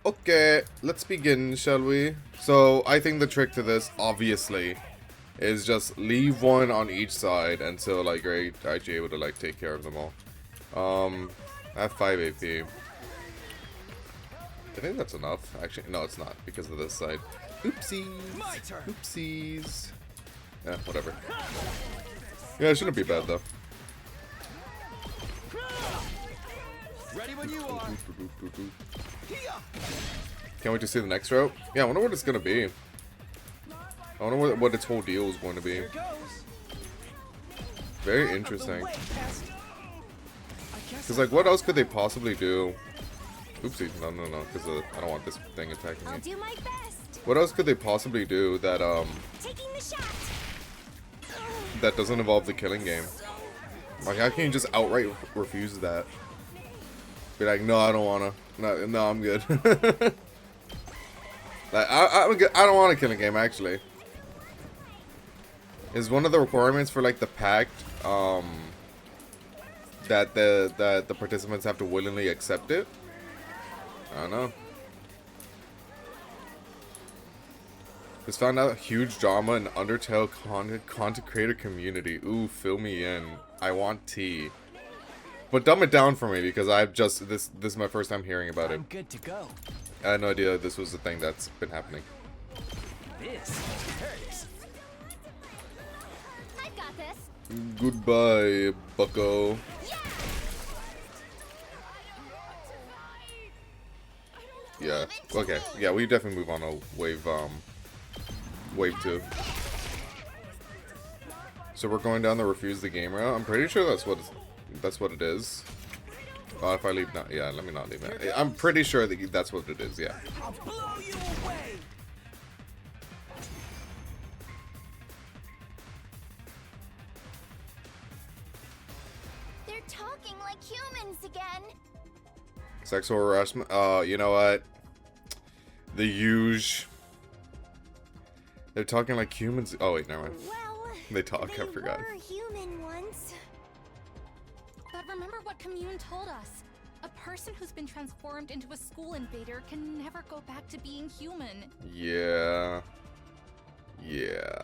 Okay, let's begin, shall we? So, I think the trick to this, obviously, is just leave one on each side until, like, you're actually able to, like, take care of them all. I have 5 AP. I think that's enough. Actually, no, it's not, because of this side. Oopsies. Oopsies. Yeah, whatever. Yeah, it shouldn't be bad, though. Ready when you are. Can't wait to see the next route. Yeah, I wonder what it's gonna be. I wonder what its whole deal is going to be. Very interesting. Because, like, what else could they possibly do? Oopsie, no, because I don't want this thing attacking me. I'll do my best. What else could they possibly do that, Taking the shot. that doesn't involve the killing game? Like, how can you just outright refuse that? Be like, no, I don't wanna. No, I'm good. Like, I'm good. I don't want a killing game, actually. Is one of the requirements for, like, the pact, that the participants have to willingly accept it? I don't know. Just found out huge drama in Undertale content creator community. Ooh, fill me in. I want tea. But dumb it down for me because I've just this is my first time hearing about it. I'm good to go. I had no idea this was the thing that's been happening. This hurts. I've got this. Goodbye, bucko. Yeah. Okay. Yeah, we definitely move on to wave 2. So we're going down the refuse the game route. I'm pretty sure that's what it is. If I leave now, yeah, let me not leave that. I'm pretty sure that that's what it is. Yeah. I'll blow you away. They're talking like humans again. Sexual harassment. You know what? The huge. They're talking like humans. Oh wait, never mind. Well, They talk. I forgot. Were human once. But remember what Commune told us. A person who's been transformed into a school invader can never go back to being human. Yeah. Yeah.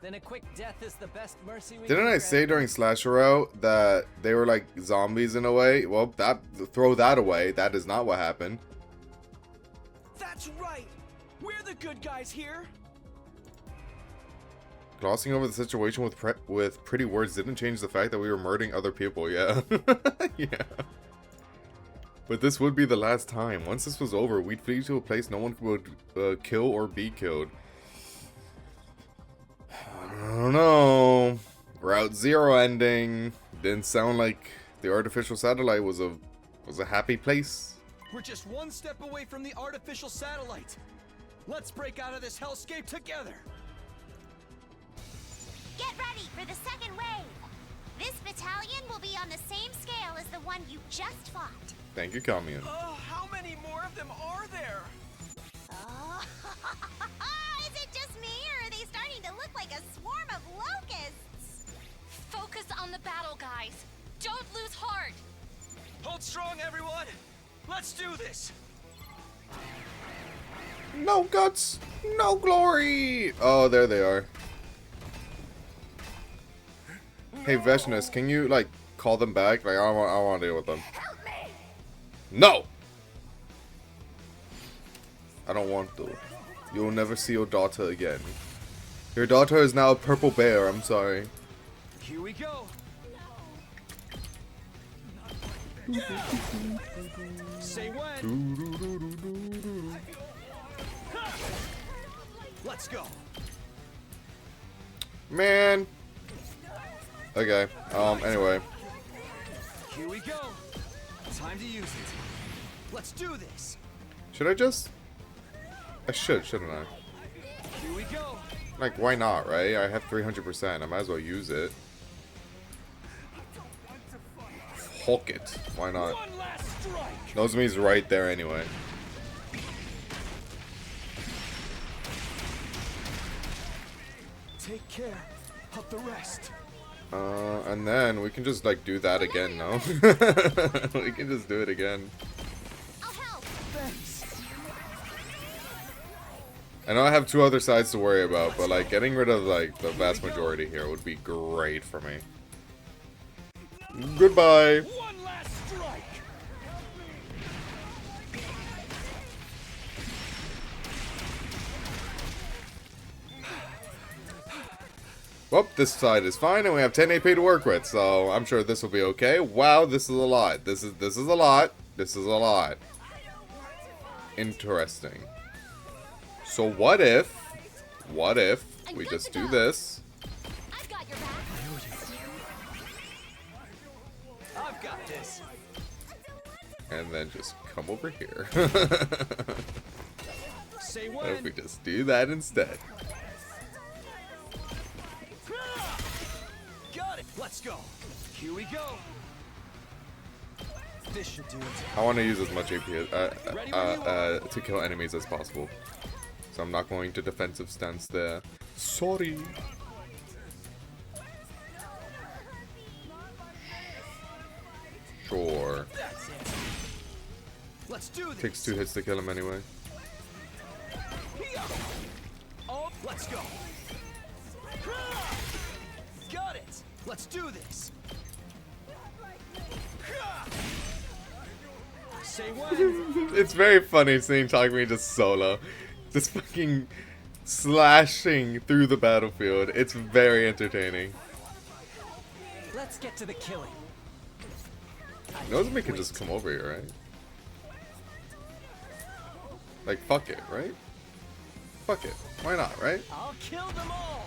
Then a quick death is the best mercy we Didn't can I grant. say during Slasher Route that they were like zombies in a way? Well, throw that away. That is not what happened. That's right. We're the good guys here. Glossing over the situation with pretty words didn't change the fact that we were murdering other people. Yeah. Yeah. But this would be the last time. Once this was over, we'd flee to a place no one would kill or be killed. I don't know. Route 0 ending. Didn't sound like the artificial satellite was a happy place. We're just one step away from the artificial satellite. Let's break out of this hellscape together. Get ready for the second wave. This battalion will be on the same scale as the one you just fought. Thank you, Commune. How many more of them are there? Oh, is it just me, or are they starting to look like a swarm of locusts? Focus on the battle, guys. Don't lose heart. Hold strong, everyone. Let's do this. No guts, no glory. Oh, there they are. Hey, Veshness, can you like call them back? Like, I want to deal with them. Help me! No. I don't want to. You'll never see your daughter again. Your daughter is now a purple bear. I'm sorry. Here we go. Say when. Let's go. Man. Okay. Anyway. Here we go. Time to use it. Let's do this. Should I just? I should, shouldn't I? Here we go. Like, why not, right? I have 300%. I might as well use it. Hulk it. Why not? One last strike. Nozomi's right there anyway. Take care of the rest. And then we can just like do that again, no? We can just do it again. I'll help. Thanks. I know I have 2 other sides to worry about, but like getting rid of like the vast majority here would be great for me. Goodbye. One last strike. Well, this side is fine, and we have 10 AP to work with, so I'm sure this will be okay. Wow, this is a lot. This is a lot. This is a lot. Interesting. So what if we just do this? I've got your back. I've got this. And then just come over here. Say What if we when. just do that instead? Got it. Let's go. Here we go. This should do it. I want to use as much AP to kill enemies as possible. So I'm not going to defensive stance there. Sorry. Sure. That's it. Let's do this. Takes 2 hits to kill him anyway. Oh, let's go. Got it. Let's do this. Say when. It's very funny seeing Takumi just solo. Just fucking slashing through the battlefield. It's very entertaining. Let's get to the killing. Nozumi could just come over here, right? Like, fuck it, right? Fuck it. Why not, right? I'll kill them all.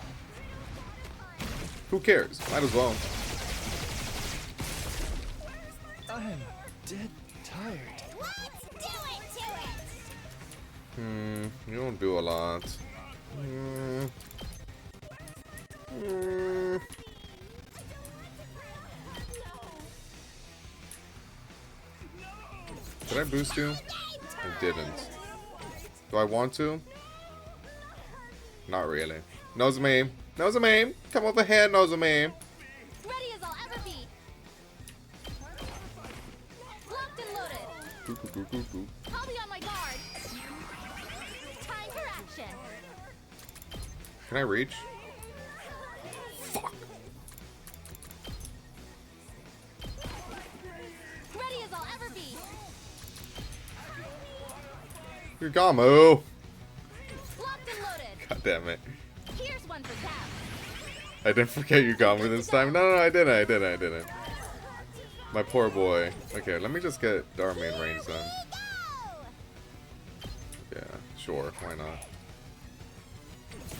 Who cares? Might as well. I'm dead tired. Let's do it to it! You don't do a lot. Did I boost you? I didn't. Do I want to? Not really. Nozumi! Nozumi! Come over here, Nozumi! Ready as I'll ever be. Locked and loaded. Goo, goo, goo, goo, goo. I'll be on my guard. Time for action. Can I reach? Fuck! Ready as I'll ever be. Yurgamu! Locked and loaded. God damn it. Here's one for Cap. I didn't forget Yurgamu this time. No, I didn't. My poor boy. Okay, let me just get Darmy in range then. Yeah, sure. Why not? Let's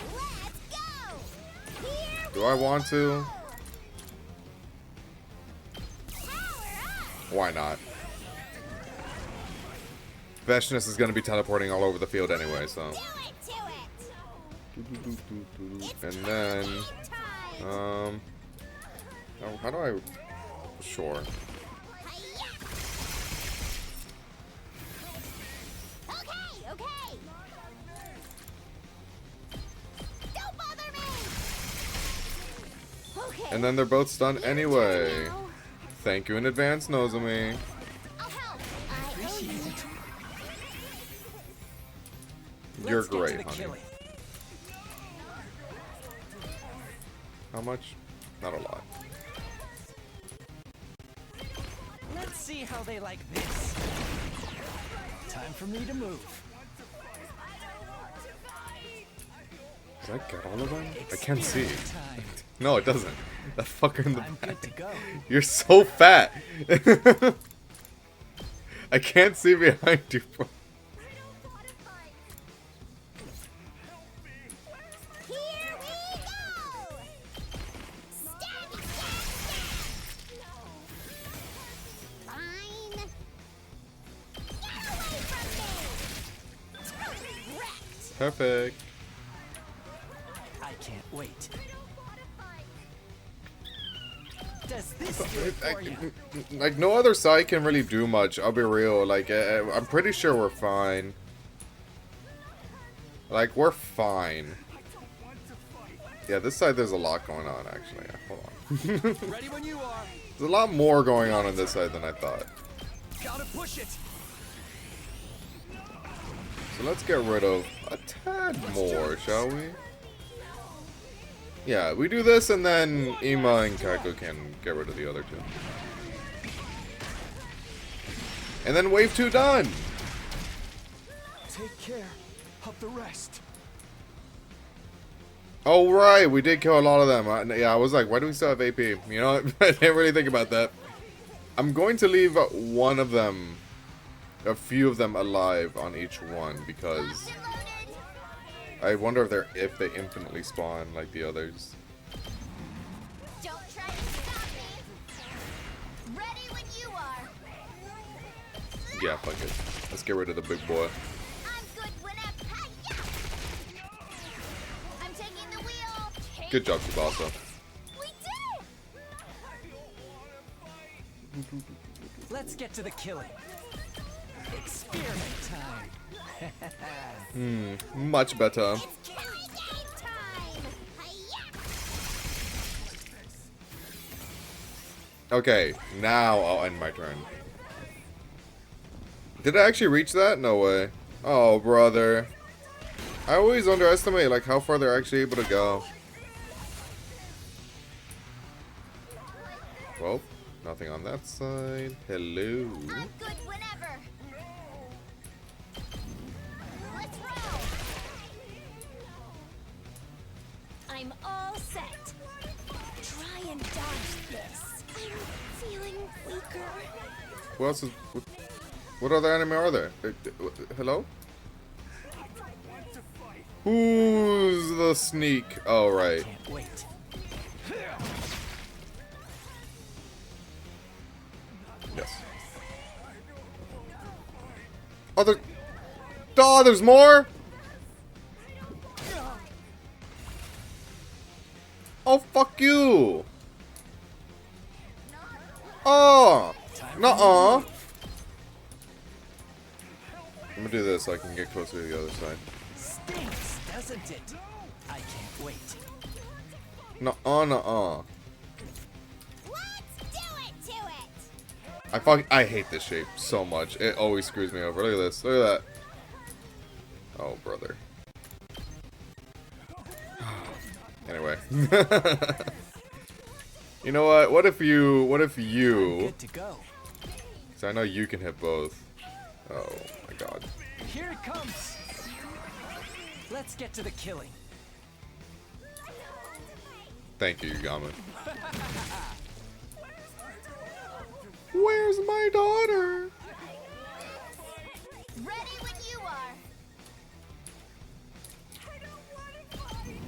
go! Here Do I want to? power up! Why not? Veshness is going to be teleporting all over the field anyway, so. Do it to it! And then, Time! how do I? Sure. Hi-ya! Okay! Don't bother me! Okay. And then they're both stunned anyway. Now, Thank you in advance, Nozumi. I'll help. I owe you. You're Let's get to great, the honey. killing. How much? Not a lot. Let's see how they like this. Time for me to move. Did I get all of them? I can't see. Experience time. No, it doesn't. That fucker in the I'm good to back. go. You're so fat. I can't see behind you, bro. Here we go! Stab, Fine. Get away from me! Wrecked! Perfect. I can't wait. Does this do it for you? Like, no other side can really do much. I'll be real. Like, I'm pretty sure we're fine. Like, we're fine. Yeah, this side there's a lot going on, actually. Yeah, hold on. Ready when you are. There's a lot more going on this side than I thought. Gotta push it. So let's get rid of a tad more, shall we? Yeah, we do this and then Ima and Kako can get rid of the other two. And then wave 2 done! Take care of the rest. Oh right, we did kill a lot of them. Yeah, I was like, why do we still have AP? You know, I didn't really think about that. I'm going to leave one of them, a few of them alive on each one because I wonder if they infinitely spawn like the others. Don't try to stop me. Ready when you are. Yeah, fuck it. Let's get rid of the big boy. I'm good whenever. Hi-ya! I'm taking the wheel. Good job, Tsubasa. We did! Let's get to the killing. Experiment time. Much better. It's killing game time! Hi-ya! Okay, now I'll end my turn. Did I actually reach that? No way. Oh, brother. I always underestimate like how far they're actually able to go. Well, nothing on that side. Hello. I'm good whenever. Let's roll. I'm all set. Try and dodge this. I'm feeling weaker. Who else is... What other enemy are there? Hello? Who's the sneak? Oh, right. Can't wait. Yes. Oh, there's more? Oh, fuck you. Oh. Nuh-uh. I'm gonna do this so I can get closer to the other side. Stinks, doesn't it? I can't wait. Nuh-uh, nuh-uh. Let's do it to it. I hate this shape so much. It always screws me over. Look at this. Look at that. Oh, brother. Anyway. You know what? What if you... Good to go. Because I know you can hit both. Oh, my God. Here it comes. Let's get to the killing. Thank you, Yagami. Where's my daughter? Ready when you are. I don't want to fight.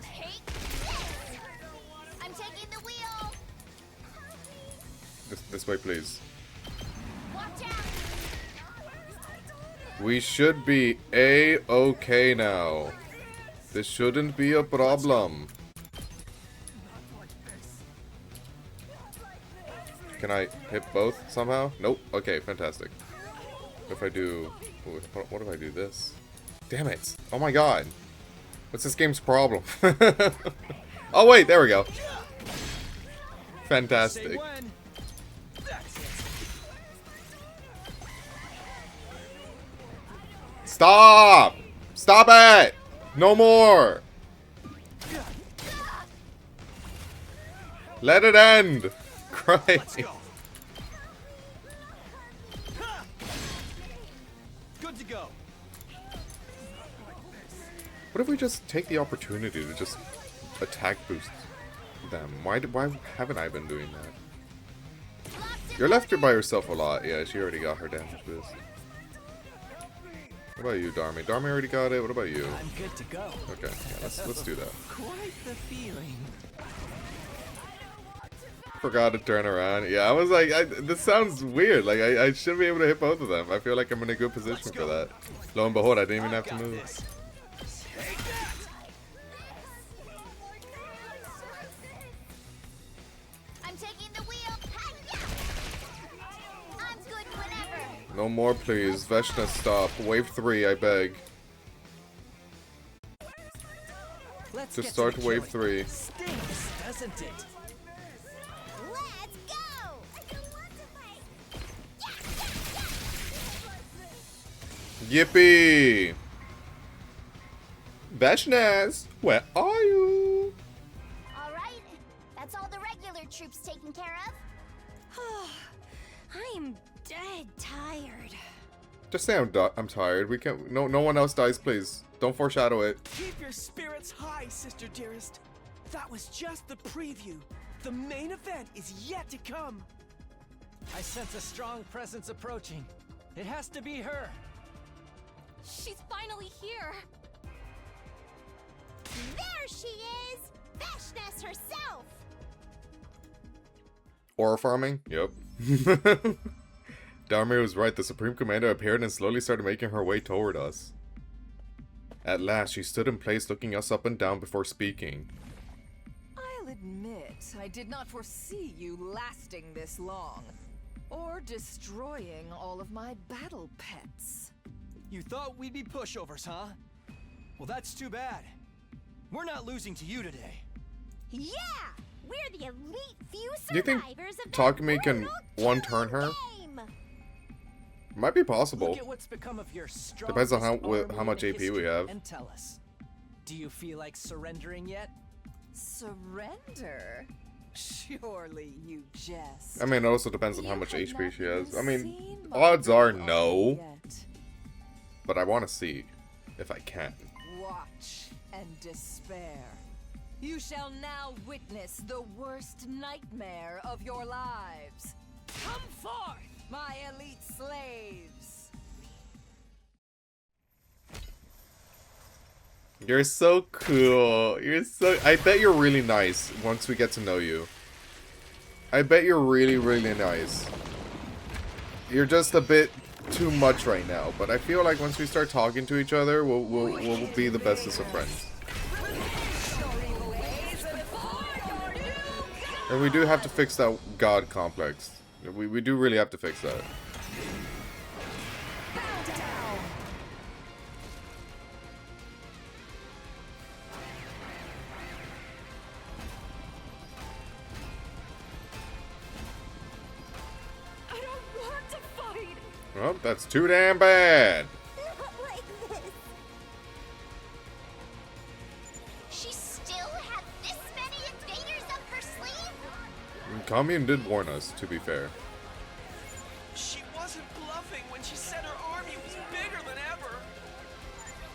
Take this. I'm taking the wheel. This way, please. Watch out. We should be A-okay now. This shouldn't be a problem. Can I hit both somehow? Nope. Okay, fantastic. If I do... What if I do this? Damn it. Oh my god. What's this game's problem? Oh wait, there we go. Fantastic. Say when. That's it. Stop! Stop it! No more! Let it end! Christ. Good to go. What if we just take the opportunity to just attack boost them? Why haven't I been doing that? You're left here by yourself a lot. Yeah, she already got her damage boost. What about you, Darmy? Darmy already got it. What about you? I'm good to go. Okay, yeah, let's do that. Quite the feeling. Forgot to turn around. Yeah, I was like, this sounds weird. Like, I should be able to hit both of them. I feel like I'm in a good position for that. Lo and behold, I didn't even have to move. This. I'm taking the wheel. I'm good whenever. No more, please. Veshna, stop. Wave 3, I beg. Let's Just get start to the wave killing. 3. Stinks, doesn't it? Let's go. I don't want to fight. Yippee! Vashnas, where are you? All right, that's all the regular troops taken care of. I am dead tired. Just say I'm tired. We can't. No one else dies, please. Don't foreshadow it. Keep your spirits high, sister dearest. That was just the preview. The main event is yet to come. I sense a strong presence approaching. It has to be her. She's finally here. There she is! Vashnas herself! Aura farming? Yep. Dharma was right. The Supreme Commander appeared and slowly started making her way toward us. At last, she stood in place looking us up and down before speaking. I'll admit, I did not foresee you lasting this long. Or destroying all of my battle pets. You thought we'd be pushovers, huh? Well, that's too bad. We're not losing to you today. Yeah! We're the elite few Do you think survivors of that Takumi can brutal one-turn her? killing game. Might be possible. Look at what's become of your Depends on strongest how army much in AP we history, have. And tell us, do you feel like surrendering yet? Surrender? Surely you jest. I mean, it also depends on how You much have HP not she has. I even mean, seen my odds are real no, army yet. but I want to see if I can. Watch and despair. You shall now witness the worst nightmare of your lives. Come forth, my elite slaves! You're so cool. You're so. I bet you're really nice once we get to know you. I bet you're really, really nice. You're just a bit too much right now, but I feel like once we start talking to each other, we'll be the bestest of friends. And we do have to fix that god complex. We do really have to fix that. I don't want to fight. Well, that's too damn bad. Not like this. She still had this many invaders up her sleeve? Kamiun did warn us, to be fair. She wasn't bluffing when she said her army was bigger than ever.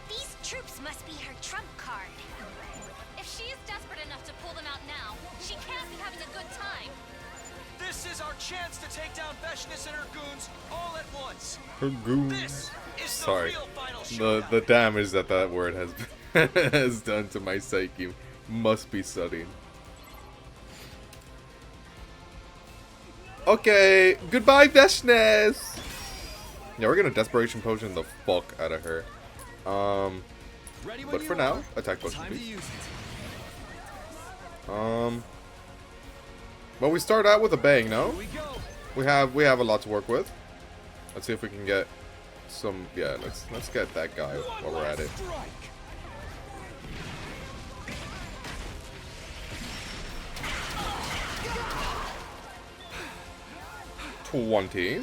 These troops must be her trump card. If she is desperate enough to pull them out now, she can't be having a good time. This is our chance to take down Vashnas and her goons all at once. Her goons. This is the Sorry. real final showdown. The damage that word has has done to my psyche must be studied. Okay, goodbye, Vashnas. Yeah, we're gonna desperation potion the fuck out of her. Ready when But you for now, are. attack potion, Time to please. use it. Well, we start out with a bang, no? Here we go. We have a lot to work with. Let's see if we can get some. Yeah, let's get that guy while we're at it. Strike. 20.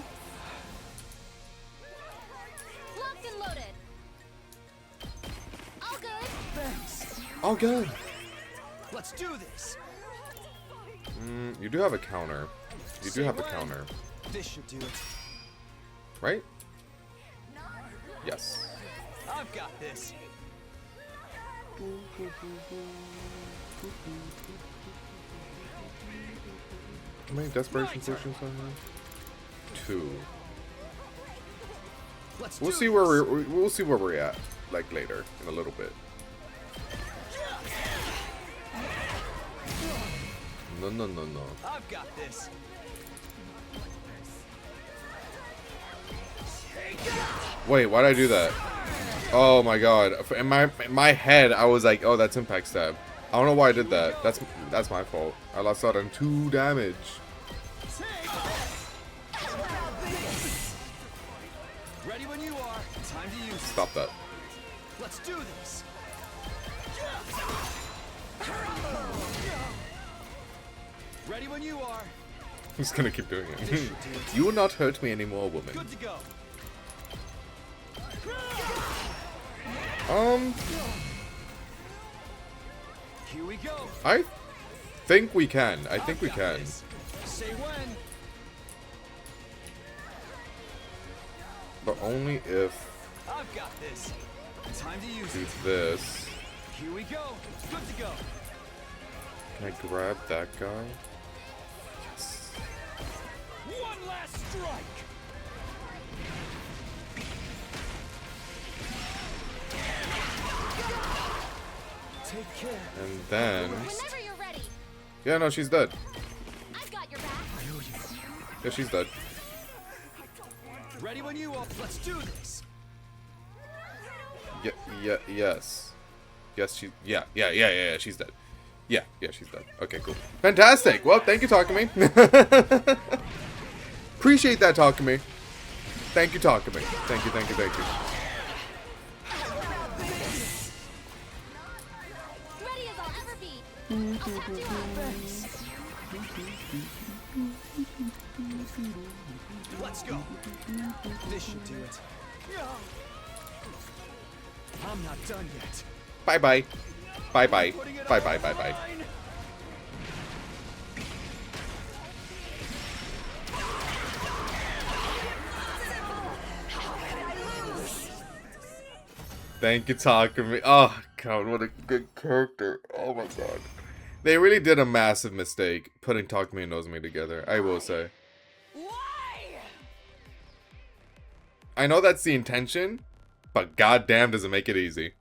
Locked and loaded. All good. Thanks. Oh, good. Let's do this. You do have a counter. You do Say have a when. counter, This should do it. right? Yes. I've got this. How many desperation potions I have? 2. Let's We'll do see this. where we'll see where we're at, like later in a little bit. No. I've got this. Wait, why'd I do that? Oh my god! In my head, I was like, "Oh, that's impact stab." I don't know why I did that. That's my fault. I lost out on 2 damage. Ready when you are. Time to use it. Stop that. Let's do this. Ready when you are. I'm just gonna keep doing This it. should do it. You will not hurt me anymore, woman. Good to go. we go. I think we can. I think we I've can. got this. Say when. But only if I've got this. Time to use do it. this. Here we go. Good to go. Can I grab that guy? Yes. One last strike. Take care. And then... Whenever you're ready, Yeah, no, she's dead. I've got your back. I owe you. Yeah, she's dead. Ready when you are. Let's do this. Yes. Yes, yeah, she's dead. Yeah, she's dead. Okay, cool. Fantastic! Well, thank you, Takumi. Appreciate that, Takumi. Thank you, Takumi. Thank you. Ready as I'll ever be. I'll tap you out. Let's go. This should do it. I'm not done yet. Bye-bye. Bye-bye. Putting it Bye-bye, all on bye-bye. the line. Thank you, Takumi. Oh, God, what a good character. Oh, my God. They really did a massive mistake putting Takumi and Nozomi together, I will say. Why? I know that's the intention, but goddamn does it make it easy.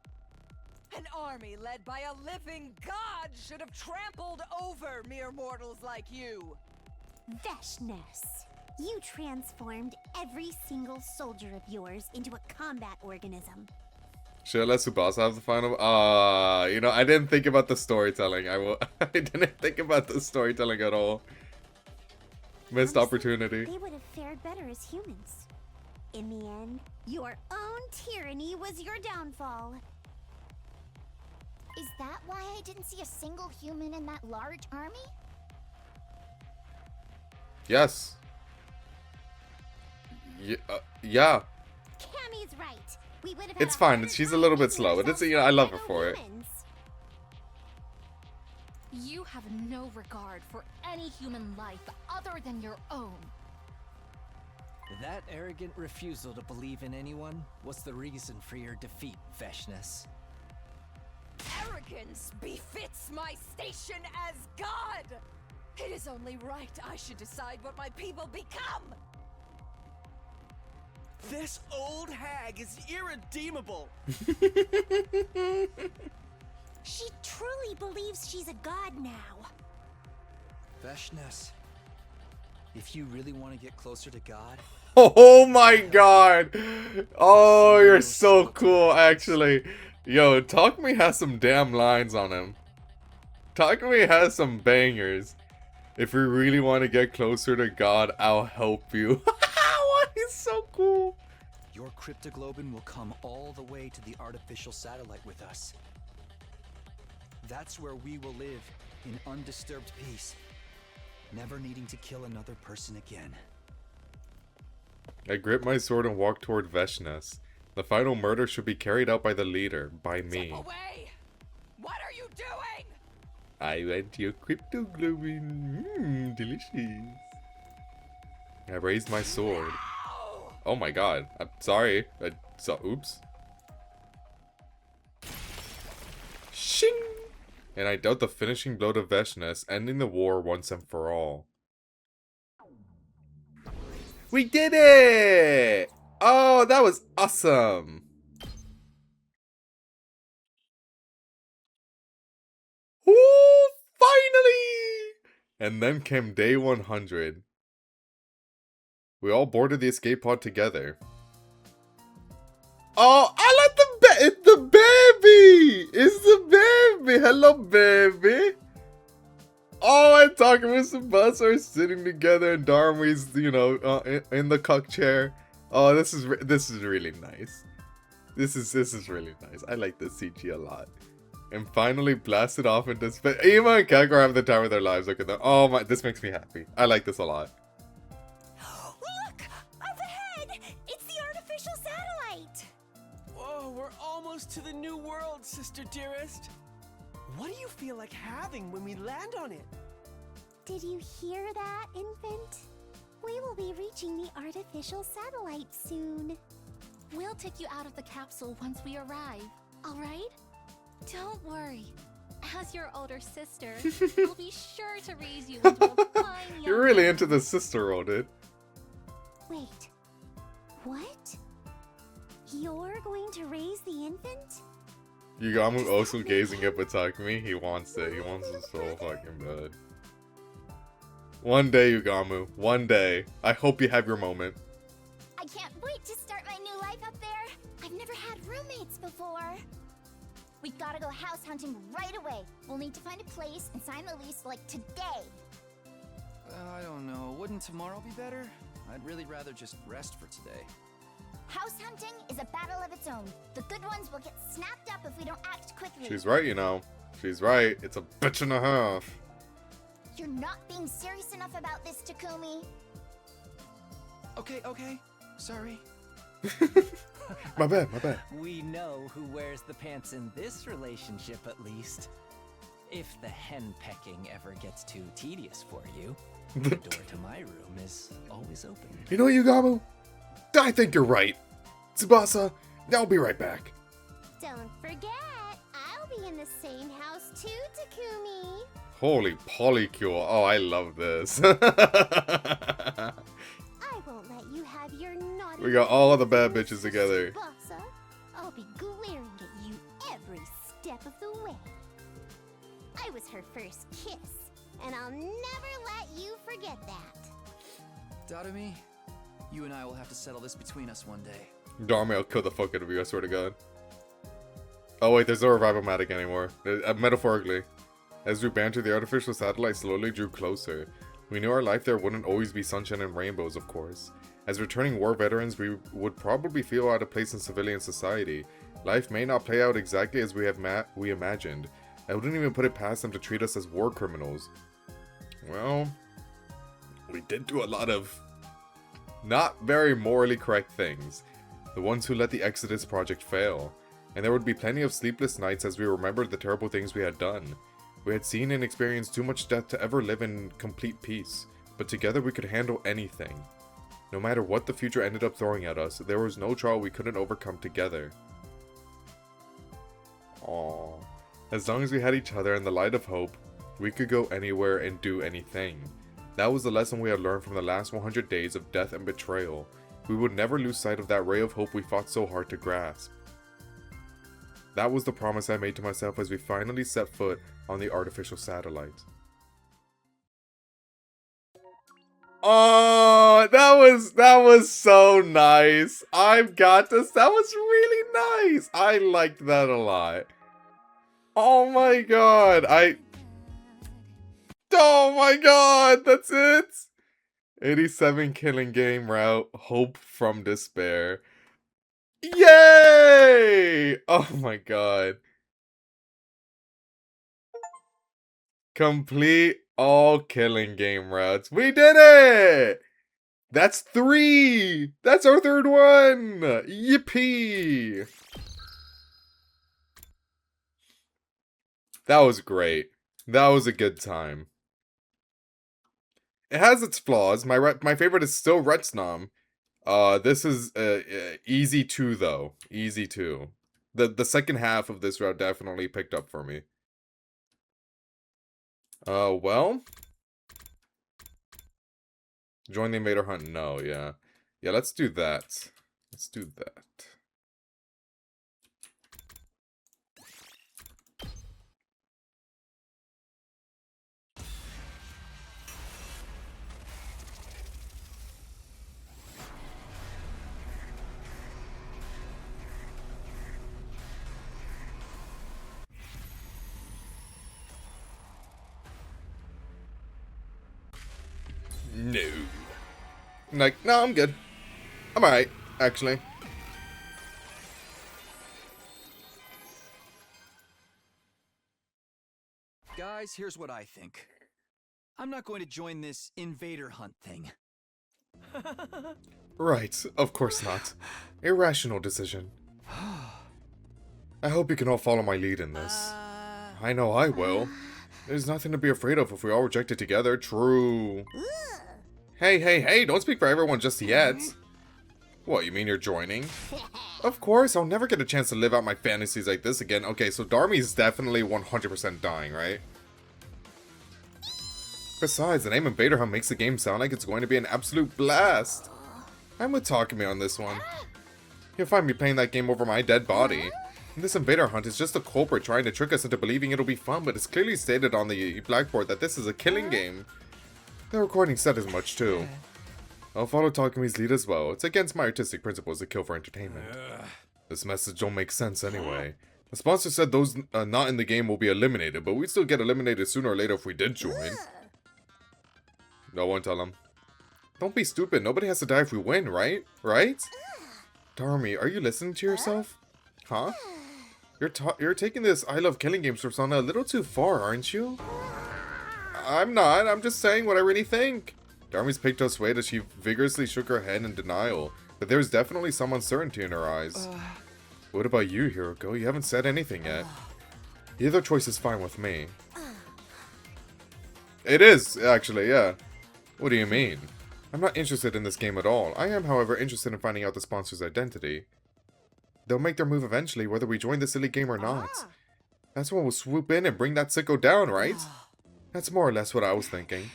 An army led by a living god should have trampled over mere mortals like you. Veshness. You transformed every single soldier of yours into a combat organism. Should I let Tsubasa have the final? You know, I didn't think about the storytelling. I didn't think about the storytelling at all. Missed Honestly, opportunity. They would have fared better as humans. In the end, your own tyranny was your downfall. Is that why I didn't see a single human in that large army? Yes. Yeah. Cammy's right. We would have It's had fine. harder She's a time little bit making slow, but it's, ourselves you know, I love her fellow for it. humans. You have no regard for any human life other than your own. That arrogant refusal to believe in anyone was the reason for your defeat, Veshness. Arrogance befits my station as god. It is only right I should decide what my people become. This old hag is irredeemable. She truly believes she's a god now. Veshness, if you really want to get closer to God, Oh my God. Oh, you're so cool, actually. Yo, Takumi has some damn lines on him. Takumi has some bangers. If you really want to get closer to God, I'll help you. What? He's so cool. your cryptoglobin will come all the way to the artificial satellite with us. That's where we will live in undisturbed peace, never needing to kill another person again. I grip my sword and walk toward Veshness. The final murder should be carried out by the leader, by me. Step away! What are you doing? I went to your cryptoglobin. Delicious. I raised my sword. Oh! Oh my God. I'm sorry. Oops. Shing! And I dealt the finishing blow to Veshness, ending the war once and for all. We did it! Oh, that was awesome! Ooh, finally! And then came day 100. We all boarded the escape pod together. Oh, I like it's the baby! It's the baby! Hello, baby! Oh, and talking with Tsubasa are sitting together, and Darmi's, you know, in the cuck chair. Oh, this is really nice. This is really nice. I like this CG a lot. And finally blasted off into space. Ema and Kagura have the time of their lives. Look at them. Oh my, this makes me happy. I like this a lot. Look! Up ahead! It's the artificial satellite! Whoa, we're almost to the new world, sister dearest. What do you feel like having when we land on it? Did you hear that, infant? We will be reaching the artificial satellite soon. We'll take you out of the capsule once we arrive, all right? Don't worry. As your older sister, we'll be sure to raise you into a fine young You're really man. into the sister role, dude. Wait. What? You're going to raise the infant? Yugamu also gazing at Batakumi. He wants it. He wants it so fucking bad. One day, Yugamu. One day. I hope you have your moment. I can't wait to start my new life up there. I've never had roommates before. We gotta go house hunting right away. We'll need to find a place and sign the lease like today. I don't know. Wouldn't tomorrow be better? I'd really rather just rest for today. House hunting is a battle of its own. The good ones will get snapped up if we don't act quickly. She's right, you know. She's right. It's a bitch and a half. You're not being serious enough about this, Takumi. Okay. Sorry. My bad, my bad. We know who wears the pants in this relationship, at least. If the hen pecking ever gets too tedious for you, the door to my room is always open. You know, Yugamu? I think you're right. Tsubasa, I'll be right back. Don't forget, I'll be in the same house too, Takumi. Holy polycule. Oh, I love this. I won't let you have your naughty... We got all the bad bitches together. Tsubasa. I'll be glaring at you every step of the way. I was her first kiss, and I'll never let you forget that. Dadami, you and I will have to settle this between us one day. Dharma, I'll kill the fuck out of you, I swear to God. Oh wait, there's no revival-matic anymore. Metaphorically. As we bantered, the artificial satellite slowly drew closer. We knew our life there wouldn't always be sunshine and rainbows, of course. As returning war veterans, we would probably feel out of place in civilian society. Life may not play out exactly as we imagined. I wouldn't even put it past them to treat us as war criminals. Well, we did do a lot of not very morally correct things. The ones who let the Exodus project fail. And there would be plenty of sleepless nights as we remembered the terrible things we had done. We had seen and experienced too much death to ever live in complete peace, but together we could handle anything. No matter what the future ended up throwing at us, there was no trial we couldn't overcome together. Aww. As long as we had each other and the light of hope, we could go anywhere and do anything. That was the lesson we had learned from the last 100 days of death and betrayal. We would never lose sight of that ray of hope we fought so hard to grasp. That was the promise I made to myself as we finally set foot on the artificial satellite. Oh, that was so nice. I've got this. That was really nice. I liked that a lot. Oh my god. Oh my god, that's it. 87 killing game route. Hope from despair. Yay! Oh my god. Complete all killing game routes. We did it! That's 3! That's our third one! Yippee! That was great. That was a good time. It has its flaws. My favorite is still Retsnom. This is easy 2 though. Easy 2. The second half of this route definitely picked up for me. Well. Join the invader hunt. No, yeah. Yeah, let's do that. Let's do that. No. Like, no, I'm good. I'm alright, actually. Guys, here's what I think. I'm not going to join this invader hunt thing. Right, of course not. Irrational decision. I hope you can all follow my lead in this. I know I will. There's nothing to be afraid of if we all reject it together. True. Hey, don't speak for everyone just yet. What, you mean you're joining? Of course, I'll never get a chance to live out my fantasies like this again. Okay, so Darmy's definitely 100% dying, right? Besides, the name Invader Hunt makes the game sound like it's going to be an absolute blast. I'm with Takumi on this one. You'll find me playing that game over my dead body. This Invader Hunt is just a culprit trying to trick us into believing it'll be fun, but it's clearly stated on the blackboard that this is a killing game. The recording said as much too. I'll follow Takumi's lead as well. It's against my artistic principles to kill for entertainment. This message don't make sense anyway. The sponsor said those not in the game will be eliminated, but we'd still get eliminated sooner or later if we did join. No one tell him. Don't be stupid. Nobody has to die if we win, right? Right? Darmy, are you listening to yourself? Huh? You're taking this I love killing games persona a little too far, aren't you? I'm not. I'm just saying what I really think. Darmy's pigtails swayed as she vigorously shook her head in denial, but there was definitely some uncertainty in her eyes. What about you, Hiroko? You haven't said anything yet. Either choice is fine with me. It is, actually, yeah. What do you mean? I'm not interested in this game at all. I am, however, interested in finding out the sponsor's identity. They'll make their move eventually, whether we join the silly game or not. That's when we'll swoop in and bring that sicko down, right? That's more or less what I was thinking.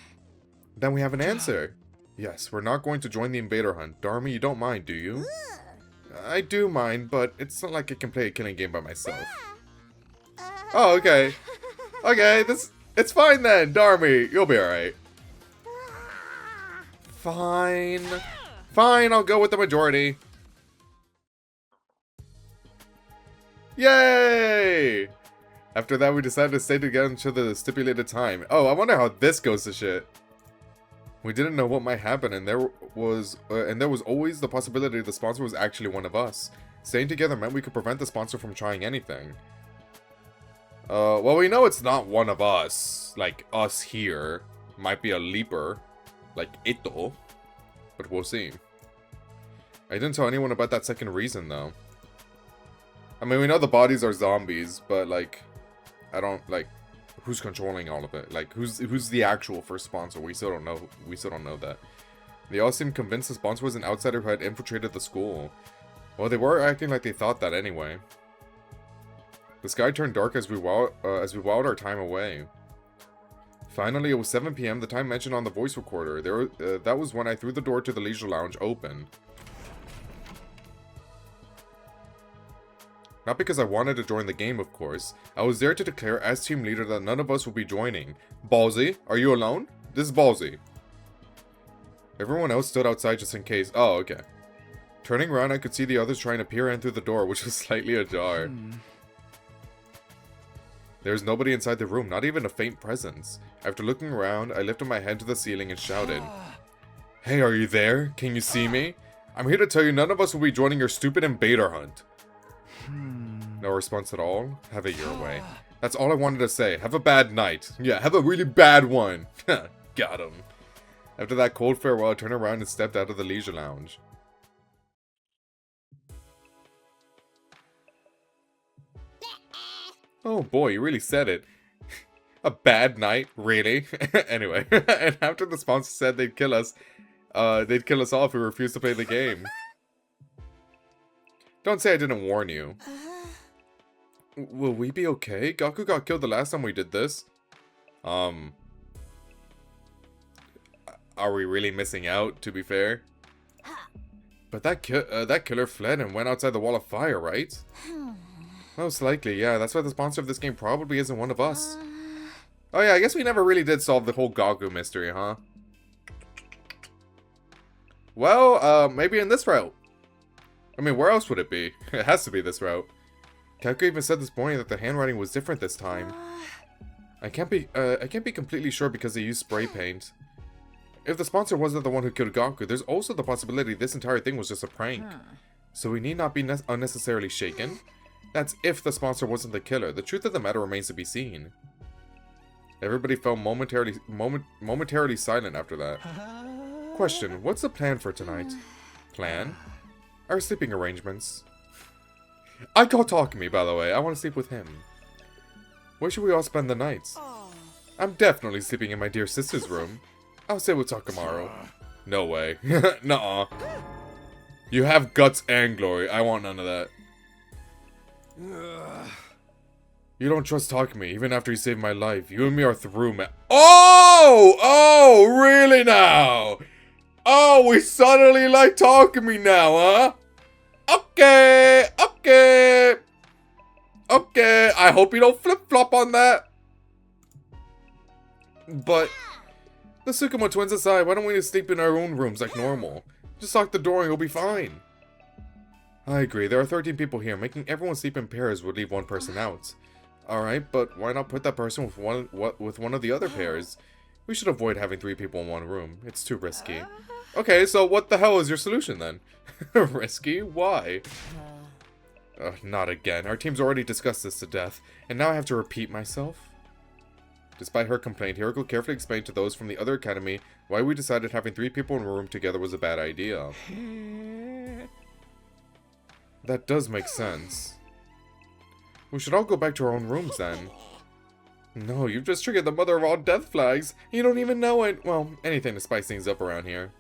Then we have an answer. Yes, we're not going to join the Invader Hunt. Darmy, you don't mind, do you? I do mind, but it's not like I can play a killing game by myself. Oh, okay. Okay, it's fine then, Darmy. You'll be alright. Fine. Fine, I'll go with the majority. Yay! After that, we decided to stay together until the stipulated time. Oh, I wonder how this goes to shit. We didn't know what might happen, and there was always the possibility the sponsor was actually one of us. Staying together meant we could prevent the sponsor from trying anything. Well, we know it's not one of us. Like, us here. Might be a leaper. Like, Ito. But we'll see. I didn't tell anyone about that second reason, though. I mean, we know the bodies are zombies, but, like, I don't, like, who's controlling all of it? Like, who's the actual first sponsor? We still don't know. We still don't know that. They all seemed convinced the sponsor was an outsider who had infiltrated the school. Well, they were acting like they thought that anyway. The sky turned dark as we whiled our time away. Finally, it was 7 PM, the time mentioned on the voice recorder. That was when I threw the door to the leisure lounge open. Not because I wanted to join the game, of course. I was there to declare as team leader that none of us would be joining. Ballsy, are you alone? This is ballsy. Everyone else stood outside just in case. Oh, okay. Turning around, I could see the others trying to peer in through the door, which was slightly ajar. There was nobody inside the room, not even a faint presence. After looking around, I lifted my head to the ceiling and shouted, "Hey, are you there? Can you see me? I'm here to tell you none of us will be joining your stupid Invader Hunt." No response at all? Have it your way. That's all I wanted to say. Have a bad night. Yeah, have a really bad one. Got him. After that cold farewell, I turned around and stepped out of the leisure lounge. Oh boy, you really said it. A bad night? Really? Anyway, and after the sponsor said they'd kill us all if we refused to play the game. Don't say I didn't warn you. Will we be okay? Gaku got killed the last time we did this. Are we really missing out, to be fair? But that killer fled and went outside the wall of fire, right? Most likely, yeah. That's why the sponsor of this game probably isn't one of us. Oh yeah, I guess we never really did solve the whole Gaku mystery, huh? Well, maybe in this route. I mean, where else would it be? It has to be this route. Kaku even said this morning that the handwriting was different this time. I can't be completely sure because they used spray paint. If the sponsor wasn't the one who killed Gaku, there's also the possibility this entire thing was just a prank. So we need not be unnecessarily shaken. That's if the sponsor wasn't the killer. The truth of the matter remains to be seen. Everybody fell momentarily silent after that. Question, what's the plan for tonight? Plan? Our sleeping arrangements. I call Takumi, by the way. I want to sleep with him. Where should we all spend the nights? I'm definitely sleeping in my dear sister's room. I'll say we'll talk tomorrow. No way. Nuh-uh. You have guts and glory. I want none of that. You don't trust Takumi, even after he saved my life. You and me are through, man. Oh! Oh, really now? Oh, we suddenly like Takumi now, huh? Okay, okay. Okay, I hope you don't flip-flop on that. But, the Tsukumo twins aside, why don't we just sleep in our own rooms like normal? Just lock the door and you'll be fine. I agree, there are 13 people here. Making everyone sleep in pairs would leave one person out. Alright, but why not put that person with one of the other pairs? We should avoid having 3 people in one room. It's too risky. Okay, so what the hell is your solution then? Risky? Why? Not again. Our team's already discussed this to death, and now I have to repeat myself? Despite her complaint, Hiroko carefully explained to those from the other academy why we decided having 3 people in a room together was a bad idea. That does make sense. We should all go back to our own rooms then. No, you've just triggered the mother of all death flags. You don't even know it. Well, anything to spice things up around here.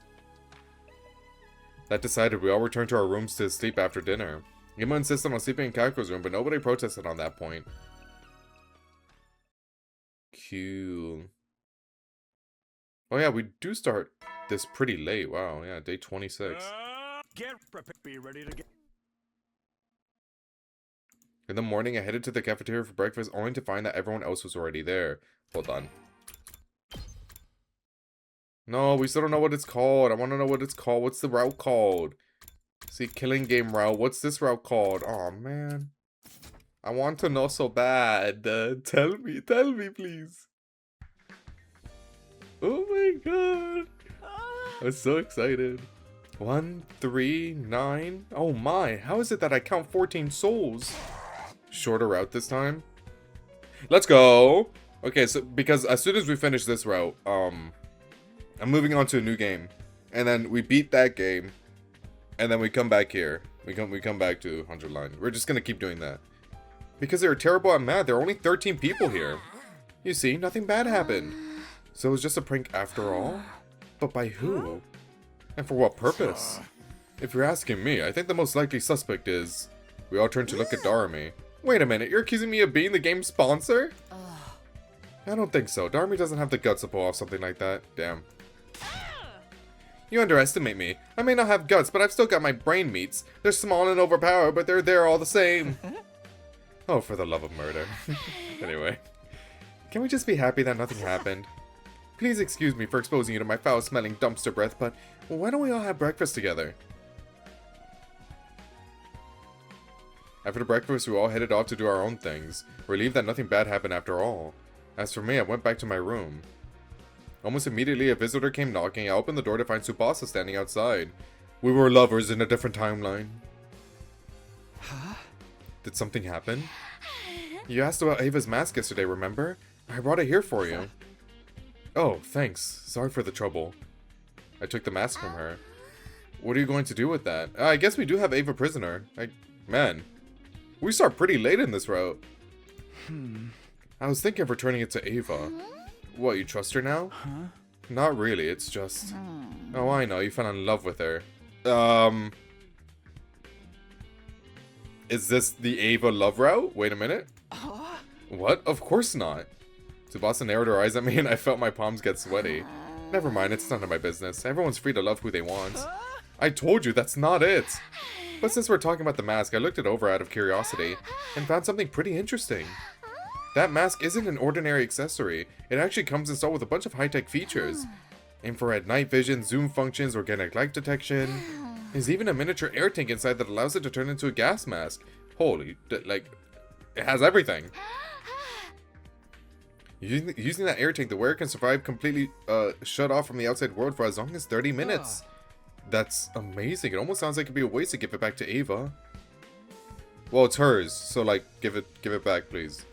That decided, we all returned to our rooms to sleep after dinner. Yuma insisted on sleeping in Kako's room, but nobody protested on that point. Cool. Oh yeah, we do start this pretty late. Wow, yeah, day 26. Be ready to get. In the morning, I headed to the cafeteria for breakfast, only to find that everyone else was already there. Hold on. No, we still don't know what it's called. I want to know what it's called. What's the route called? See, killing game route. What's this route called? Oh man. I want to know so bad. Tell me, please. Oh my god. I'm so excited. 1, 3, 9. Oh my, how is it that I count 14 souls? Shorter route this time. Let's go. Okay, so because as soon as we finish this route, I'm moving on to a new game. And then we beat that game. And then we come back here. We come back to 100 line. We're just gonna keep doing that. Because they were terrible at math. There are only 13 people here. You see, nothing bad happened. So it was just a prank after all? But by who? And for what purpose? If you're asking me, I think the most likely suspect is... We all turn to look at Darumi. Wait a minute, you're accusing me of being the game's sponsor? I don't think so. Darumi doesn't have the guts to pull off something like that. Damn. You underestimate me. I may not have guts, but I've still got my brain meats. They're small and overpowered, but they're there all the same. Oh, for the love of murder. Anyway. Can we just be happy that nothing happened? Please excuse me for exposing you to my foul-smelling dumpster breath, but why don't we all have breakfast together? After the breakfast, we all headed off to do our own things, relieved that nothing bad happened after all. As for me, I went back to my room. Almost immediately, a visitor came knocking. I opened the door to find Tsubasa standing outside. We were lovers in a different timeline. Huh? Did something happen? You asked about Ava's mask yesterday, remember? I brought it here for you. Oh, thanks. Sorry for the trouble. I took the mask from her. What are you going to do with that? I guess we do have Ava prisoner. Man, we start pretty late in this route. I was thinking of returning it to Ava. What, you trust her now? Huh? Not really, it's just... Oh, I know, you fell in love with her. Is this the Ava love route? Wait a minute. What? Of course not. Tsubasa narrowed her eyes at me and I felt my palms get sweaty. Never mind, it's none of my business. Everyone's free to love who they want. I told you, that's not it. But since we're talking about the mask, I looked it over out of curiosity and found something pretty interesting. That mask isn't an ordinary accessory. It actually comes installed with a bunch of high-tech features. Infrared night vision, zoom functions, organic light detection. There's even a miniature air tank inside that allows it to turn into a gas mask. Holy, like, it has everything. Using that air tank, the wearer can survive completely shut off from the outside world for as long as 30 minutes. That's amazing. It almost sounds like it'd be a waste to give it back to Ava. Well, it's hers, so like, give it back, please.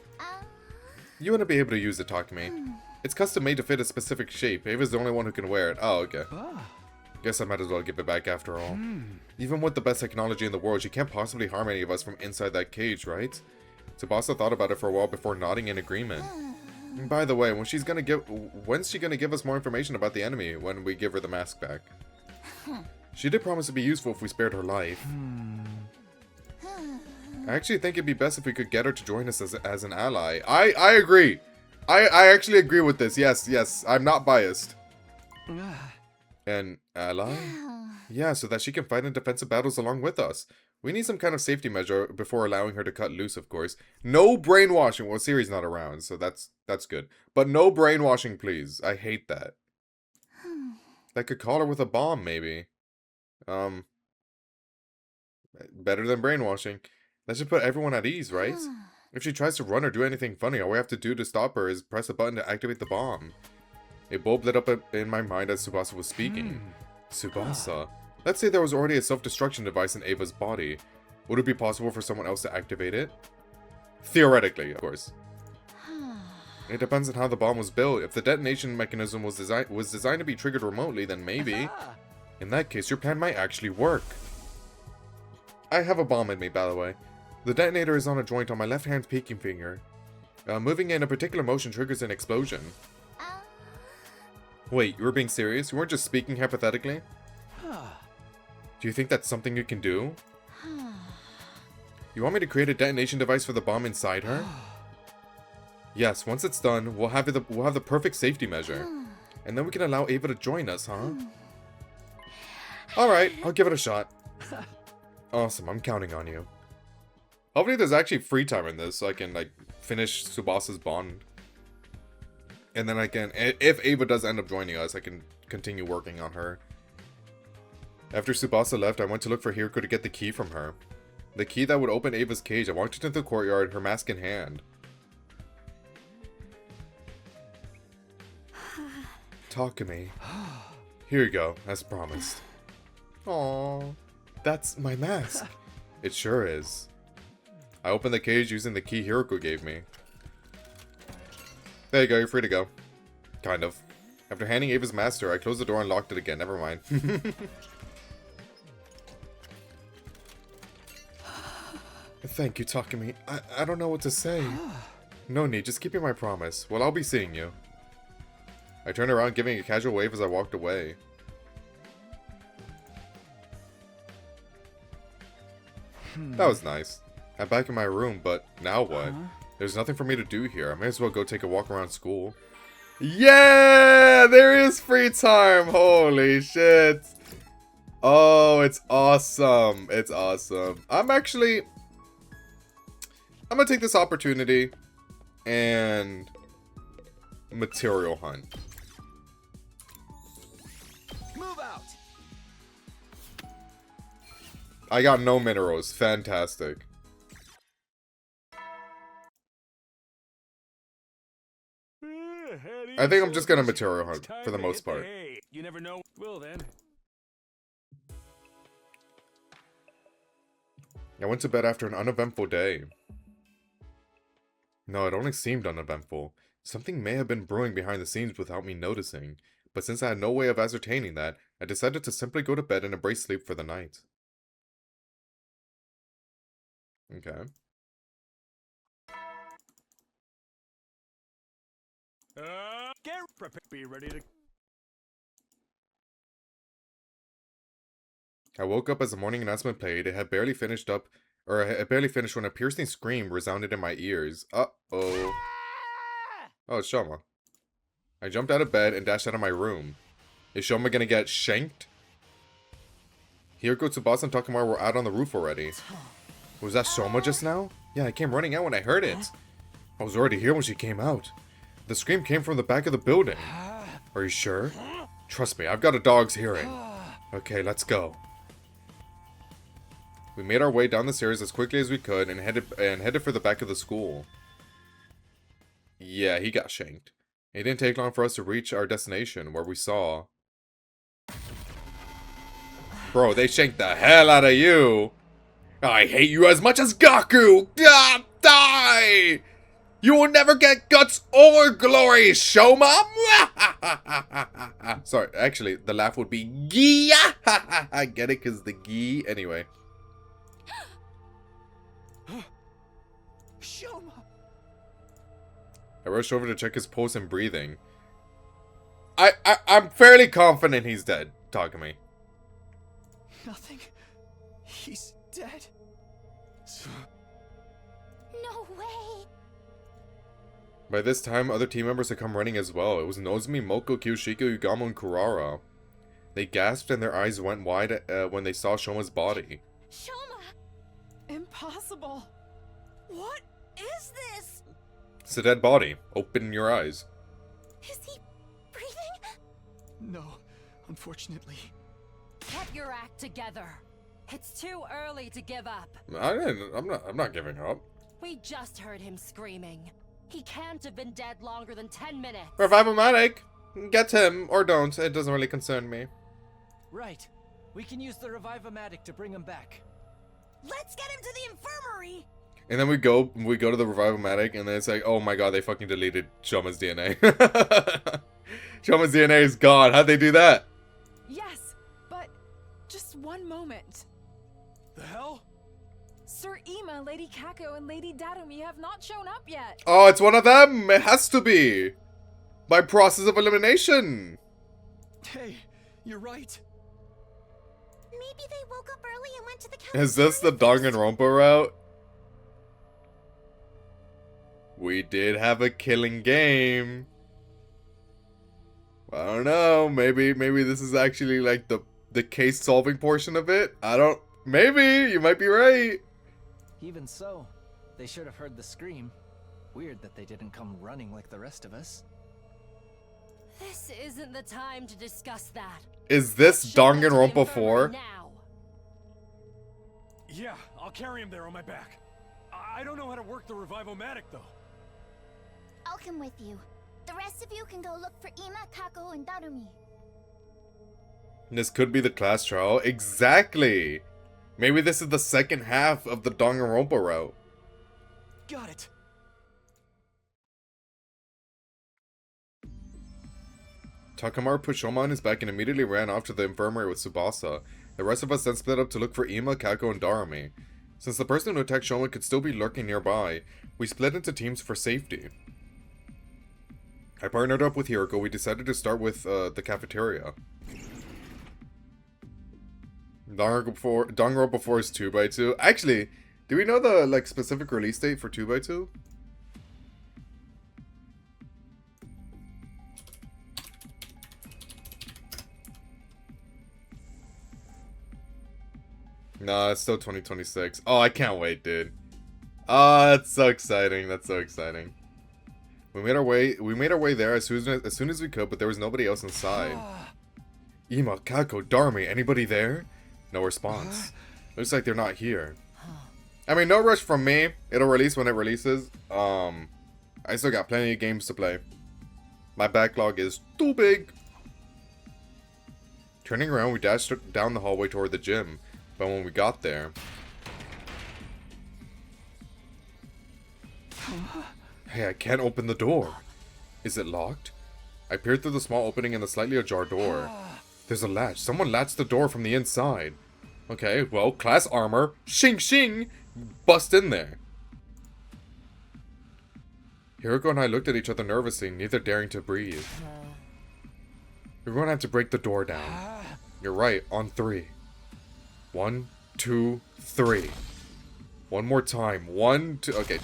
You want to be able to use it, Takumi. It's custom made to fit a specific shape. Ava's the only one who can wear it. Oh, okay. Guess I might as well give it back after all. Even with the best technology in the world, she can't possibly harm any of us from inside that cage, right? Tsubasa thought about it for a while before nodding in agreement. And by the way, when's she gonna give us more information about the enemy when we give her the mask back? She did promise to be useful if we spared her life. I actually think it'd be best if we could get her to join us as an ally. I agree. I actually agree with this. Yes. I'm not biased. An ally? Yeah, so that she can fight in defensive battles along with us. We need some kind of safety measure before allowing her to cut loose, of course. No brainwashing. Well, Siri's not around, so that's good. But no brainwashing, please. I hate that. I could call her with a bomb, maybe. Better than brainwashing. That should put everyone at ease, right? If she tries to run or do anything funny, all we have to do to stop her is press a button to activate the bomb. A bulb lit up in my mind as Tsubasa was speaking. Tsubasa. Let's say there was already a self-destruction device in Ava's body. Would it be possible for someone else to activate it? Theoretically, of course. It depends on how the bomb was built. If the detonation mechanism was designed to be triggered remotely, then maybe. In that case, your plan might actually work. I have a bomb in me, by the way. The detonator is on a joint on my left hand's peaking finger. Moving in a particular motion triggers an explosion. Wait, you were being serious? You weren't just speaking hypothetically? Do you think that's something you can do? You want me to create a detonation device for the bomb inside her? Yes, once it's done, we'll have the perfect safety measure. And then we can allow Ava to join us, huh? Alright, I'll give it a shot. Awesome, I'm counting on you. Hopefully there's actually free time in this so I can, like, finish Tsubasa's bond. And then I can, if Ava does end up joining us, I can continue working on her. After Tsubasa left, I went to look for Hiriko to get the key from her. The key that would open Ava's cage. I walked into the courtyard, her mask in hand. Talk to me. Here you go, as promised. Aww. That's my mask. It sure is. I opened the cage using the key Hiriko gave me. There you go, you're free to go. Kind of. After handing Ava's mask to her, I closed the door and locked it again. Never mind. Thank you, Takumi. I don't know what to say. No need, just keep me my promise. Well, I'll be seeing you. I turned around, giving a casual wave as I walked away. That was nice. I'm back in my room, but now what? There's nothing for me to do here. I may as well go take a walk around school. Yeah! There is free time! Holy shit! Oh, it's awesome. It's awesome. I'm gonna take this opportunity and material hunt. Move out. I got no minerals. Fantastic. I think I'm just gonna material hunt for the most part. You never know. Will then. I went to bed after an uneventful day. No, it only seemed uneventful. Something may have been brewing behind the scenes without me noticing, but since I had no way of ascertaining that, I decided to simply go to bed and embrace sleep for the night. Okay. Get prepared. Be ready to. I woke up as the morning announcement played. It had barely finished when a piercing scream resounded in my ears. Uh-oh. Oh, it's Shoma. I jumped out of bed and dashed out of my room. Is Shoma gonna get shanked? Hiriko, Tsubasa, and Takamaru were out on the roof already. Was that Shoma just now? Yeah, I came running out when I heard it. I was already here when she came out. The scream came from the back of the building. Are you sure? Trust me, I've got a dog's hearing. Okay, let's go. We made our way down the stairs as quickly as we could and headed for the back of the school. Yeah, he got shanked. It didn't take long for us to reach our destination, where we saw... Bro, they shanked the hell out of you! I hate you as much as Gaku! Ah, die! You will never get guts or glory, Shoma! Sorry, actually, the laugh would be Gee! I get it, because the Gee... Anyway. Shoma! I rush over to check his pulse and breathing. I'm fairly confident he's dead. Takumi. Nothing. He's dead. No way! By this time, other team members had come running as well. It was Nozomi, Moko, Kyushiko, Yugamo, and Kurara. They gasped and their eyes went wide when they saw Shoma's body. Shoma! Impossible. What is this? It's a dead body. Open your eyes. Is he breathing? No, unfortunately. Get your act together. It's too early to give up. I'm not giving up. We just heard him screaming. He can't have been dead longer than 10 minutes. Revive-O-Matic! Get him, or don't. It doesn't really concern me. Right. We can use the Revive-O-Matic to bring him back. Let's get him to the infirmary. And then we go to the Revive-O-Matic, and then it's like, oh my god, they fucking deleted Shoma's DNA. Shoma's DNA is gone. How'd they do that? Yes, but just one moment. The hell? Sir Ima, Lady Kako, and Lady Darumi have not shown up yet. Oh, it's one of them! It has to be! By process of elimination! Hey, you're right. Maybe they woke up early and went to the cafeteria. Is this the Danganronpa route? We did have a killing game. I don't know. Maybe this is actually like the case solving portion of it. I don't. Maybe you might be right. Even so, they should have heard the scream. Weird that they didn't come running like the rest of us. This isn't the time to discuss that. Is this Danganronpa 4? Now. Yeah, I'll carry him there on my back. I don't know how to work the Revive-O-Matic though. I'll come with you. The rest of you can go look for Ima, Kako, and Darumi. This could be the class trial. Exactly. Maybe this is the second half of the Danganronpa route. Got it. Takamaru put Shoma on his back and immediately ran off to the infirmary with Tsubasa. The rest of us then split up to look for Ima, Kako, and Darumi. Since the person who attacked Shoma could still be lurking nearby, we split into teams for safety. I partnered up with Hiroko. We decided to start with the cafeteria. Danganronpa 4 is 2x2. Actually, do we know the specific release date for 2x2? No, it's still 2026. Oh, I can't wait, dude. Ah, that's so exciting. That's so exciting. We made our way there as soon as we could, but there was nobody else inside. Ima, Kako, Darumi, anybody there? No response. Looks like they're not here. I mean, no rush from me. It'll release when it releases. I still got plenty of games to play. My backlog is too big. Turning around, we dashed down the hallway toward the gym. But when we got there... Hey, I can't open the door. Is it locked? I peered through the small opening in the slightly ajar door. There's a latch. Someone latched the door from the inside. Okay, well, class armor. Shing shing! Bust in there. Hiroko and I looked at each other nervously, neither daring to breathe. We're going to have to break the door down. You're right, on 3. 1, 2, 3. One more time. 1, 2... Okay,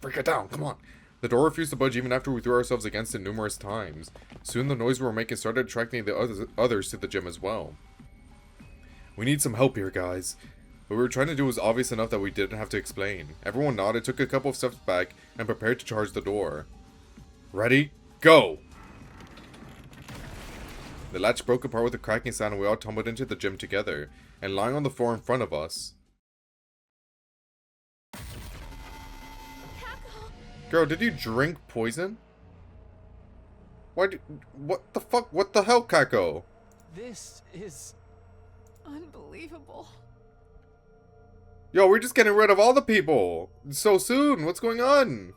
break it down, come on. The door refused to budge even after we threw ourselves against it numerous times. Soon the noise we were making started attracting the others to the gym as well. We need some help here, guys. What we were trying to do was obvious enough that we didn't have to explain. Everyone nodded, took a couple of steps back, and prepared to charge the door. Ready? Go! The latch broke apart with a cracking sound and we all tumbled into the gym together. And lying on the floor in front of us... Girl, did you drink poison? What the fuck? What the hell, Kako? This is... Unbelievable. Yo, we're just getting rid of all the people. So soon. What's going on?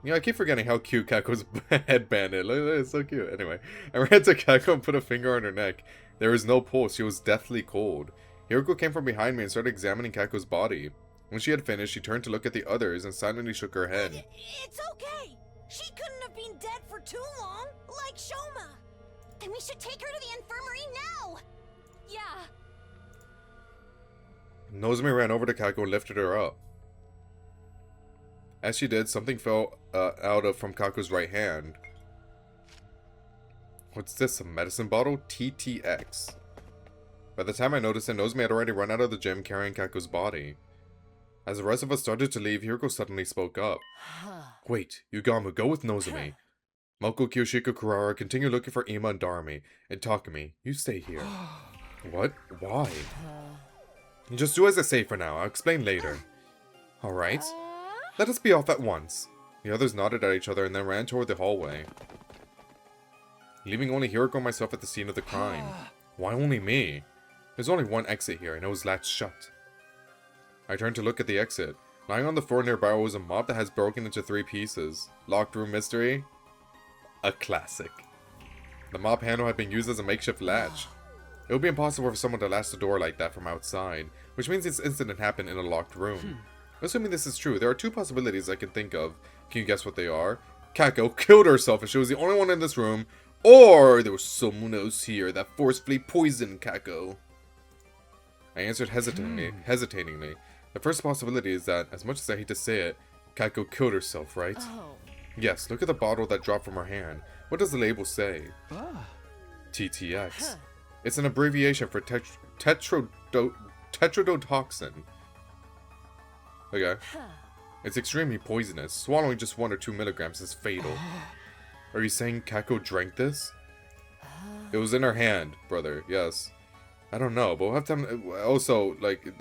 You know, I keep forgetting how cute Kako's headband is. Look, it's so cute. Anyway, I ran to Kako and put a finger on her neck. There was no pulse. She was deathly cold. Hiroko came from behind me and started examining Kako's body. When she had finished, she turned to look at the others and silently shook her head. It's okay. She couldn't have been dead for too long, like Shoma. Then we should take her to the infirmary now! Yeah. Nozomi ran over to Kako and lifted her up. As she did, something fell from Kako's right hand. What's this, a medicine bottle? TTX. By the time I noticed it, Nozomi had already run out of the gym carrying Kako's body. As the rest of us started to leave, Hiroko suddenly spoke up. Wait, Yugamu, go with Nozomi. Moko, Kyoshiko, Kurara, continue looking for Ima and Darumi. And Takumi, you stay here. What? Why? Just do as I say for now, I'll explain later. Alright. Let us be off at once. The others nodded at each other and then ran toward the hallway, leaving only Hiroko and myself at the scene of the crime. Why only me? There's only one exit here, and it was latched shut. I turned to look at the exit. Lying on the floor nearby was a mop that has broken into 3 pieces. Locked room mystery? A classic. The mop handle had been used as a makeshift latch. It would be impossible for someone to latch the door like that from outside, which means this incident happened in a locked room. Assuming this is true, there are 2 possibilities I can think of. Can you guess what they are? Kako killed herself and she was the only one in this room, or there was someone else here that forcefully poisoned Kako. I answered hesitatingly. The first possibility is that, as much as I hate to say it, Kako killed herself, right? Yes, look at the bottle that dropped from her hand. What does the label say? TTX. It's an abbreviation for tetrodotoxin. Okay. It's extremely poisonous. Swallowing just 1 or 2 milligrams is fatal. Are you saying Kako drank this? It was in her hand, brother. Yes. I don't know, but we'll have to... Also, like,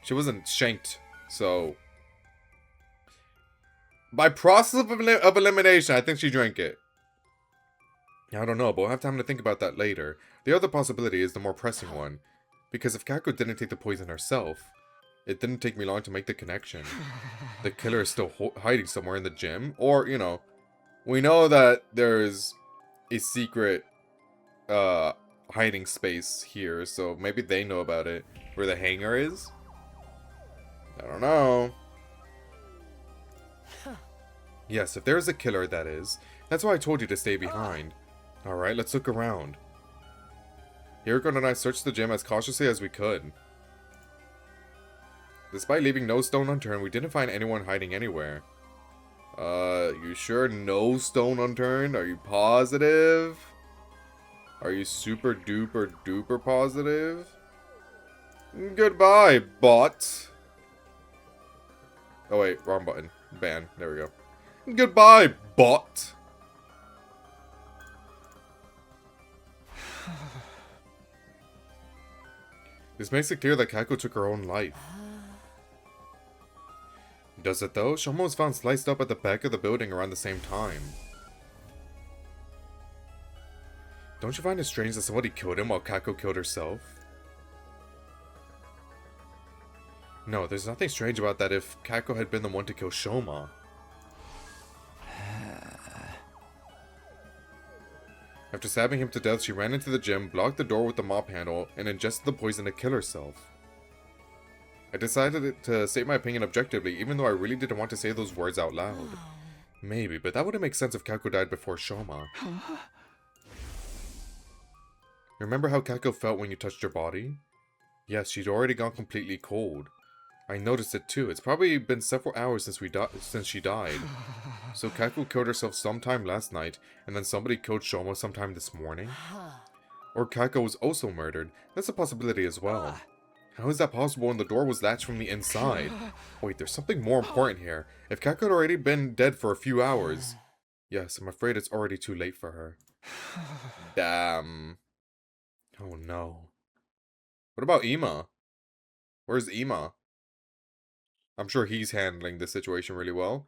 she wasn't shanked, so... By process of elimination, I think she drank it. I don't know, but we'll have time to think about that later. The other possibility is the more pressing one. Because if Kako didn't take the poison herself, it didn't take me long to make the connection. The killer is still hiding somewhere in the gym. Or, you know, we know that there's a secret hiding space here, so maybe they know about it. Where the hangar is? I don't know. Yes, if there's a killer, that is. That's why I told you to stay behind. Alright, let's look around. Hiroko and I searched the gym as cautiously as we could. Despite leaving no stone unturned, we didn't find anyone hiding anywhere. You sure no stone unturned? Are you positive? Are you super duper duper positive? Goodbye, bot. Oh wait, wrong button. Ban. There we go. Goodbye, bot. This makes it clear that Kako took her own life. Does it though? Shoma was found sliced up at the back of the building around the same time. Don't you find it strange that somebody killed him while Kako killed herself? No, there's nothing strange about that if Kako had been the one to kill Shoma. After stabbing him to death, she ran into the gym, blocked the door with the mop handle, and ingested the poison to kill herself. I decided to state my opinion objectively, even though I really didn't want to say those words out loud. Maybe, but that wouldn't make sense if Kako died before Shoma. Remember how Kako felt when you touched her body? Yes, she'd already gone completely cold. I noticed it too. It's probably been several hours since she died. So Kako killed herself sometime last night, and then somebody killed Shoma sometime this morning? Or Kako was also murdered. That's a possibility as well. How is that possible when the door was latched from the inside? Wait, there's something more important here. If Kako had already been dead for a few hours... Yes, I'm afraid it's already too late for her. Damn. Oh no. What about Ima? Where's Ima? I'm sure he's handling this situation really well.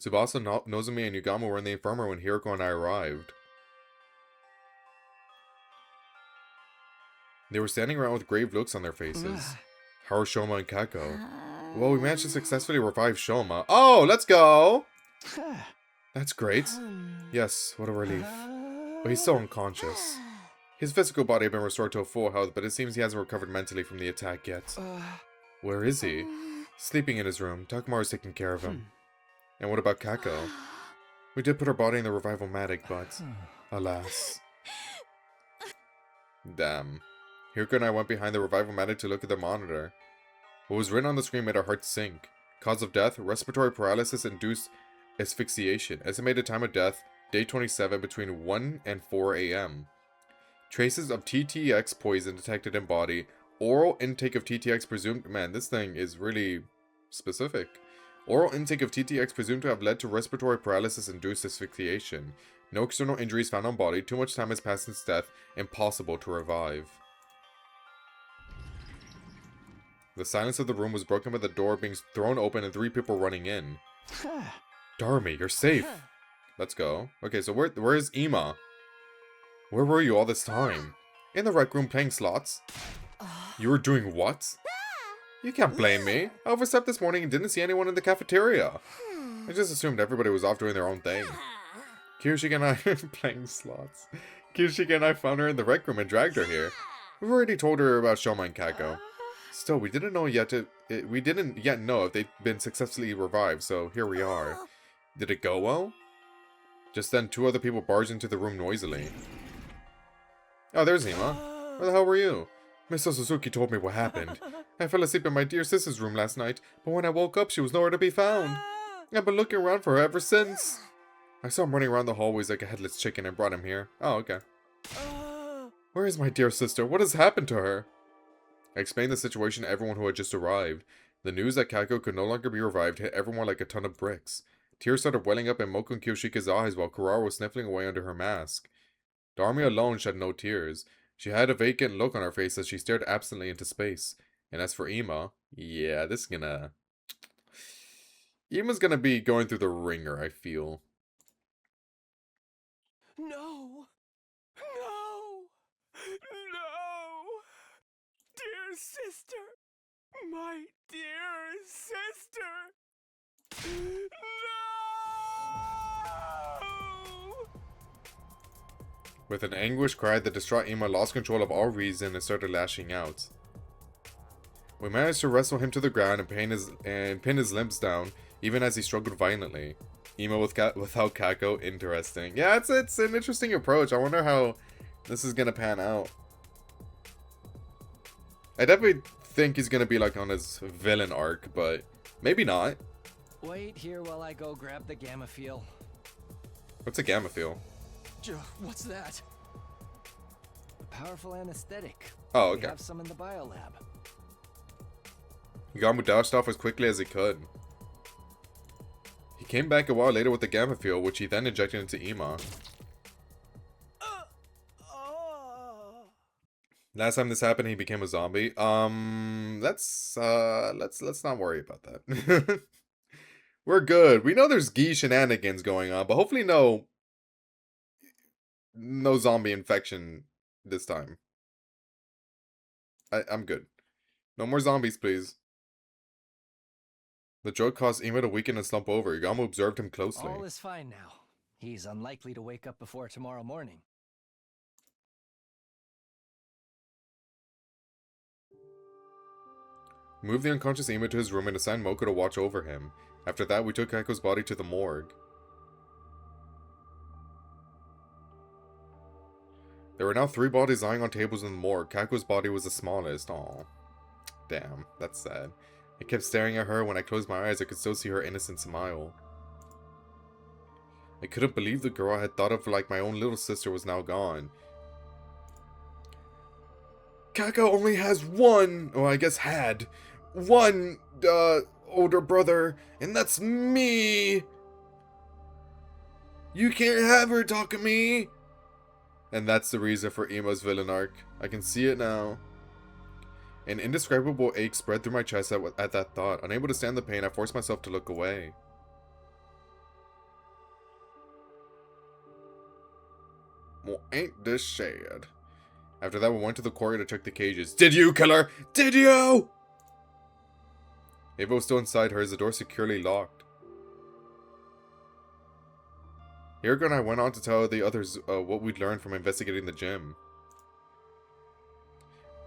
Tsubasa, Nozomi, and Yugamu were in the infirmary when Hiroko and I arrived. They were standing around with grave looks on their faces. How are Shoma and Kako? Well, we managed to successfully revive Shoma. Oh, let's go! That's great. Yes, what a relief. But he's still unconscious. His physical body had been restored to a full health, but it seems he hasn't recovered mentally from the attack yet. Where is he? Sleeping in his room. Takamaru's taking care of him. And what about Kako? We did put her body in the revival-matic, but alas. Damn. Hiroko and I went behind the revival-matic to look at the monitor. What was written on the screen made our hearts sink. Cause of death, respiratory paralysis-induced asphyxiation. Estimated time of death, day 27 between 1 and 4 a.m. Traces of TTX poison detected in body. Oral intake of TTX presumed... Man, this thing is really specific. Oral intake of TTX presumed to have led to respiratory paralysis-induced asphyxiation. No external injuries found on body. Too much time has passed since death. Impossible to revive. The silence of the room was broken by the door being thrown open and 3 people running in. Darmy, you're safe. Let's go. Okay, so where is Ima? Where were you all this time? In the rec room playing slots. You were doing what? You can't blame me. I overslept this morning and didn't see anyone in the cafeteria. I just assumed everybody was off doing their own thing. Kirishika and I playing slots. Kirishika and I found her in the rec room and dragged her here. We've already told her about Shoma and Kako. Still, we didn't yet know if they'd been successfully revived, so here we are. Did it go well? Just then, 2 other people barged into the room noisily. Oh, there's Ima. Where the hell were you? Miss Suzuki told me what happened. I fell asleep in my dear sister's room last night, but when I woke up, she was nowhere to be found. I've been looking around for her ever since. I saw him running around the hallways like a headless chicken and brought him here. Oh, okay. Where is my dear sister? What has happened to her? I explained the situation to everyone who had just arrived. The news that Kako could no longer be revived hit everyone like a ton of bricks. Tears started welling up in Moko and Kiyoshika's eyes while Kurara was sniffling away under her mask. Darmy alone shed no tears. She had a vacant look on her face as she stared absently into space. And as for Ima, yeah, this is gonna... Ima's gonna be going through the ringer, I feel. No! No! No! Dear sister! My dear sister! No! With an anguished cry, the distraught Ima lost control of all reason and started lashing out. We managed to wrestle him to the ground and pin his limbs down, even as he struggled violently. Ima without Kako, interesting. Yeah, it's an interesting approach. I wonder how this is gonna pan out. I definitely think he's gonna be like on his villain arc, but maybe not. Wait here while I go grab the gamma feel. What's a gamma feel? What's that? A powerful anesthetic. Oh, okay. We have some in the biolab. Gamu dodged off as quickly as he could. He came back a while later with the gamma fuel, which he then injected into Ima. Last time this happened, he became a zombie. Let's not worry about that. We're good. We know there's Gi shenanigans going on, but hopefully no zombie infection this time. I'm good. No more zombies, please. The drug caused Ima to weaken and slump over. Igamu observed him closely. All is fine now. He's unlikely to wake up before tomorrow morning. We moved the unconscious Ima to his room and assigned Moko to watch over him. After that, we took Kako's body to the morgue. There were now 3 bodies lying on tables in the morgue. Kako's body was the smallest. Aw. Damn, that's sad. I kept staring at her. When I closed my eyes, I could still see her innocent smile. I couldn't believe the girl I had thought of like my own little sister was now gone. Kako only has one, or I guess had, one, older brother, and that's me! You can't have her, Takumi! And that's the reason for Ima's villain arc. I can see it now. An indescribable ache spread through my chest at that thought. Unable to stand the pain, I forced myself to look away. Well, ain't this sad? After that, we went to the quarry to check the cages. Did you kill her? Did you? Ava was still inside hers, the door securely locked. Hiroko and I went on to tell the others what we'd learned from investigating the gym.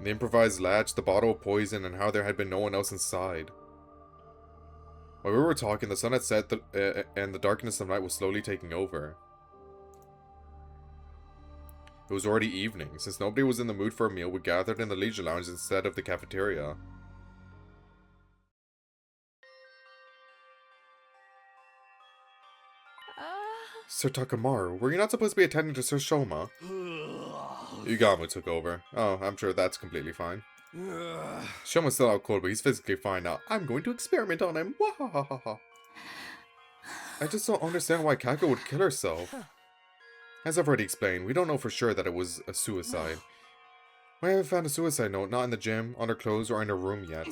The improvised latch, the bottle of poison, and how there had been no one else inside. While we were talking, the sun had set and the darkness of night was slowly taking over. It was already evening. Since nobody was in the mood for a meal, we gathered in the leisure lounge instead of the cafeteria. Sir Takamaru, were you not supposed to be attending to Sir Shoma? Ugamu took over. Oh, I'm sure that's completely fine. Shoma's still out cold, but he's physically fine now. I'm going to experiment on him. Wahahaha. I just don't understand why Kako would kill herself. As I've already explained, we don't know for sure that it was a suicide. We haven't found a suicide note, not in the gym, on her clothes, or in her room yet.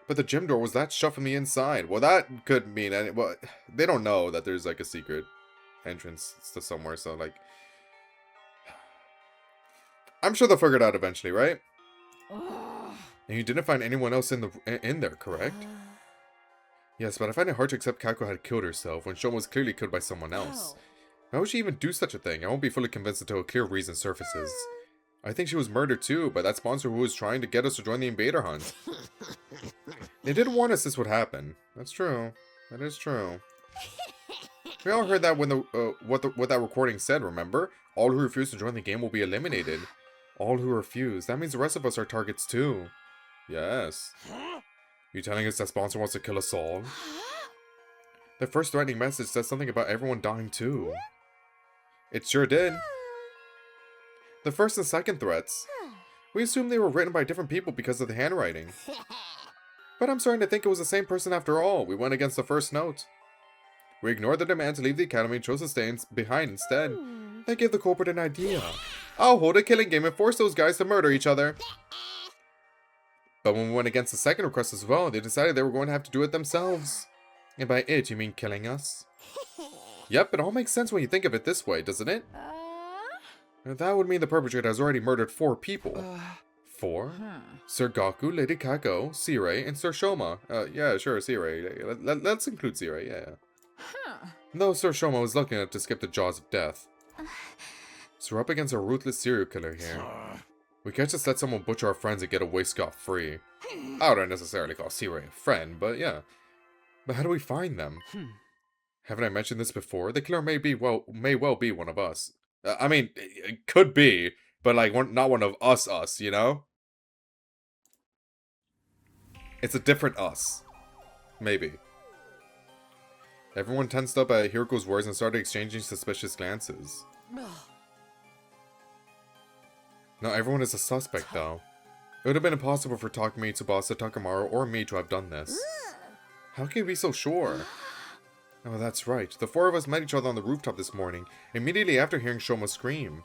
But the gym door was that shut from the inside. Well, that could mean any. Well, they don't know that there's like a secret entrance to somewhere, so like. I'm sure they'll figure it out eventually, right? And you didn't find anyone else in there, correct? Yes, but I find it hard to accept Kako had killed herself when Shoma was clearly killed by someone else. Why would she even do such a thing? I won't be fully convinced until a clear reason surfaces. I think she was murdered too, by that sponsor who was trying to get us to join the invader hunt. They did warn us this would happen. That's true. That is true. We all heard that when what that recording said, remember? All who refuse to join the game will be eliminated. All who refuse. That means the rest of us are targets too. Yes. You telling us that sponsor wants to kill us all? The first threatening message says something about everyone dying too. It sure did. The first and second threats. We assumed they were written by different people because of the handwriting. But I'm starting to think it was the same person after all. We went against the first note. We ignored the demand to leave the academy and chose to stay behind instead. That gave the culprit an idea. I'll hold a killing game and force those guys to murder each other. But when we went against the second request as well, they decided they were going to have to do it themselves. And by it, you mean killing us? Yep, it all makes sense when you think of it this way, doesn't it? That would mean the perpetrator has already murdered 4 people. 4? Sir Gaku, Lady Kako, Sirei, and Sir Shoma. Yeah, sure, Sirei. Let's include Sirei, yeah. Though Sir Shoma was lucky enough to skip the jaws of death. So we're up against a ruthless serial killer here. We can't just let someone butcher our friends and get away scot-free. I wouldn't necessarily call Sirei a friend, but yeah. But how do we find them? Haven't I mentioned this before? The killer may well be one of us. I mean, it could be, but like not one of us, you know? It's a different us. Maybe. Everyone tensed up at Hiriko's words and started exchanging suspicious glances. Now everyone is a suspect, though. It would have been impossible for Takumi, Tsubasa, Takamaru, or me to have done this. How can you be so sure? Oh, that's right. The 4 of us met each other on the rooftop this morning, immediately after hearing Shoma scream.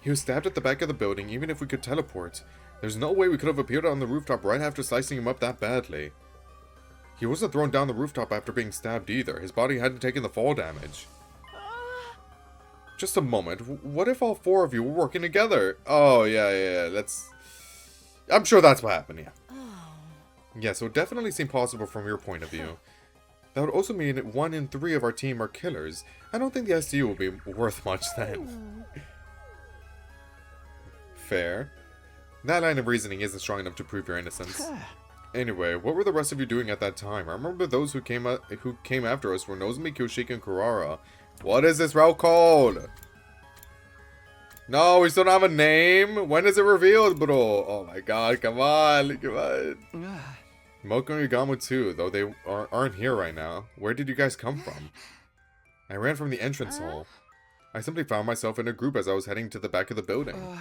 He was stabbed at the back of the building, even if we could teleport. There's no way we could have appeared on the rooftop right after slicing him up that badly. He wasn't thrown down the rooftop after being stabbed either. His body hadn't taken the fall damage. Just a moment. What if all 4 of you were working together? Oh, yeah. I'm sure that's what happened, yeah. Yeah, so it definitely seemed possible from your point of view. That would also mean 1 in 3 of our team are killers. I don't think the SDU will be worth much then. Fair. That line of reasoning isn't strong enough to prove your innocence. Anyway, what were the rest of you doing at that time? I remember those who came after us were Nozomi, Kyoshika, and Kurara. What is this route called? No, we still don't have a name. When is it revealed, bro? Oh my god, come on. Moko and Yagamo too, though they aren't here right now. Where did you guys come from? I ran from the entrance hall. I simply found myself in a group as I was heading to the back of the building.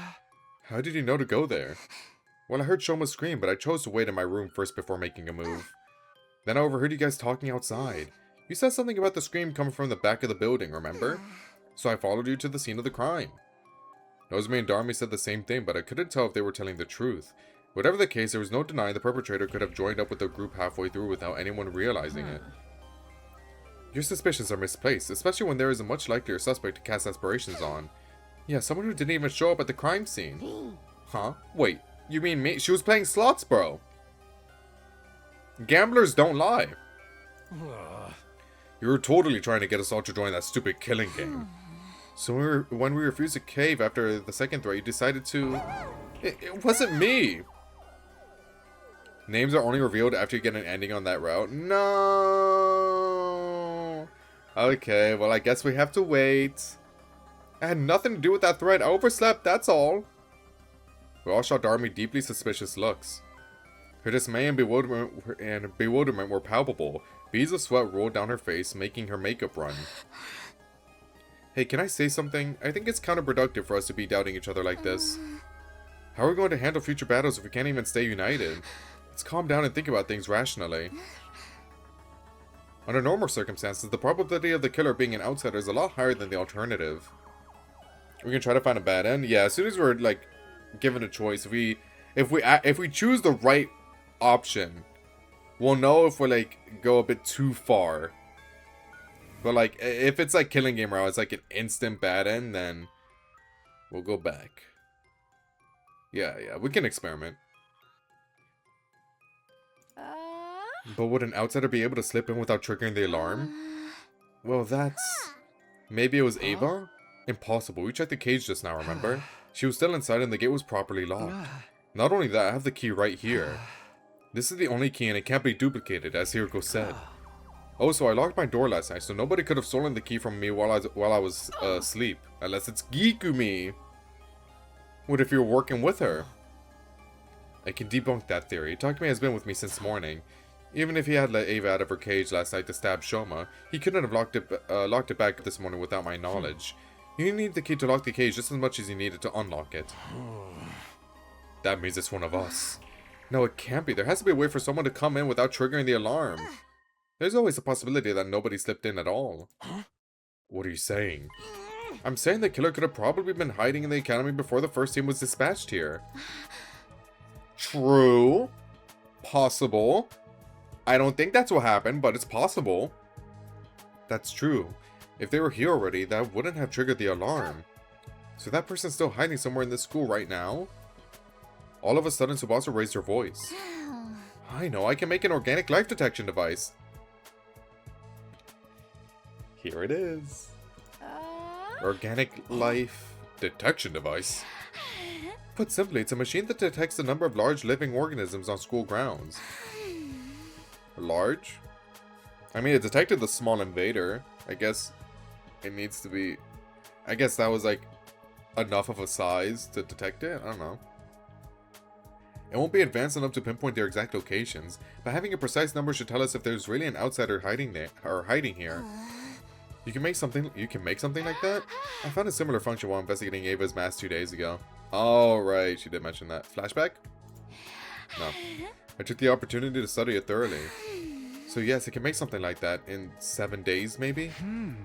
How did you know to go there? Well, I heard Shoma scream, but I chose to wait in my room first before making a move. Then I overheard you guys talking outside. You said something about the scream coming from the back of the building, remember? So I followed you to the scene of the crime. Nozomi and Darmi said the same thing, but I couldn't tell if they were telling the truth. Whatever the case, there was no denying the perpetrator could have joined up with the group halfway through without anyone realizing it. Your suspicions are misplaced, especially when there is a much likelier suspect to cast aspirations on. Yeah, someone who didn't even show up at the crime scene. Huh? Wait, you mean me? She was playing slots, bro. Gamblers don't lie. You were totally trying to get us all to join that stupid killing game. So when we refused to cave after the second threat, you decided to... It wasn't me. Names are only revealed after you get an ending on that route. No. Okay, well, I guess we have to wait. I had nothing to do with that threat. I overslept, that's all. We all shot Darmy deeply suspicious looks. Her dismay and bewilderment were palpable. Beads of sweat rolled down her face, making her makeup run. Hey, can I say something? I think it's counterproductive for us to be doubting each other like this. How are we going to handle future battles if we can't even stay united? Let's calm down and think about things rationally. Under normal circumstances, the probability of the killer being an outsider is a lot higher than the alternative. We can try to find a bad end. Yeah, as soon as we're like given a choice, if we choose the right option, we'll know if we like go a bit too far. But like if it's like killing game route, it's like an instant bad end, then we'll go back. Yeah, we can experiment. But would an outsider be able to slip in without triggering the alarm? Well, that's... Maybe it was Ava? Impossible. We checked the cage just now, remember? She was still inside and the gate was properly locked. Not only that, I have the key right here. This is the only key and it can't be duplicated, as Hiroko said. Oh, so I locked my door last night, so nobody could have stolen the key from me while I was asleep. Unless it's Gikumi. What if you're working with her? I can debunk that theory. Takumi has been with me since morning. Even if he had let Ava out of her cage last night to stab Shoma, he couldn't have locked it back this morning without my knowledge. You need the key to lock the cage just as much as you needed to unlock it. That means it's one of us. No, it can't be. There has to be a way for someone to come in without triggering the alarm. There's always a possibility that nobody slipped in at all. What are you saying? I'm saying the killer could have probably been hiding in the academy before the first team was dispatched here. True. Possible. I don't think that's what happened, but it's possible. That's true. If they were here already, that wouldn't have triggered the alarm. So that person's still hiding somewhere in this school right now? All of a sudden, Tsubasa raised her voice. I know, I can make an organic life detection device. Here it is. Organic life detection device. Put simply, it's a machine that detects the number of large living organisms on school grounds. Large? I mean, it detected the small invader. I guess it needs to be... I guess that was like enough of a size to detect it? I don't know. It won't be advanced enough to pinpoint their exact locations, but having a precise number should tell us if there's really an outsider hiding there or hiding here. You can make something like that? I found a similar function while investigating Ava's mask 2 days ago. Oh, right, she did mention that. Flashback? No. I took the opportunity to study it thoroughly. So yes, it can make something like that in 7 days, maybe?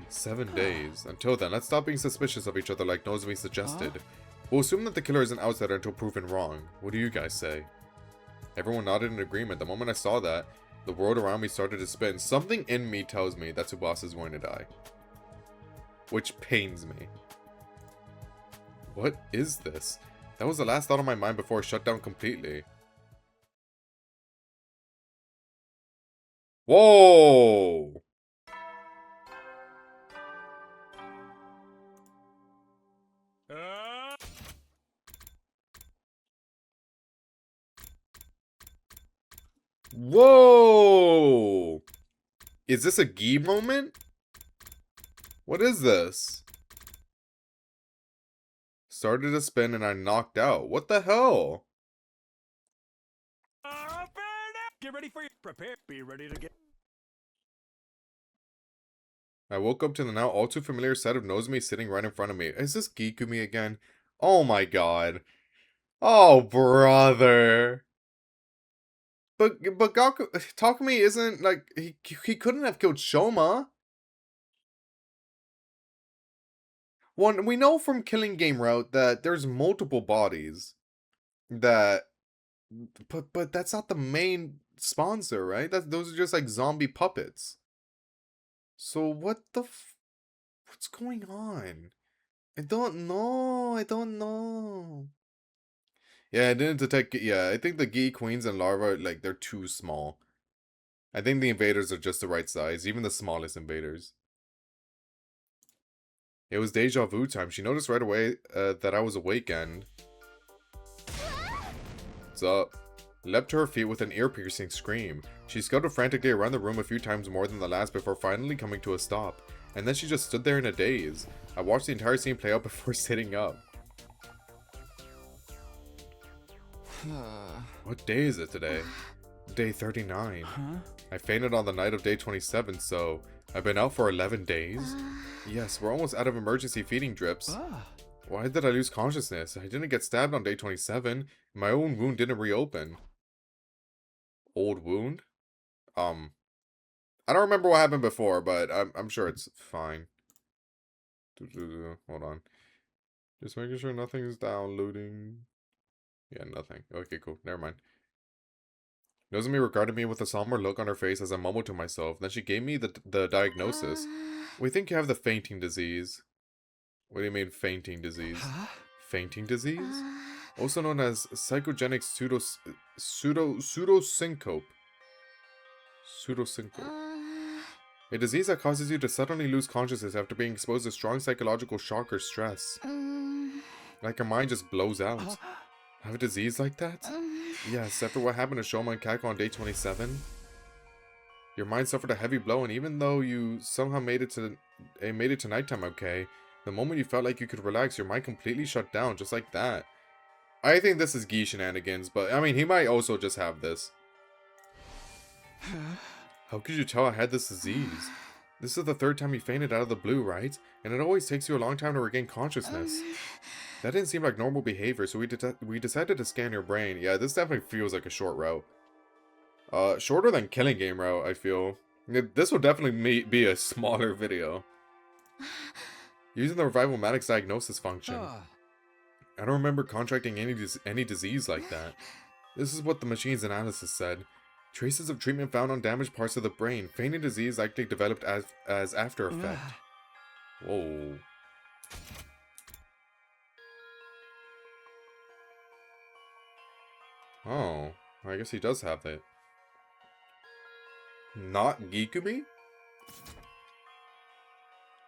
7 days. Until then, let's stop being suspicious of each other like Nozomi suggested. We'll assume that the killer is an outsider until proven wrong. What do you guys say? Everyone nodded in agreement. The moment I saw that, the world around me started to spin. Something in me tells me that Tsubasa is going to die. Which pains me. What is this? That was the last thought on my mind before it shut down completely. Whoa! Whoa! Is this a Gi moment? What is this? Started to spin and I knocked out. What the hell? Get ready for your prepare. Be ready to get. I woke up to the now all too familiar sight of Nozomi sitting right in front of me. Is this Gikumi again? Oh my god. Oh brother. But Takumi isn't like he couldn't have killed Shoma. One, we know from Killing Game Route that there's multiple bodies that but that's not the main sponsor, right? Those are just like zombie puppets. So what's going on? I don't know. Yeah, I didn't detect. Yeah, I think the Gi Queens and Larva, like, they're too small. I think the invaders are just the right size, even the smallest invaders. It was deja vu time. She noticed right away that I was awake and... What's up? leapt to her feet with an ear-piercing scream. She scuttled frantically around the room a few times more than the last before finally coming to a stop. And then she just stood there in a daze. I watched the entire scene play out before sitting up. What day is it today? Day 39. I fainted on the night of day 27, so I've been out for 11 days? Yes, we're almost out of emergency feeding drips. Why did I lose consciousness? I didn't get stabbed on day 27. My own wound didn't reopen. Old wound? I don't remember what happened before, but I'm sure it's fine. Hold on. Just making sure nothing's downloading. Yeah, nothing. Okay, cool. Never mind. Nozomi regarded me with a somber look on her face as I mumbled to myself. Then she gave me the diagnosis. We think you have the fainting disease. What do you mean, fainting disease? Fainting disease? Also known as psychogenic pseudosyncope. Pseudosyncope. A disease that causes you to suddenly lose consciousness after being exposed to strong psychological shock or stress. Like your mind just blows out. Have a disease like that? Yes, after what happened to Shoma and Kako on day 27. Your mind suffered a heavy blow, and even though you somehow made it to nighttime okay, the moment you felt like you could relax, your mind completely shut down, just like that. I think this is Gi shenanigans, but I mean, he might also just have this. How could you tell I had this disease? This is the third time you fainted out of the blue, right? And it always takes you a long time to regain consciousness. That didn't seem like normal behavior, so we decided to scan your brain. Yeah, this definitely feels like a short route. Shorter than Killing Game route, I feel. This will definitely be a smaller video. Using the Revival-Matics diagnosis function. I don't remember contracting any disease like that. This is what the machine's analysis said. Traces of treatment found on damaged parts of the brain. Fainting disease likely developed as after effect. Whoa. Oh, I guess he does have that. Not Gikubi?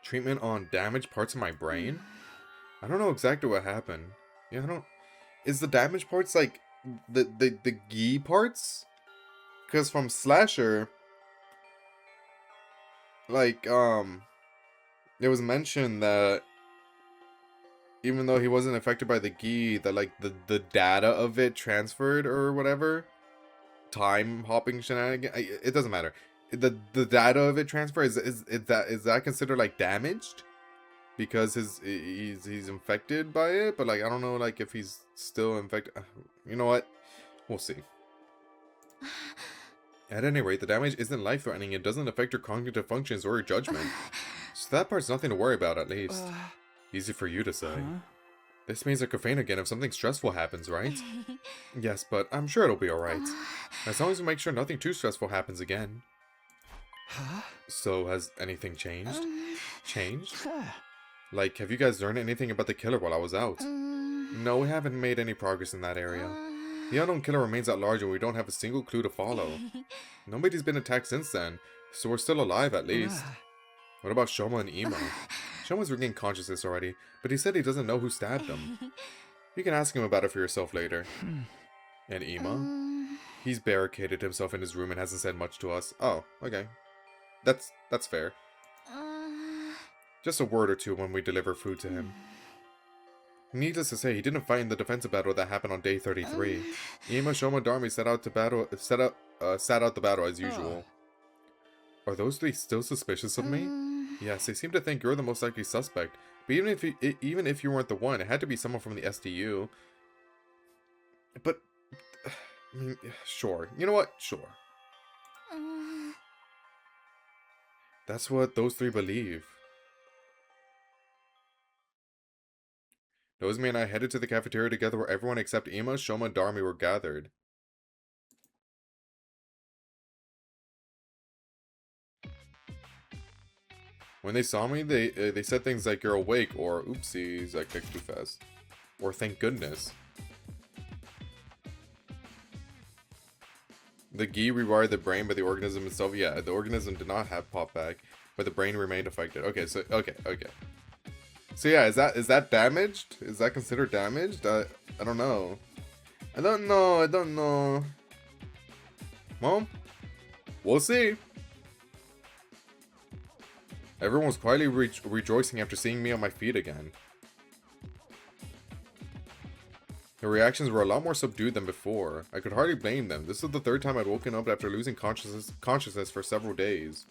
Treatment on damaged parts of my brain? I don't know exactly what happened. Yeah, I don't... Is the damaged parts like the Gi parts? Because from Slasher, like, it was mentioned that even though he wasn't affected by the Gi, that like the data of it transferred or whatever, time hopping shenanigan. It doesn't matter. The data of it transfer is that considered like damaged because he's infected by it? But like I don't know like if he's still infected. You know what? We'll see. At any rate, the damage isn't life-threatening. It doesn't affect your cognitive functions or your judgment. So that part's nothing to worry about, at least. Easy for you to say. This means I could faint again if something stressful happens, right? Yes, but I'm sure it'll be alright. As long as we make sure nothing too stressful happens again. So, has anything changed? Changed? Like, have you guys learned anything about the killer while I was out? No, we haven't made any progress in that area. The unknown killer remains at large and we don't have a single clue to follow. Nobody's been attacked since then, so we're still alive at least. What about Shoma and Emo? Shoma's regained consciousness already, but he said he doesn't know who stabbed him. You can ask him about it for yourself later. And Emo? He's barricaded himself in his room and hasn't said much to us. Oh, okay. That's fair. Just a word or two when we deliver food to him. Needless to say, he didn't fight in the defensive battle that happened on day 33. Ema, Shoma, and Darmi sat out the battle as usual. Are those three still suspicious of me? Yes, they seem to think you're the most likely suspect. But even if you weren't the one, it had to be someone from the SDU. But, I mean, sure. You know what? Sure. That's what those three believe. Nozomi and I headed to the cafeteria together where everyone except Ema, Shoma, and Darmi were gathered. When they saw me, they said things like, "You're awake," or "Oopsies, I clicked too fast," or "Thank goodness." The Gi rewired the brain, but the organism itself, yeah, the organism did not have pop back, but the brain remained affected. Okay, so, okay. So yeah, is that damaged? Is that considered damaged? I don't know. I don't know. Well, we'll see. Everyone was quietly rejoicing after seeing me on my feet again. The reactions were a lot more subdued than before. I could hardly blame them. This was the third time I'd woken up after losing consciousness for several days.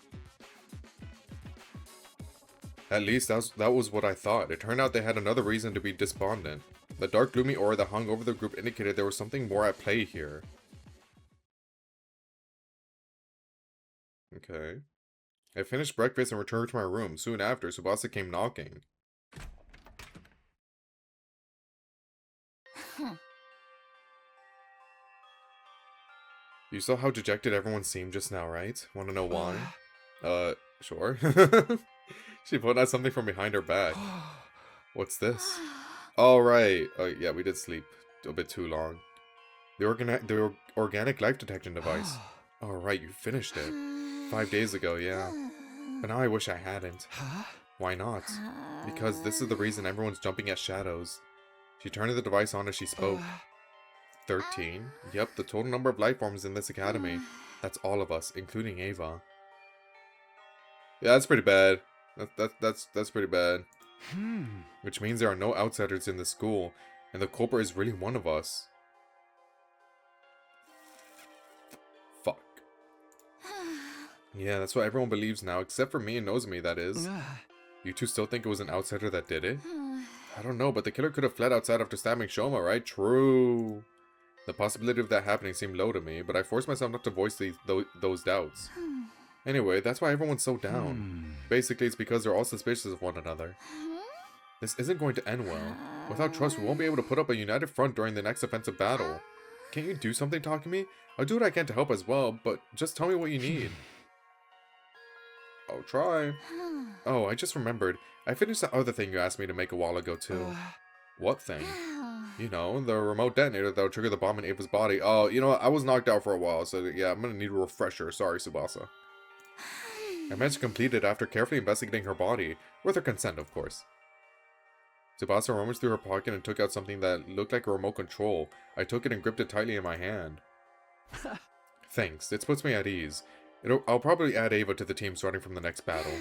At least that was what I thought. It turned out they had another reason to be despondent. The dark, gloomy aura that hung over the group indicated there was something more at play here. Okay. I finished breakfast and returned to my room. Soon after, Tsubasa came knocking. You saw how dejected everyone seemed just now, right? Want to know why? Sure. She pulled out something from behind her back. What's this? Oh, right. Oh, yeah, we did sleep a bit too long. The organic life detection device. Oh, right, you finished it. 5 days ago, yeah. But now I wish I hadn't. Why not? Because this is the reason everyone's jumping at shadows. She turned the device on as she spoke. 13? Yep, the total number of life forms in this academy. That's all of us, including Ava. Yeah, that's pretty bad. That's pretty bad. Which means there are no outsiders in the school, and the culprit is really one of us. Fuck. Yeah, that's what everyone believes now, except for me and Nozomi, that is. You two still think it was an outsider that did it? I don't know, but the killer could have fled outside after stabbing Shoma, right? True. The possibility of that happening seemed low to me, but I forced myself not to voice those doubts. Anyway, that's why everyone's so down. Basically, it's because they're all suspicious of one another. This isn't going to end well. Without trust, we won't be able to put up a united front during the next offensive battle. Can't you do something, Takumi? I'll do what I can to help as well, but just tell me what you need. I'll try. Oh, I just remembered. I finished the other thing you asked me to make a while ago, too. What thing? You know, the remote detonator that'll trigger the bomb in Ava's body. Oh, you know what? I was knocked out for a while, so yeah, I'm gonna need a refresher. Sorry, Tsubasa. I managed to complete it after carefully investigating her body. With her consent, of course. Tsubasa rummaged through her pocket and took out something that looked like a remote control. I took it and gripped it tightly in my hand. Thanks, it puts me at ease. I'll probably add Ava to the team starting from the next battle.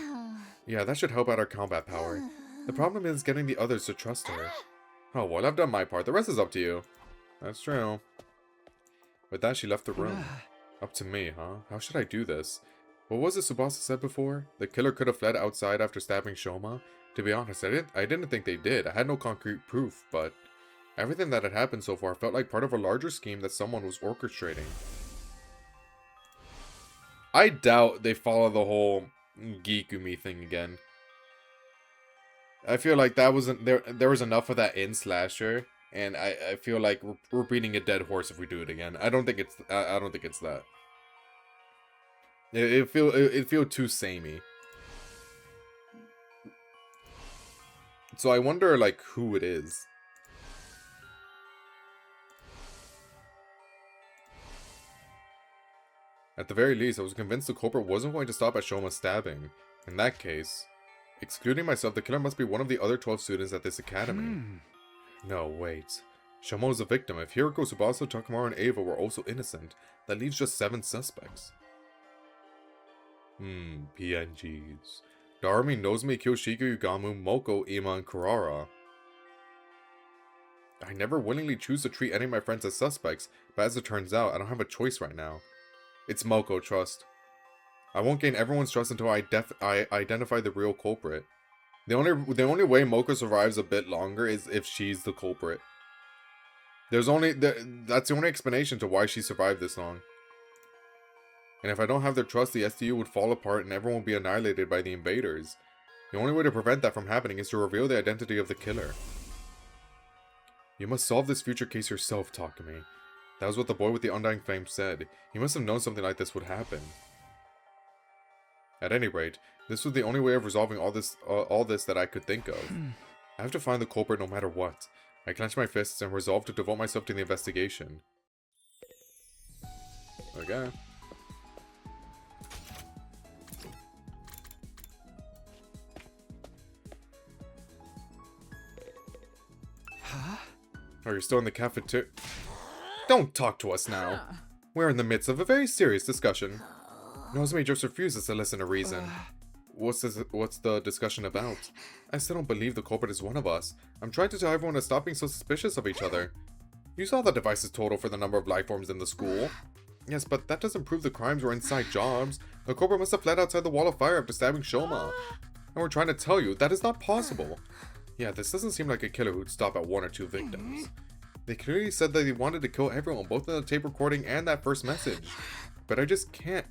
Yeah, that should help out our combat power. The problem is getting the others to trust her. Oh, well, I've done my part. The rest is up to you. That's true. With that, she left the room. Up to me, huh? How should I do this? What was it Tsubasa said before? The killer could have fled outside after stabbing Shoma? To be honest, I didn't think they did. I had no concrete proof, but everything that had happened so far felt like part of a larger scheme that someone was orchestrating. I doubt they follow the whole Gikumi thing again. I feel like that wasn't there was enough of that in Slasher, and I feel like we're beating a dead horse if we do it again. I don't think it's that. It feel too samey. So I wonder like who it is. At the very least, I was convinced the culprit wasn't going to stop at Shoma's stabbing. In that case, excluding myself, the killer must be one of the other 12 students at this academy. No, wait. Shoma was a victim. If Hiroko, Tsubasa, Takamaru, and Ava were also innocent, that leaves just 7 suspects. PNGs. Darumi, Nozomi, Kyoshiko, Yugamu, Moko, Ima, and Kurara. I never willingly choose to treat any of my friends as suspects, but as it turns out, I don't have a choice right now. It's Moko, trust. I won't gain everyone's trust until I identify the real culprit. The only way Moko survives a bit longer is if she's the culprit. That's the only explanation to why she survived this long. And if I don't have their trust, the STU would fall apart and everyone would be annihilated by the invaders. The only way to prevent that from happening is to reveal the identity of the killer. You must solve this future case yourself, Takumi. That was what the boy with the undying flame said. He must have known something like this would happen. At any rate, this was the only way of resolving all this that I could think of. I have to find the culprit no matter what. I clenched my fists and resolved to devote myself to the investigation. Okay. Oh, you're still in the cafeteria? Don't talk to us now. We're in the midst of a very serious discussion. Nozomi just refuses to listen to reason. What's the discussion about? I still don't believe the culprit is one of us. I'm trying to tell everyone to stop being so suspicious of each other. You saw the device's total for the number of life forms in the school. Yes, but that doesn't prove the crimes were inside jobs. The culprit must have fled outside the wall of fire after stabbing Shoma. And we're trying to tell you that is not possible. Yeah, this doesn't seem like a killer who'd stop at 1 or 2 victims. They clearly said that they wanted to kill everyone, both in the tape recording and that first message. But I just can't.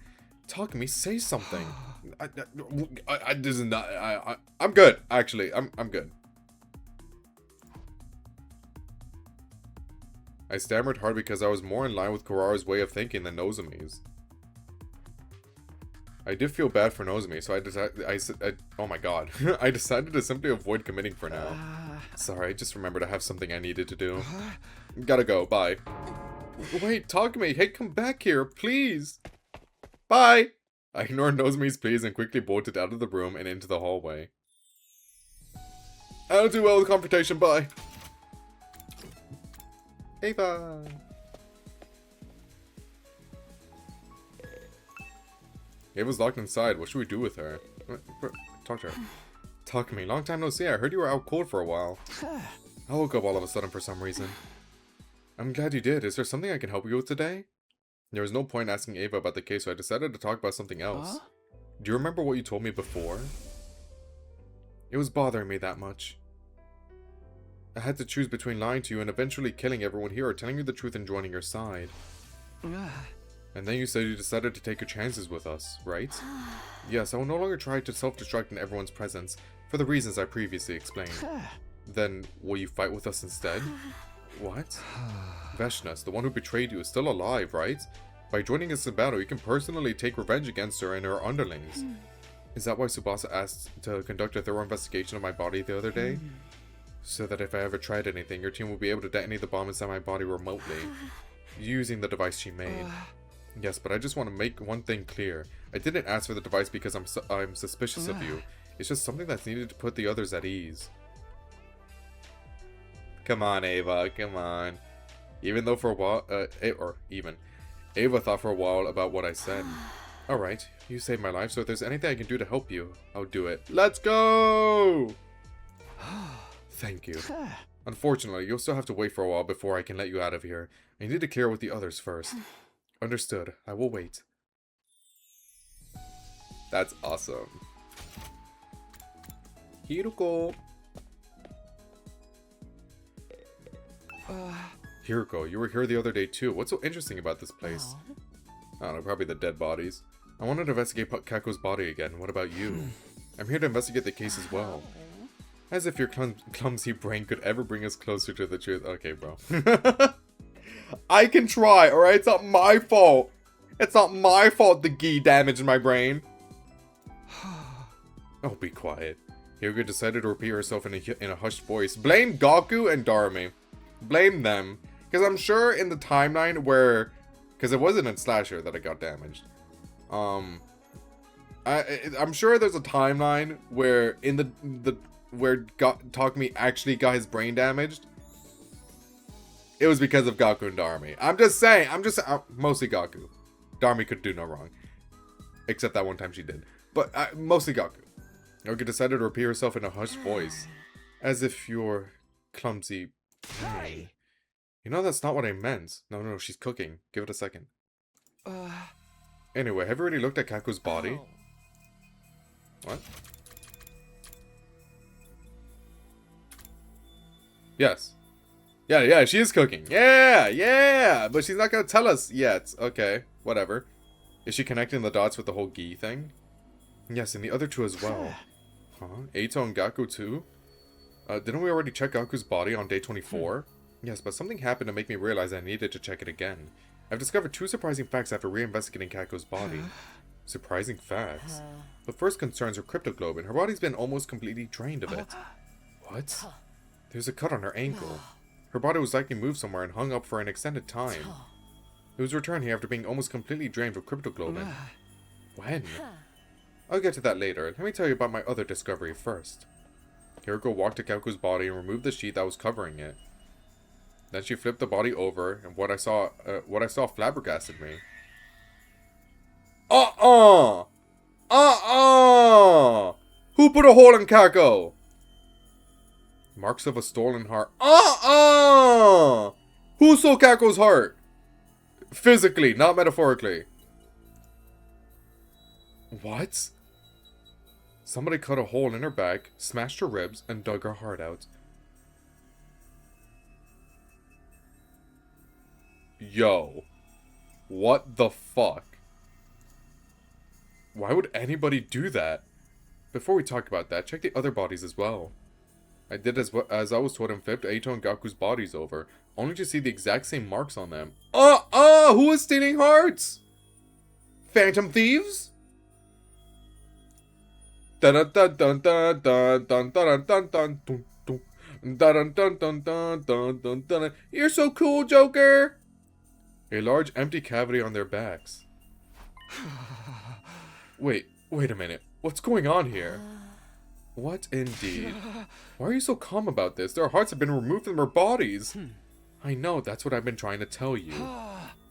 Talk to me, say something. This is not. I'm good, actually. I'm good. I stammered hard because I was more in line with Kurara's way of thinking than Nozomi's. I did feel bad for Nozomi, so I decided. Oh my god. I decided to simply avoid committing for now. Sorry, I just remembered I have something I needed to do. Gotta go, bye. Wait, Takumi, hey, come back here, please. Bye! I ignored Nozomi's pleas and quickly bolted out of the room and into the hallway. I don't do well with confrontation, bye. Ava! Ava's locked inside. What should we do with her? Talk to her. Takumi, long time no see. I heard you were out cold for a while. I woke up all of a sudden for some reason. I'm glad you did. Is there something I can help you with today? There was no point asking Ava about the case, so I decided to talk about something else. Do you remember what you told me before? It was bothering me that much. I had to choose between lying to you and eventually killing everyone here or telling you the truth and joining your side. And then you said you decided to take your chances with us, right? Yes, I will no longer try to self-destruct in everyone's presence, for the reasons I previously explained. Then, will you fight with us instead? What? Veshnas, the one who betrayed you, is still alive, right? By joining us in battle, you can personally take revenge against her and her underlings. Is that why Tsubasa asked to conduct a thorough investigation of my body the other day? So that if I ever tried anything, your team will be able to detonate the bomb inside my body remotely, using the device she made. Yes, but I just want to make one thing clear. I didn't ask for the device because I'm suspicious of you. It's just something that's needed to put the others at ease. Come on, Ava, come on. Even though for a while, Ava thought for a while about what I said. Alright, you saved my life, so if there's anything I can do to help you, I'll do it. Let's go! Thank you. Unfortunately, you'll still have to wait for a while before I can let you out of here. I need to clear with the others first. Understood. I will wait. That's awesome. Hiruko. Hiruko, you were here the other day too. What's so interesting about this place? I don't know, probably the dead bodies. I wanted to investigate Kako's body again. What about you? I'm here to investigate the case as well. As if your clumsy brain could ever bring us closer to the truth. Okay, bro. I can try, alright? It's not my fault. It's not my fault the gi damaged my brain. Oh, be quiet. Hyuga decided to repeat herself in a hushed voice. Blame Gaku and Darumi. Blame them. Because I'm sure in the timeline where... Because it wasn't in Slasher that it got damaged. I'm sure there's a timeline where in where Takumi actually got his brain damaged. It was because of Gaku and Darumi. I'm just saying. Mostly Gaku. Darumi could do no wrong. Except that one time she did. But mostly Gaku. Hyuga decided to repeat herself in a hushed voice. As if you're clumsy. Hey. You know that's not what I meant. No, she's cooking. Give it a second. Anyway, have you already looked at Kaku's body? What? Yes. Yeah, she is cooking. Yeah, but she's not gonna tell us yet. Okay, whatever. Is she connecting the dots with the whole gi thing? Yes, and the other two as well. Huh? Eito and Gaku too? Didn't we already check Gaku's body on day 24? Yes, but something happened to make me realize I needed to check it again. I've discovered 2 surprising facts after re-investigating Kako's body. Surprising facts? The first concerns her cryptoglobin. Her body's been almost completely drained of it. What? There's a cut on her ankle. Her body was likely moved somewhere and hung up for an extended time. It was returned here after being almost completely drained of cryptoglobin. When? I'll get to that later. Let me tell you about my other discovery first. Hiroko walked to Kaku's body and removed the sheet that was covering it. Then she flipped the body over, and what I saw flabbergasted me. Who put a hole in Kako? Marks of a stolen heart. Who stole Kako's heart? Physically, not metaphorically. What? Somebody cut a hole in her back, smashed her ribs, and dug her heart out. Yo. What the fuck? Why would anybody do that? Before we talk about that, check the other bodies as well. I did as I was told and flipped Eito and Gaku's bodies over, only to see the exact same marks on them. Who is stealing hearts? Phantom thieves? Dun dun dun dun dun dun dun dun dun dun dun dun dun dun dun dun dun dun. You're so cool, Joker! A large empty cavity on their backs. Wait a minute. What's going on here? What indeed? Why are you so calm about this? Their hearts have been removed from their bodies. I know, that's what I've been trying to tell you.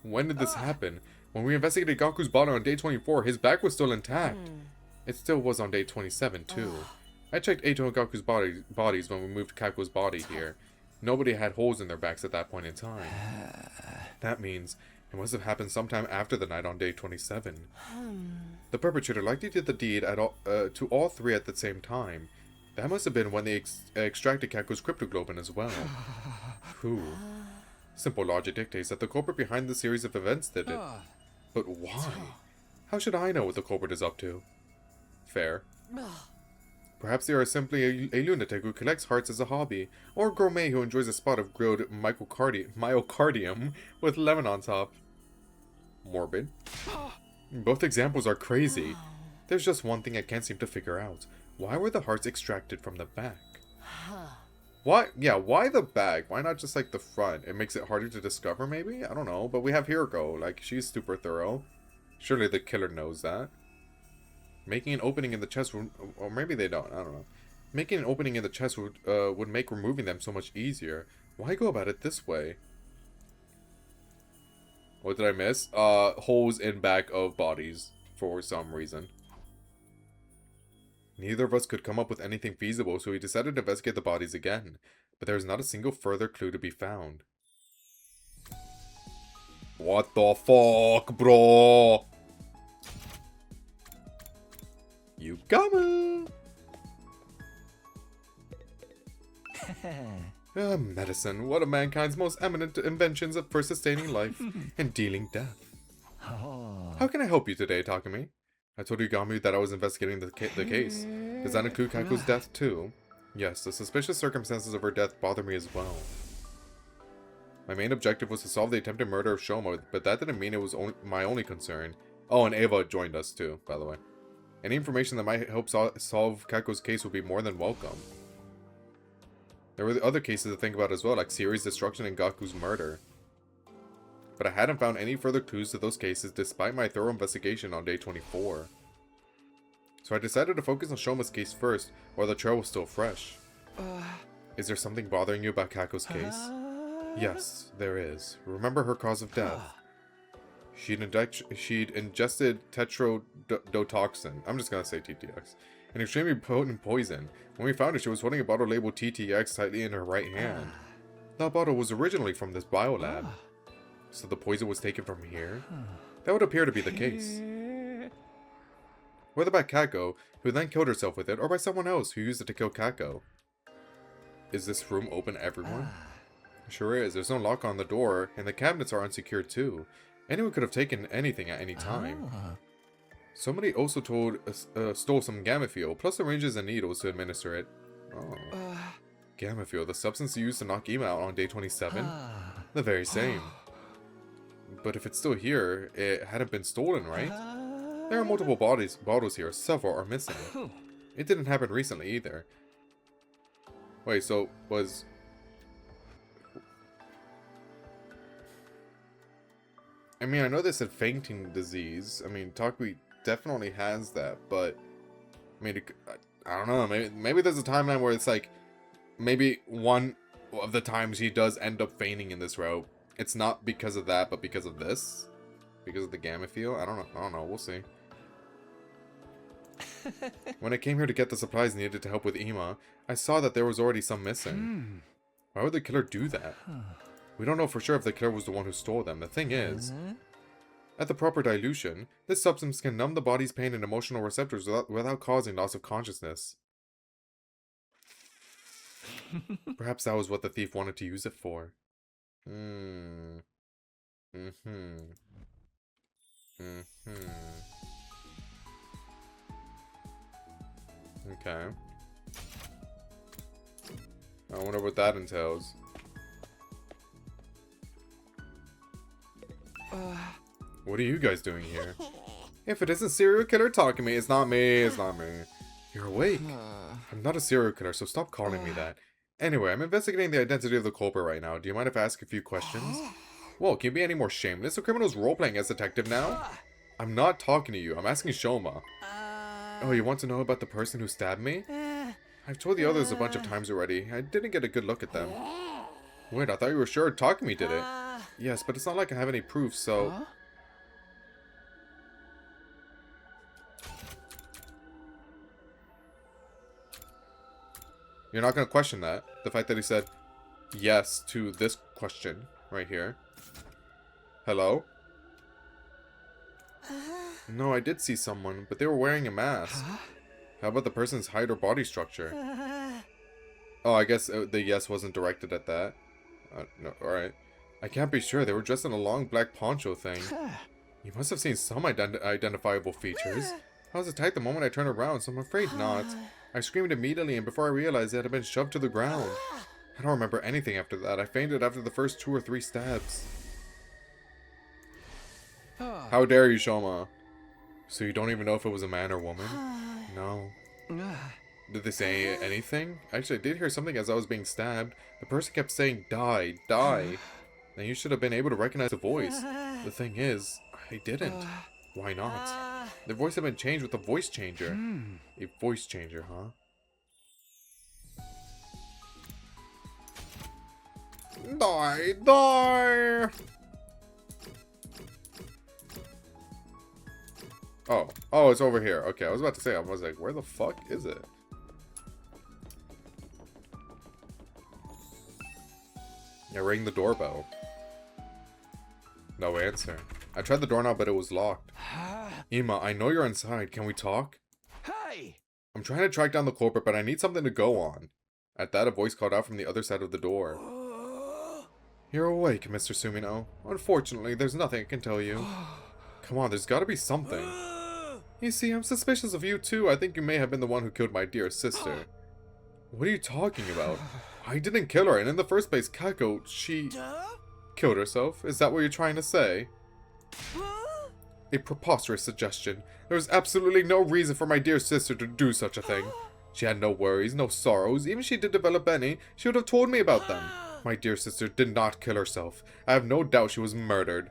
When did this happen? When we investigated Gaku's body on day 24, his back was still intact. It still was on day 27 too. I checked Eito and Gaku's bodies when we moved Kako's body here. Nobody had holes in their backs at that point in time. That means it must have happened sometime after the night on day 27. The perpetrator likely did the deed to all three at the same time. That must have been when they extracted Kako's cryptoglobin as well. Who? Simple logic dictates that the culprit behind the series of events did it. But why? How should I know what the culprit is up to? Fair. Perhaps they are simply a lunatic who collects hearts as a hobby, or a gourmet who enjoys a spot of grilled myocardium with lemon on top. Morbid. Both examples are crazy. There's just one thing I can't seem to figure out. Why were the hearts extracted from the back? Why? Yeah, why the back? Why not just like the front? It makes it harder to discover maybe? I don't know, but we have Hiroko. Like, she's super thorough. Surely the killer knows that. Making an opening in the chest would, or maybe they don't, I don't know. Making an opening in the chest would make removing them so much easier. Why go about it this way? What did I miss? Holes in back of bodies for some reason. Neither of us could come up with anything feasible, so we decided to investigate the bodies again. But there was not a single further clue to be found. What the fuck, bro? You come. Medicine, one of mankind's most eminent inventions for sustaining life and dealing death. How can I help you today, Takumi? I told Yugami that I was investigating the case. Does that include Kako's death too? Yes, the suspicious circumstances of her death bother me as well. My main objective was to solve the attempted murder of Shoma, but that didn't mean it was my only concern. Oh, and Ava joined us too, by the way. Any information that might help solve Kako's case would be more than welcome. There were the other cases to think about as well, like Siri's destruction and Gaku's murder. But I hadn't found any further clues to those cases despite my thorough investigation on day 24. So I decided to focus on Shoma's case first, while the trail was still fresh. Is there something bothering you about Kako's case? Yes, there is. Remember her cause of death. She'd ingested tetrodotoxin. I'm just gonna say TTX. An extremely potent poison. When we found her, she was holding a bottle labeled TTX tightly in her right hand. That bottle was originally from this biolab. So the poison was taken from here? That would appear to be the case. Whether by Kako, who then killed herself with it, or by someone else who used it to kill Kako. Is this room open to everyone? Sure is. There's no lock on the door, and the cabinets are unsecured too. Anyone could have taken anything at any time. Somebody also stole some Gamma-Fuel, plus syringes and needles to administer it. Gamma-Fuel, the substance used to knock Ima out on day 27? The very same. But if it's still here, it hadn't been stolen, right? There are multiple bottles here, several are missing. It didn't happen recently either. Wait, so was... I mean, I know they said fainting disease. I mean, Takui definitely has that, but... I mean, I don't know, maybe there's a timeline where it's like... Maybe one of the times he does end up feigning in this route. It's not because of that, but because of this. Because of the gamma field. I don't know. We'll see. When I came here to get the supplies needed to help with Ima, I saw that there was already some missing. Why would the killer do that? We don't know for sure if the killer was the one who stole them. The thing is, at the proper dilution, this substance can numb the body's pain and emotional receptors without causing loss of consciousness. Perhaps that was what the thief wanted to use it for. Okay. I wonder what that entails. What are you guys doing here? If it isn't serial killer talking to me, it's not me, it's not me. You're awake. I'm not a serial killer, so stop calling me that. Anyway, I'm investigating the identity of the culprit right now. Do you mind if I ask a few questions? Whoa, can you be any more shameless? The criminal's role-playing as detective now? I'm not talking to you. I'm asking Shoma. Oh, you want to know about the person who stabbed me? I've told the others a bunch of times already. I didn't get a good look at them. Wait, I thought you were sure Takumi did it. Yes, but it's not like I have any proof, so... You're not going to question that. The fact that he said yes to this question right here. Hello? No, I did see someone, but they were wearing a mask. How about the person's height or body structure? Oh, I guess the yes wasn't directed at that. No, alright. I can't be sure. They were dressed in a long black poncho thing. You must have seen some identifiable features. I was attacked the moment I turned around, so I'm afraid not. I screamed immediately, and before I realized it had been shoved to the ground. I don't remember anything after that. I fainted after the first 2 or 3 stabs. How dare you, Shoma? So you don't even know if it was a man or woman? No. Did they say anything? Actually, I did hear something as I was being stabbed. The person kept saying, die, die. Then you should have been able to recognize the voice. The thing is, I didn't. Why not? The voice had been changed with a voice changer. A voice changer, huh? Die, die! Oh, it's over here. Okay, I was about to say, I was like, where the fuck is it? Yeah, ring the doorbell. No answer. I tried the doorknob, but it was locked. Ima, I know you're inside. Can we talk? Hey! I'm trying to track down the culprit, but I need something to go on. At that, a voice called out from the other side of the door. You're awake, Mr. Sumino. Unfortunately, there's nothing I can tell you. Come on, there's gotta be something. You see, I'm suspicious of you too. I think you may have been the one who killed my dear sister. What are you talking about? I didn't kill her, and in the first place, Kako, she... killed herself? Is that what you're trying to say? A preposterous suggestion. There was absolutely no reason for my dear sister to do such a thing. She had no worries, no sorrows. Even if she did develop any, she would have told me about them. My dear sister did not kill herself. I have no doubt she was murdered.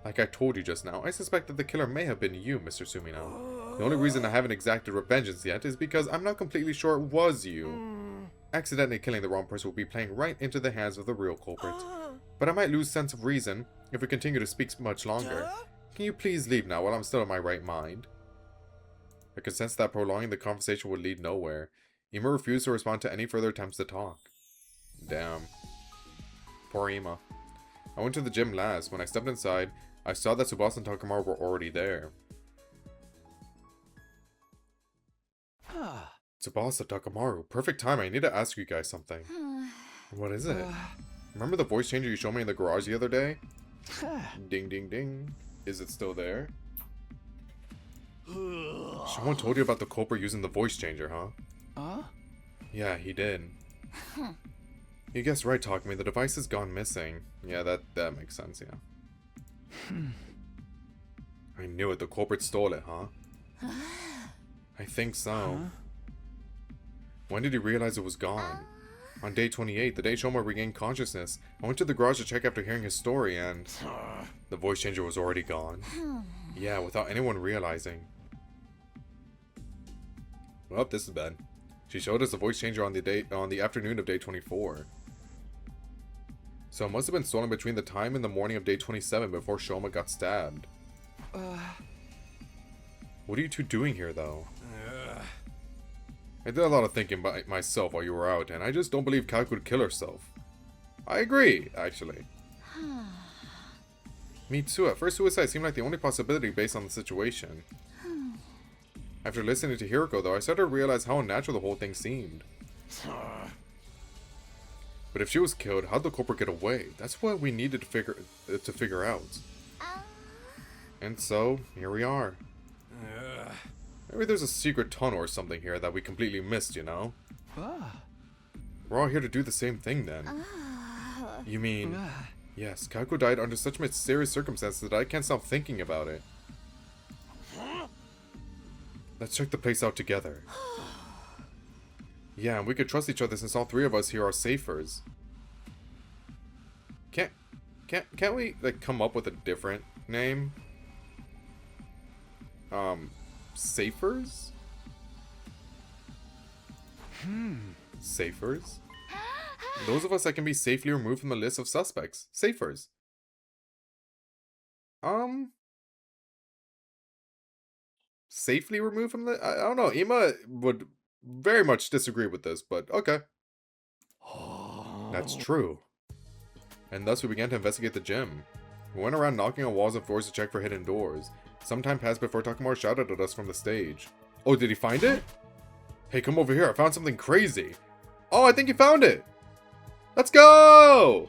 Like I told you just now, I suspect that the killer may have been you, Mr. Sumino. The only reason I haven't exacted revengeance yet is because I'm not completely sure it was you. Accidentally killing the wrong person will be playing right into the hands of the real culprit. But I might lose sense of reason if we continue to speak much longer. Can you please leave now while I'm still in my right mind? I could sense that prolonging the conversation would lead nowhere. Ima refused to respond to any further attempts to talk. Damn. Poor Ima. I went to the gym last. When I stepped inside, I saw that Tsubasa and Takamaru were already there. Tsubasa, Takamaru, perfect time. I need to ask you guys something. What is it? Remember the voice changer you showed me in the garage the other day? Ding, ding, ding. Is it still there? Someone told you about the culprit using the voice changer, huh? Yeah, he did. You guessed right, Takumi. The device has gone missing. Yeah, that makes sense, yeah. I knew it. The culprit stole it, huh? I think so. When did he realize it was gone? On day 28, the day Shoma regained consciousness, I went to the garage to check after hearing his story, and the voice changer was already gone. Yeah, without anyone realizing. Well, this is bad. She showed us a voice changer on the afternoon of day 24. So it must have been stolen between the time and the morning of day 27 before Shoma got stabbed. What are you two doing here, though? I did a lot of thinking by myself while you were out, and I just don't believe Kalk would kill herself. I agree, actually. Me too. At first, suicide seemed like the only possibility based on the situation. After listening to Hiroko, though, I started to realize how unnatural the whole thing seemed. But if she was killed, how'd the culprit get away? That's what we needed to figure out. And so, here we are. Maybe there's a secret tunnel or something here that we completely missed, you know? We're all here to do the same thing, then. You mean... Yes, Kako died under such mysterious circumstances that I can't stop thinking about it. Let's check the place out together. Yeah, and we could trust each other since all three of us here are safers. Can't we, like, come up with a different name? Safers? Safers? Those of us that can be safely removed from the list of suspects. Safers. Safely removed from the... I don't know. Ima would very much disagree with this, but okay. That's true. And thus we began to investigate the gym. We went around knocking on walls and floors to check for hidden doors. Some time passed before Takamaru shouted at us from the stage. Oh, did he find it? Hey, come over here. I found something crazy. Oh, I think he found it. Let's go!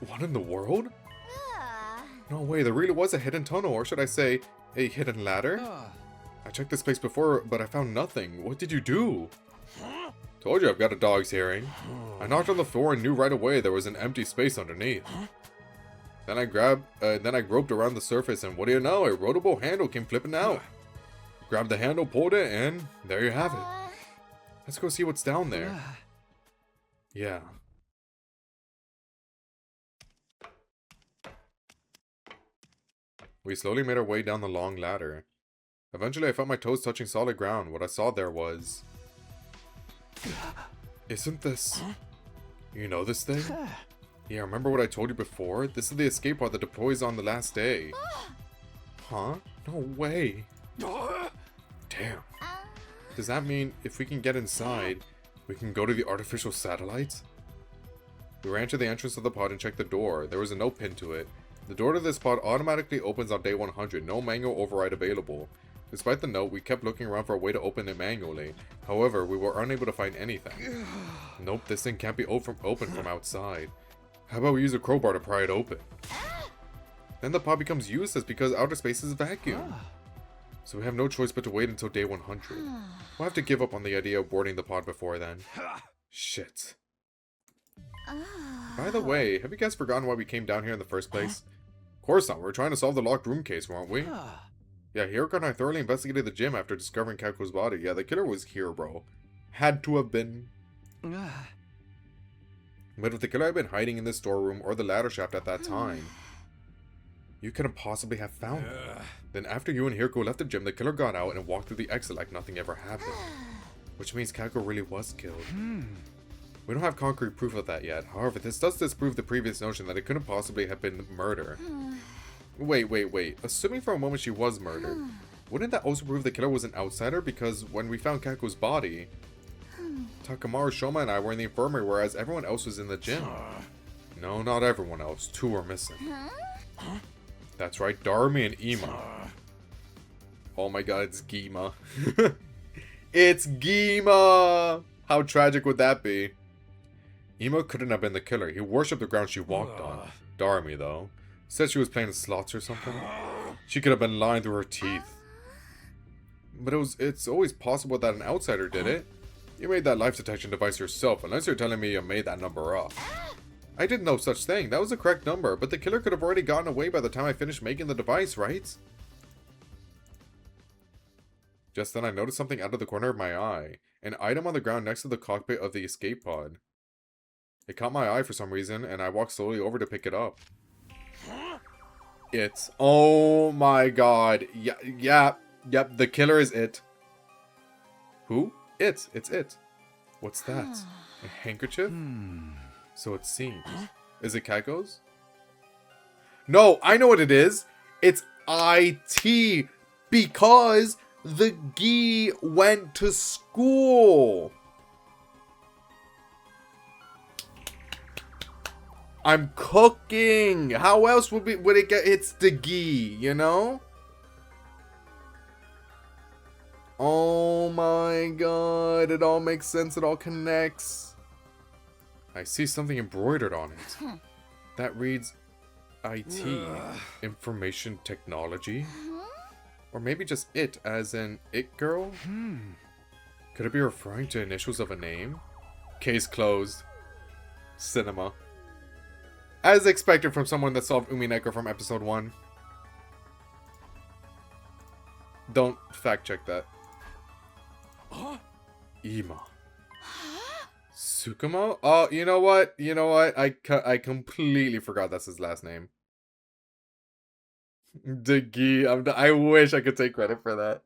What in the world? No way, there really was a hidden tunnel, or should I say, a hidden ladder? I checked this place before, but I found nothing. What did you do? Told you I've got a dog's hearing. I knocked on the floor and knew right away there was an empty space underneath. Then I groped around the surface, and what do you know, a rotable handle came flipping out. Grabbed the handle, pulled it, and there you have it. Let's go see what's down there. Yeah. We slowly made our way down the long ladder. Eventually I felt my toes touching solid ground. What I saw there was... Isn't this... You know this thing? Yeah, remember what I told you before? This is the escape pod that deploys on the last day. Huh? No way. Damn. Does that mean if we can get inside, we can go to the artificial satellite? We ran to the entrance of the pod and checked the door. There was a note pinned to it. The door to this pod automatically opens on day 100, no manual override available. Despite the note, we kept looking around for a way to open it manually. However, we were unable to find anything. Nope, this thing can't be opened from outside. How about we use a crowbar to pry it open? Then the pod becomes useless because outer space is vacuum. So we have no choice but to wait until day 100. We'll have to give up on the idea of boarding the pod before then. Shit. By the way, have you guys forgotten why we came down here in the first place? Of course not, we were trying to solve the locked room case, weren't we? Yeah, Hiroko and I thoroughly investigated the gym after discovering Kako's body. Yeah, the killer was here, bro. Had to have been. But if the killer had been hiding in this storeroom or the ladder shaft at that time, you couldn't possibly have found him. Then after you and Hiroko left the gym, the killer got out and walked through the exit like nothing ever happened. Which means Kako really was killed. We don't have concrete proof of that yet. However, this does disprove the previous notion that it couldn't possibly have been murder. Wait. Assuming for a moment she was murdered, wouldn't that also prove the killer was an outsider? Because when we found Kako's body, Takamaru, Shoma, and I were in the infirmary, whereas everyone else was in the gym. No, not everyone else. 2 are missing. That's right, Darmi and Ima. Oh my god, it's Gima. It's Gima! How tragic would that be? Ima couldn't have been the killer. He worshipped the ground she walked on. Darmi, though, said she was playing slots or something. She could have been lying through her teeth. But it's always possible that an outsider did it. You made that life detection device yourself, unless you're telling me you made that number up. I did no such thing. That was the correct number, but the killer could have already gotten away by the time I finished making the device, right? Just then I noticed something out of the corner of my eye. An item on the ground next to the cockpit of the escape pod. It caught my eye for some reason, and I walked slowly over to pick it up. Oh my god. Yep, the killer is it. Who? It. It's it. What's that? A handkerchief? So it seems. Is it Kako's? No, I know what it is. It's IT. Because the Gi went to school. I'm cooking. How else would it get? It's the Gi, you know? Oh my god. It all makes sense. It all connects. I see something embroidered on it. That reads IT. Information technology. Or maybe just it, as in it girl? Could it be referring to initials of a name? Case closed. Cinema. As expected from someone that solved Umineko from episode 1. Don't fact check that. Ima. Tsukumo? Oh, you know what? You know what? I completely forgot that's his last name. Digi. I wish I could take credit for that.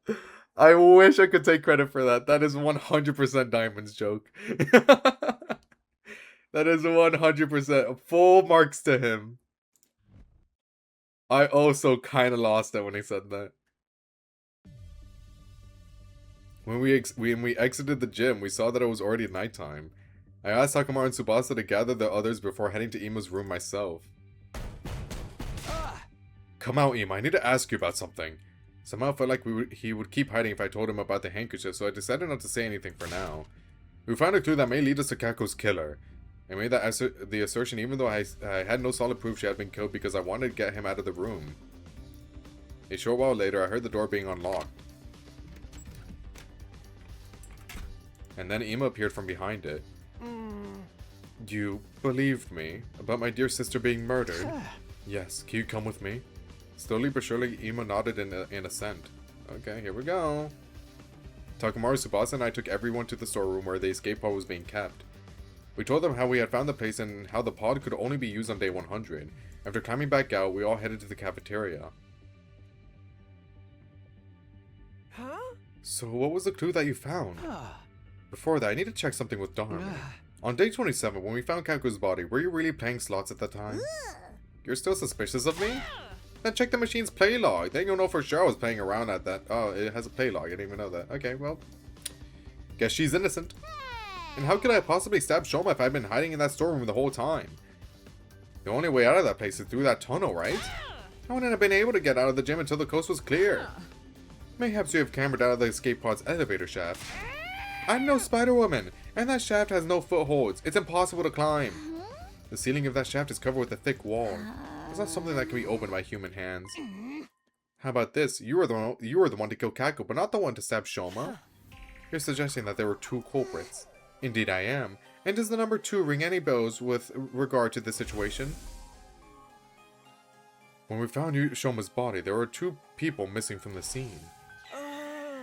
I wish I could take credit for that. That is 100% Diamond's joke. That is 100% full marks to him. I also kind of lost it when he said that. When we exited the gym, we saw that it was already nighttime. I asked Takamaru and Tsubasa to gather the others before heading to Ima's room myself. Come out, Ima. I need to ask you about something. Somehow I felt like he would keep hiding if I told him about the handkerchief, so I decided not to say anything for now. We found a clue that may lead us to Kako's killer. I made the assertion even though I had no solid proof she had been killed because I wanted to get him out of the room. A short while later, I heard the door being unlocked. And then Ima appeared from behind it. You believed me about my dear sister being murdered? Yes, can you come with me? Slowly but surely, Ima nodded in assent. Okay, here we go. Takamaru, Tsubasa, and I took everyone to the storeroom where the escape pod was being kept. We told them how we had found the place and how the pod could only be used on day 100. After climbing back out, we all headed to the cafeteria. Huh? So what was the clue that you found? Before that, I need to check something with Dharma. On day 27, when we found Kako's body, were you really playing slots at the time? You're still suspicious of me? Then check the machine's play log. Then you'll know for sure I was playing around at that. Oh, it has a play log. I didn't even know that. Okay, well. Guess she's innocent. And how could I possibly stab Shoma if I'd been hiding in that storeroom the whole time? The only way out of that place is through that tunnel, right? I wouldn't have been able to get out of the gym until the coast was clear. Mayhaps you have cambered out of the escape pod's elevator shaft. I'm no Spider-Woman, and that shaft has no footholds. It's impossible to climb. The ceiling of that shaft is covered with a thick wall. It's not something that can be opened by human hands. How about this? You were the one to kill Kako, but not the one to stab Shoma. You're suggesting that there were two culprits. Indeed I am. And does the number 2 ring any bells with regard to this situation? When we found Shoma's body, there were 2 people missing from the scene.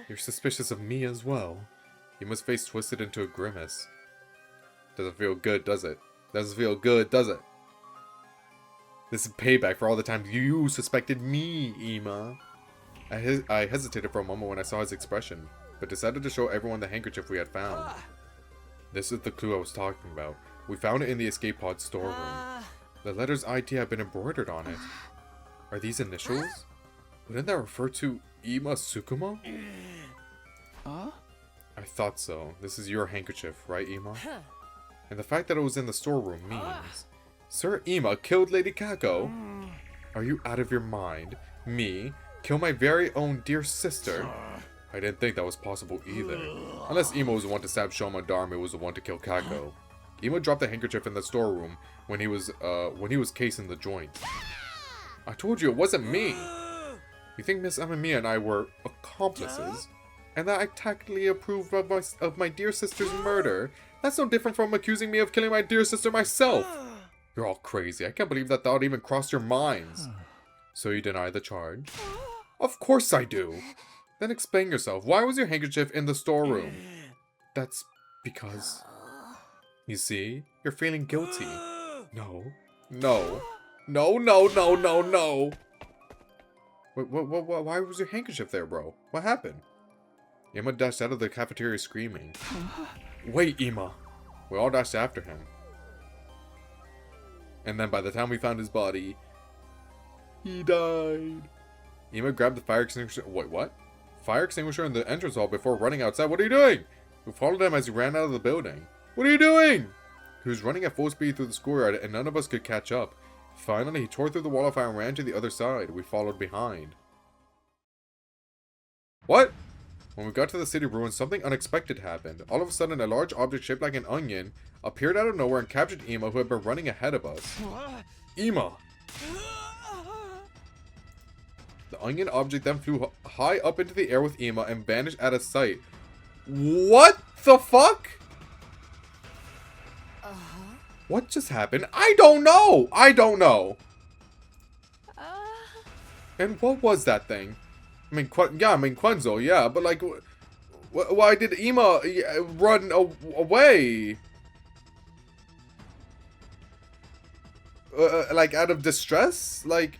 You're suspicious of me as well. Ima's face twisted into a grimace. Doesn't feel good, does it? Doesn't feel good, does it? This is payback for all the times you suspected me, Ima. I hesitated for a moment when I saw his expression, but decided to show everyone the handkerchief we had found. This is the clue I was talking about. We found it in the escape pod storeroom. The letters IT have been embroidered on it. Are these initials? Wouldn't that refer to Ima Tsukumo? I thought so. This is your handkerchief, right, Ima? And the fact that it was in the storeroom means... Sir Ima killed Lady Kako? Are you out of your mind? Me? Kill my very own dear sister? I didn't think that was possible either. Unless Ima was the one to stab Shoma and Dharma was the one to kill Kako. Ima dropped the handkerchief in the storeroom when he was casing the joint. I told you it wasn't me! You think Miss Amamiya and I were accomplices? And that I tactfully approved of my dear sister's murder? That's no different from accusing me of killing my dear sister myself! You're all crazy. I can't believe that thought even crossed your minds. So you deny the charge? Of course I do! Then explain yourself. Why was your handkerchief in the storeroom? That's because... You see? You're feeling guilty. No. No. No, no, no, no, no! Why was your handkerchief there, bro? What happened? Ima dashed out of the cafeteria screaming. Wait, Ima! We all dashed after him. And then by the time we found his body, he died. Ima grabbed the fire extinguisher. Wait, what? Fire extinguisher in the entrance hall before running outside. What are you doing? We followed him as he ran out of the building. What are you doing? He was running at full speed through the schoolyard and none of us could catch up. Finally, he tore through the wall of fire and ran to the other side. We followed behind. What? When we got to the city ruins, something unexpected happened. All of a sudden, a large object shaped like an onion appeared out of nowhere and captured Ima, who had been running ahead of us. Ima! The onion object then flew high up into the air with Ima and vanished out of sight. What the fuck? What just happened? I don't know! I don't know! And what was that thing? I mean, Quenzo, yeah, but like, why did Ima run away? Like, out of distress? Like,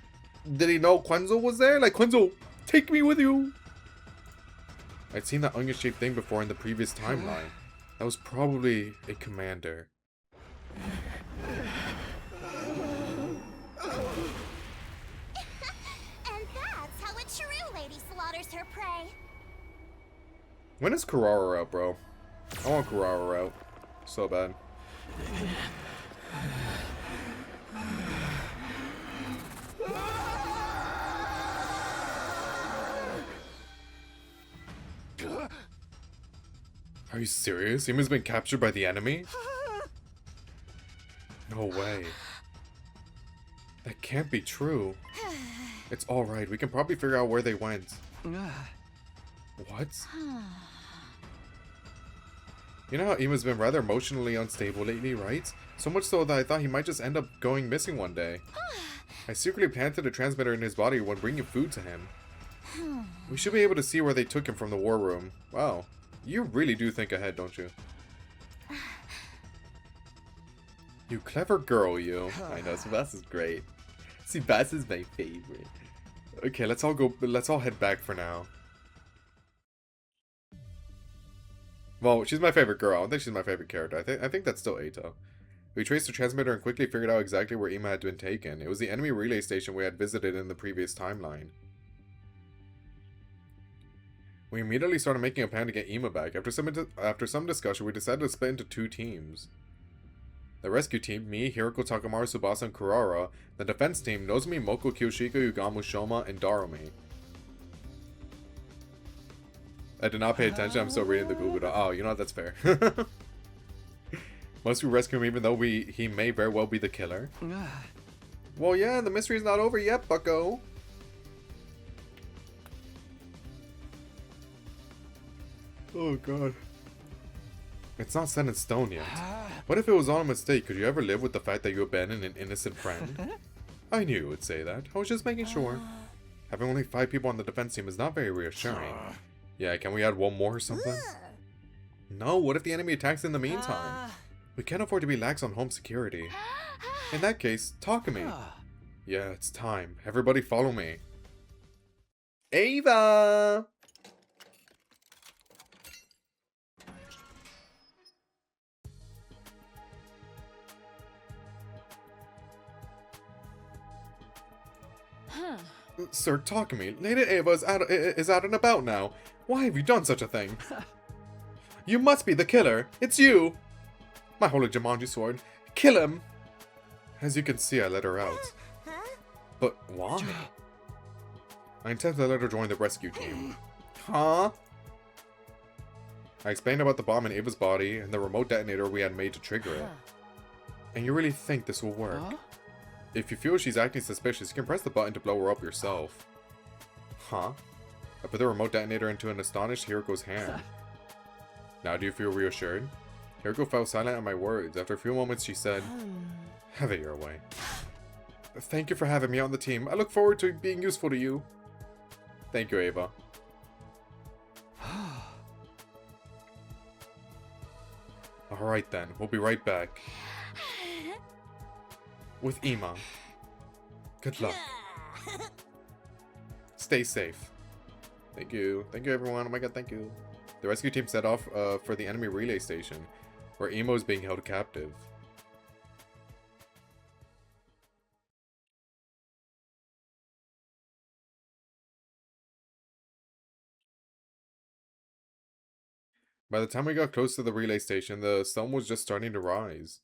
did he know Quenzo was there? Like, Quenzo, take me with you! I'd seen that onion-shaped thing before in the previous timeline. That was probably a commander. And that's how a true lady slaughters her prey. When is Kurara out, bro? I want Kurara out. So bad. Are you serious? Ima's been captured by the enemy? No way. That can't be true. It's alright, we can probably figure out where they went. What? You know how Ima's been rather emotionally unstable lately, right? So much so that I thought he might just end up going missing one day. I secretly planted a transmitter in his body when bringing food to him. We should be able to see where they took him from the war room. Wow. You really do think ahead, don't you? You clever girl, you. I know, Sebas is great. Sebas is my favorite. Okay, let's all head back for now. Well, she's my favorite girl. I don't think she's my favorite character. I think that's still Eito. We traced the transmitter and quickly figured out exactly where Ima had been taken. It was the enemy relay station we had visited in the previous timeline. We immediately started making a plan to get Ima back. After some discussion, we decided to split into two teams. The rescue team, me, Hiroko, Takamaru, Tsubasa, and Kurara. The defense team, Nozomi, Moko, Kyoshiko, Yugamu, Shoma, and Darumi. I did not pay attention, I'm still reading the Google Doc. Oh, you know what, that's fair. Must we rescue him even though he may very well be the killer? Well, yeah, the mystery's not over yet, bucko. Oh god. It's not set in stone yet. What if it was all a mistake? Could you ever live with the fact that you abandoned an innocent friend? I knew you would say that. I was just making sure. Having only 5 people on the defense team is not very reassuring. Yeah, can we add one more or something? No, what if the enemy attacks in the meantime? We can't afford to be lax on home security. In that case, talk to me. Yeah, it's time. Everybody follow me. Ava! Sir, talk to me. Lady Ava is out and about now. Why have you done such a thing? You must be the killer. It's you. My holy Jumanji sword. Kill him. As you can see, I let her out. But why? I intend to let her join the rescue team. Huh? I explained about the bomb in Ava's body and the remote detonator we had made to trigger it. And you really think this will work? If you feel she's acting suspicious, you can press the button to blow her up yourself. Huh? I put the remote detonator into an astonished Hiroko's hand. Now do you feel reassured? Hiroko fell silent at my words. After a few moments she said, have it your way. Thank you for having me on the team. I look forward to being useful to you. Thank you, Ava. Alright then, we'll be right back. With Ima. Good luck. Stay safe. Thank you. Thank you, everyone. Oh my god, thank you. The rescue team set off for the enemy relay station, where Emo is being held captive. By the time we got close to the relay station, the sun was just starting to rise.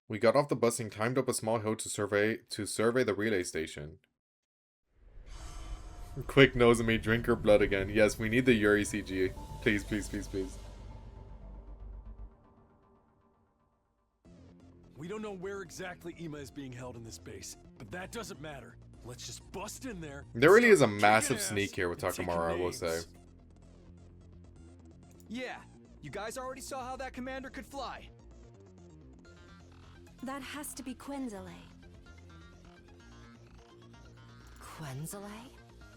We got off the bus and climbed up a small hill to survey the relay station. Quick nose and me drink her blood again. Yes, we need the Yuri CG. Please, please, please, please. We don't know where exactly Ima is being held in this base, but that doesn't matter. Let's just bust in there. There really is a start massive kicking sneak ass here with and taking Takamura, I will say. names. Yeah, you guys already saw how that commander could fly. That has to be Quenzele. Quenzele?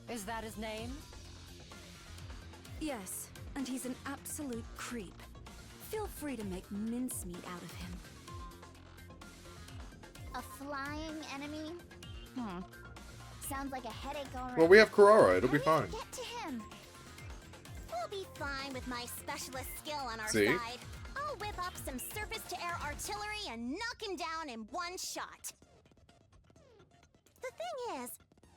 Is that his name? Yes, and he's an absolute creep. Feel free to make mincemeat out of him. A flying enemy? Sounds like a headache already. Well, we have Kurara. It'll be How do fine. you get to him? We'll be fine with my specialist skill on our See? side. I'll whip up some surface-to-air artillery and knock him down in one shot. The thing is,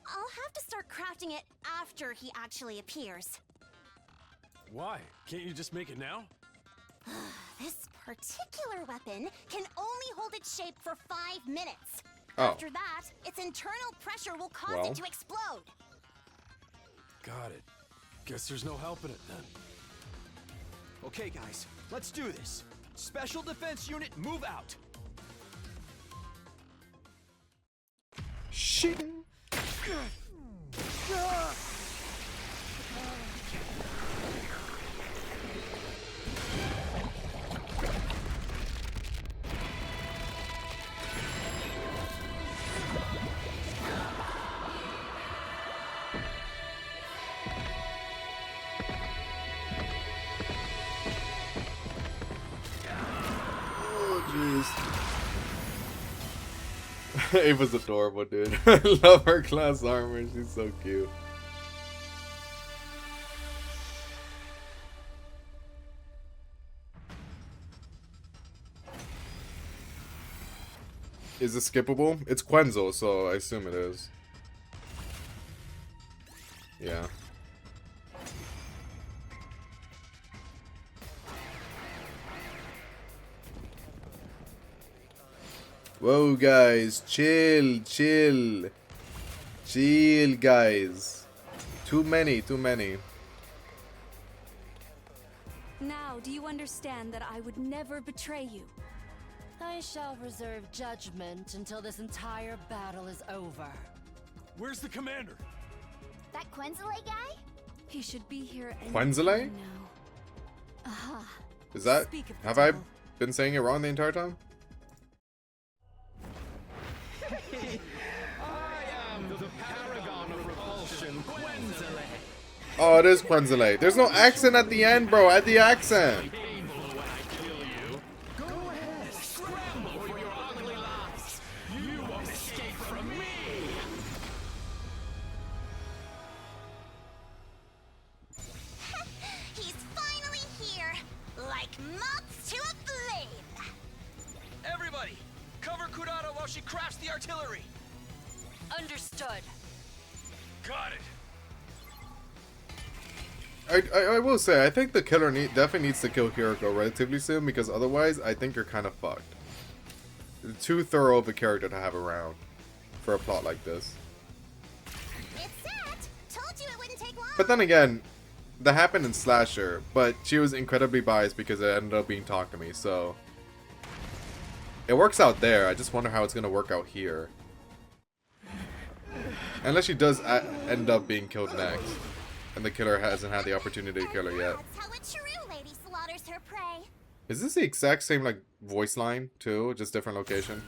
I'll have to start crafting it after he actually appears. Why? Can't you just make it now? This particular weapon can only hold its shape for 5 minutes. Oh. After that, its internal pressure will cause Well. it to explode. Got it. Guess there's no helping it then. Okay, guys, let's do this. Special Defense Unit, move out. Shit. Ava's adorable, dude. I love her class armor. She's so cute. Is it skippable? It's Quenzel, so I assume it is. Yeah. Whoa, guys, chill, chill, chill, guys. Too many, too many. Now, do you understand that I would never betray you? I shall reserve judgment until this entire battle is over. Where's the commander? That Quenzele guy? He should be here any Quenzele? time now. Aha. Is that? Speak of the Have I devil. been saying it wrong the entire time? Oh, it is Quenzele. There's no accent at the end, bro. Add the accent. He's finally here, like moths to a flame. Everybody, cover Kurata while she crafts the artillery. Understood. Got it. I will say, I think the killer definitely needs to kill Hiroko relatively soon, because otherwise, I think you're kind of fucked. Too thorough of a character to have around for a plot like this. It's set. Told you it wouldn't take long. But then again, that happened in Slasher, but she was incredibly biased because it ended up being Talk to Me, so... It works out there, I just wonder how it's going to work out here. Unless she does end up being killed next, and the killer hasn't had the opportunity to kill her yet. That's how a true lady slaughters her prey. Is this the exact same, like, voice line, too? Just different location?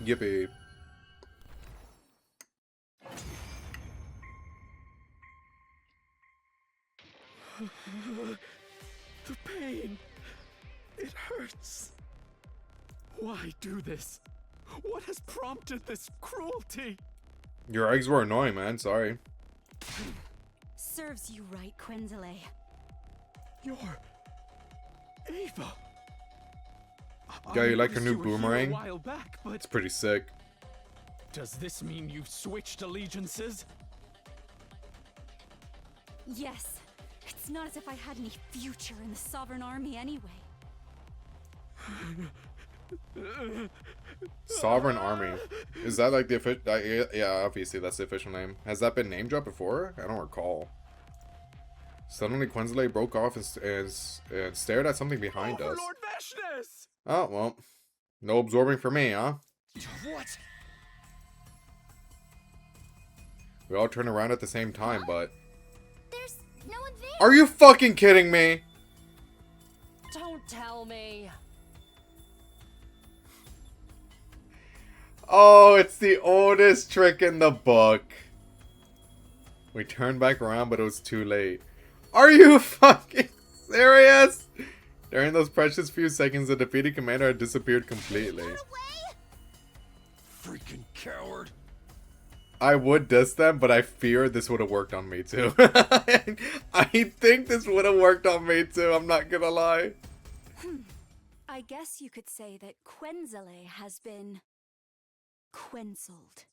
Yippee. The pain. It hurts. Why do this? What has prompted this cruelty? Your eggs were annoying, man. Sorry. Serves you right, Quenzele. You're Ava. Yeah, you like her noticed new you were here boomerang? a while back, but It's pretty sick. does this mean you've switched allegiances? Yes. It's not as if I had any future in the Sovereign Army anyway. Sovereign Army. Is that like the official? Yeah, obviously that's the official name. Has that been name dropped before? I don't recall. Suddenly, Quenzele broke off and stared at something behind us. Overlord Vashnis! Oh, well. No absorbing for me, huh? What? We all turned around at the same time, but... There's no one there. Are you fucking kidding me? Don't tell me. Oh, it's the oldest trick in the book. We turned back around, but it was too late. Are you fucking serious? During those precious few seconds, the defeated commander had disappeared completely. Freaking coward. I would diss them, but I fear this would have worked on me too. I think this would have worked on me too, I'm not gonna lie. I guess you could say that Quenzele has been quenceled.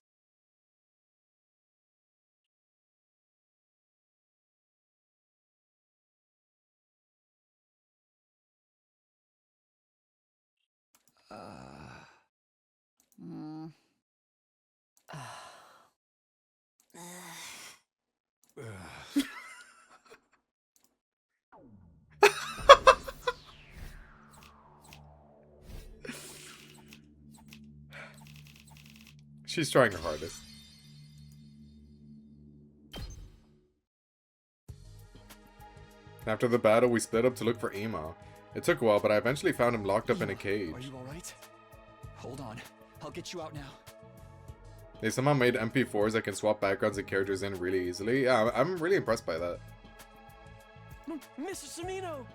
She's trying her hardest. After the battle, we split up to look for Ema. It took a while, but I eventually found him locked up in a cage. Are you alright? Hold on. I'll get you out now. They somehow made MP4s that can swap backgrounds and characters in really easily. Yeah, I'm really impressed by that. Mr. Samino!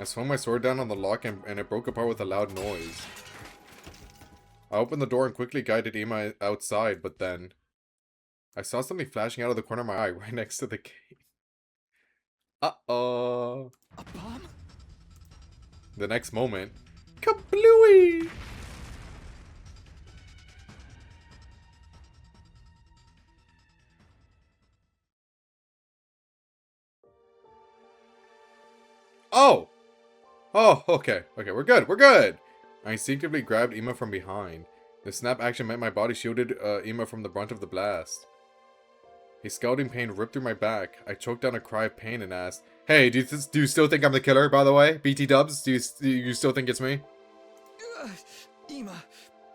I swung my sword down on the lock and it broke apart with a loud noise. I opened the door and quickly guided Ema outside, but then... I saw something flashing out of the corner of my eye right next to the gate. Uh-oh. A bomb? The next moment... Kablooey! Oh! Oh, okay. Okay, we're good. We're good! I instinctively grabbed Ema from behind. The snap action meant my body shielded Ema from the brunt of the blast. A scalding pain ripped through my back. I choked down a cry of pain and asked, "Hey, do you still think I'm the killer, by the way? BT dubs? Do you still think it's me?" Ema,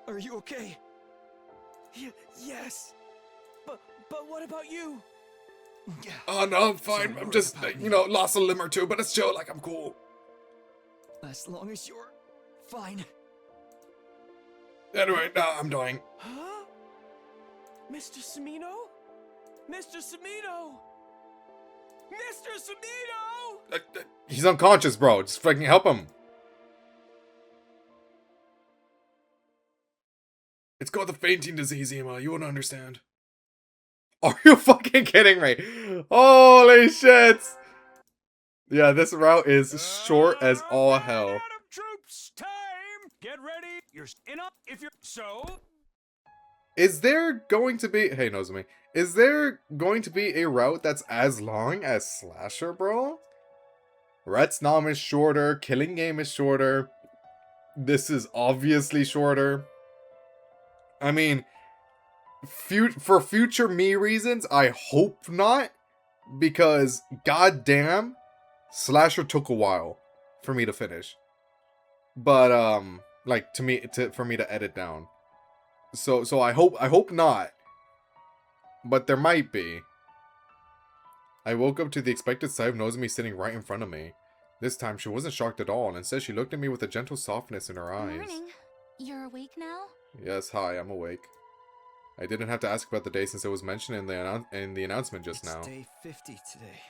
are you okay? Yes. But what about you? Yeah. Oh, no, I'm fine. Don't I'm worry just, about you know, lost a limb or two, but it's chill, like, I'm cool. As long as you're fine. Anyway, I'm dying. Huh? Mr. Samino? Mr. Samino! Mr. Samino! He's unconscious, bro. Just fucking help him. It's called the fainting disease, Ema. You wouldn't understand. Are you fucking kidding me? Holy shit! Yeah, this route is short as all hell. Adam troops, time! Get ready. You're in up if you're so. Is there going to be... Hey, Nozomi. Is there going to be a route that's as long as Slasher, bro? Retsnam is shorter. Killing Game is shorter. This is obviously shorter. I mean, for future me reasons, I hope not. Because, goddamn, Slasher took a while for me to finish. But, like, for me to edit down. So I hope not. But there might be. I woke up to the expected sight of Nozomi sitting right in front of me. This time she wasn't shocked at all, and instead she looked at me with a gentle softness in her eyes. Morning. You're awake now? Yes, hi, I'm awake. I didn't have to ask about the day since it was mentioned in the announcement just now. It's day 50 today.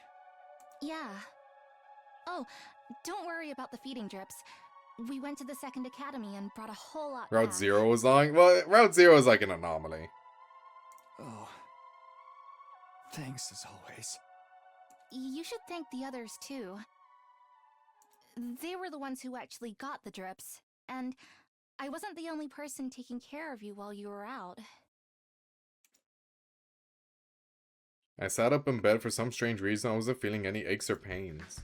Yeah. Oh, don't worry about the feeding drips. We went to the second academy and brought a whole lot Route back. 0 was lying? Well, Route 0 is like an anomaly. Oh. Thanks as always. You should thank the others too. They were the ones who actually got the drips, and I wasn't the only person taking care of you while you were out. I sat up in bed for some strange reason. I wasn't feeling any aches or pains.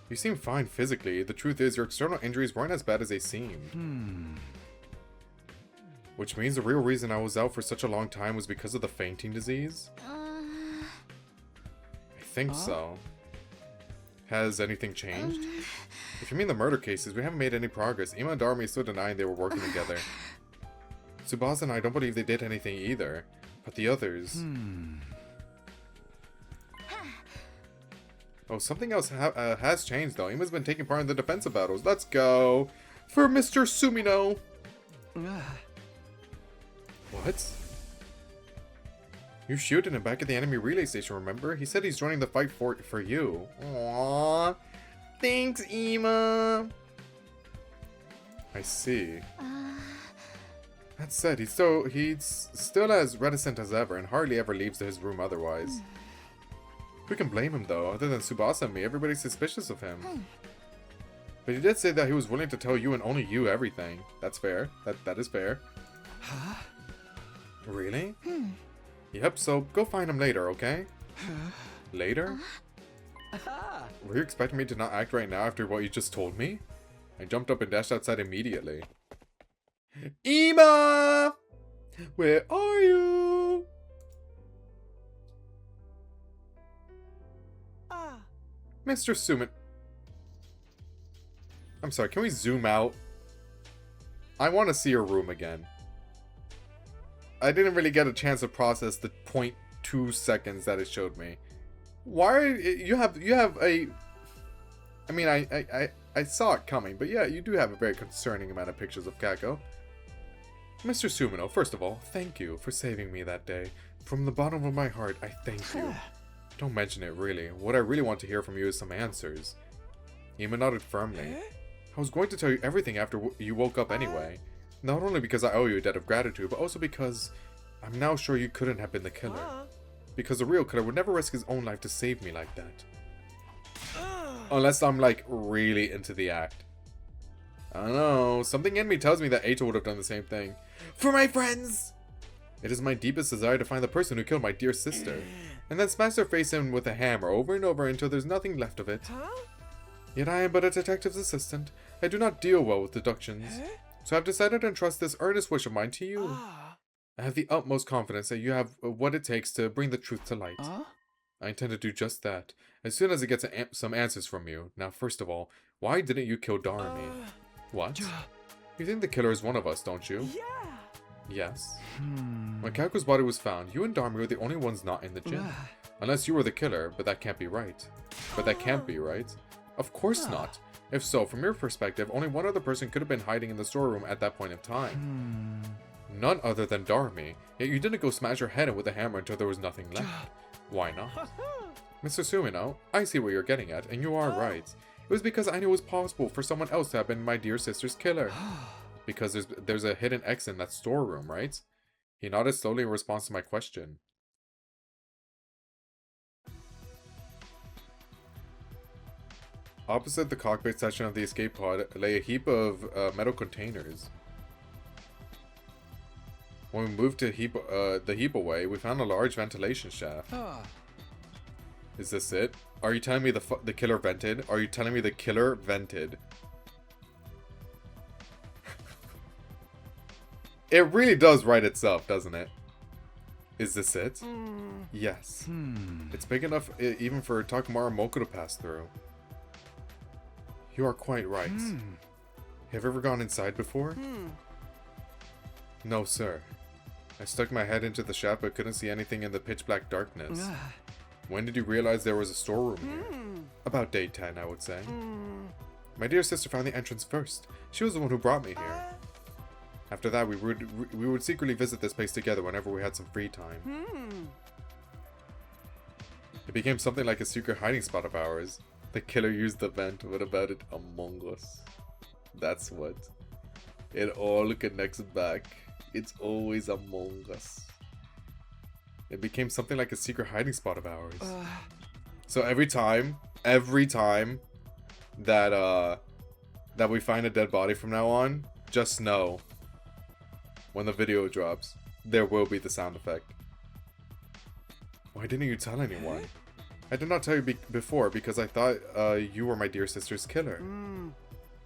You seem fine physically. The truth is, your external injuries weren't as bad as they seemed. Which means the real reason I was out for such a long time was because of the fainting disease? I think so. Has anything changed? If you mean the murder cases, we haven't made any progress. Ima and Dharma is still denying they were working together. Tsubasa and I don't believe they did anything either. But the others... Oh, something else has changed though. Ima's been taking part in the defensive battles. Let's go! For Mr. Sumino! What? You shooting him back at the enemy relay station, remember? He said he's joining the fight for you. Aww. Thanks, Ima! I see. That said, he's still as reticent as ever and hardly ever leaves his room otherwise. Who can blame him though? Other than Tsubasa and me, everybody's suspicious of him. But he did say that he was willing to tell you and only you everything. That's fair. That is fair. Huh? Really? Yep, so go find him later, okay? Later? Were you expecting me to not act right now after what you just told me? I jumped up and dashed outside immediately. Ima! Where are you? Mr. Sumin. I'm sorry, can we zoom out? I want to see your room again. I didn't really get a chance to process the 0.2 seconds that it showed me. Why you have a... I mean, I saw it coming, but yeah, you do have a very concerning amount of pictures of Kako. Mr. Sumino, first of all, thank you for saving me that day. From the bottom of my heart, I thank you. Don't mention it, really. What I really want to hear from you is some answers. Ima nodded firmly. I was going to tell you everything after you woke up anyway. Not only because I owe you a debt of gratitude, but also because I'm now sure you couldn't have been the killer. Because the real killer would never risk his own life to save me like that. Unless I'm, like, really into the act. I don't know. Something in me tells me that Eito would have done the same thing. For my friends! It is my deepest desire to find the person who killed my dear sister. And then smash their face in with a hammer over and over until there's nothing left of it. Yet I am but a detective's assistant. I do not deal well with deductions. So I've decided to entrust this earnest wish of mine to you. I have the utmost confidence that you have what it takes to bring the truth to light. I intend to do just that, as soon as I get some answers from you. Now, first of all, why didn't you kill Darmi? What? You think the killer is one of us, don't you? Yeah! Yes. When Kaku's body was found, you and Darmi were the only ones not in the gym. Unless you were the killer, but that can't be right. Of course not. If so, from your perspective, only one other person could have been hiding in the storeroom at that point in time. None other than Darmi. Yet you didn't go smash her head in with a hammer until there was nothing left. Why not? Mr. Sumino, I see what you're getting at, and you are right. It was because I knew it was possible for someone else to have been my dear sister's killer. Because there's a hidden X in that storeroom, right? He nodded slowly in response to my question. Opposite the cockpit section of the escape pod lay a heap of metal containers. When we moved to the heap away, we found a large ventilation shaft. Is this it? Are you telling me the killer vented? Are you telling me the killer vented? It really does write itself, doesn't it? Is this it? Yes. It's big enough even for Takamaru Moko to pass through. You are quite right. Have you ever gone inside before? No, sir. I stuck my head into the shaft but couldn't see anything in the pitch black darkness. When did you realize there was a storeroom here? About day 10, I would say. My dear sister found the entrance first. She was the one who brought me here. After that, we would secretly visit this place together whenever we had some free time. It became something like a secret hiding spot of ours. The killer used the vent. What about it? Among Us. That's what. It all connects back. It's always Among Us. It became something like a secret hiding spot of ours. So every time that that we find a dead body from now on, just know when the video drops, there will be the sound effect. Why didn't you tell anyone? I did not tell you before because I thought you were my dear sister's killer.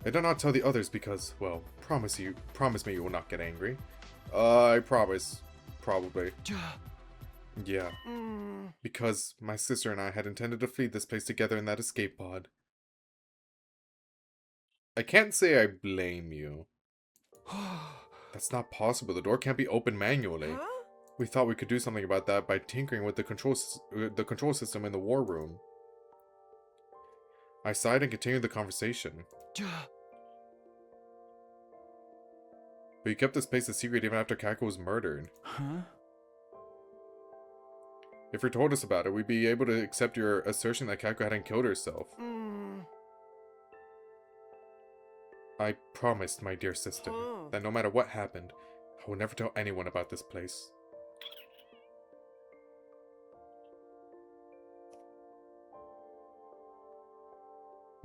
I did not tell the others because, well, promise me you will not get angry. I promise. Probably. Yeah. Because my sister and I had intended to flee this place together in that escape pod. I can't say I blame you. That's not possible. The door can't be opened manually. We thought we could do something about that by tinkering with the control system in the war room. I sighed and continued the conversation. But you kept this place a secret even after Kako was murdered. If you told us about it, we'd be able to accept your assertion that Kako hadn't killed herself. I promised, my dear sister, that no matter what happened, I will never tell anyone about this place.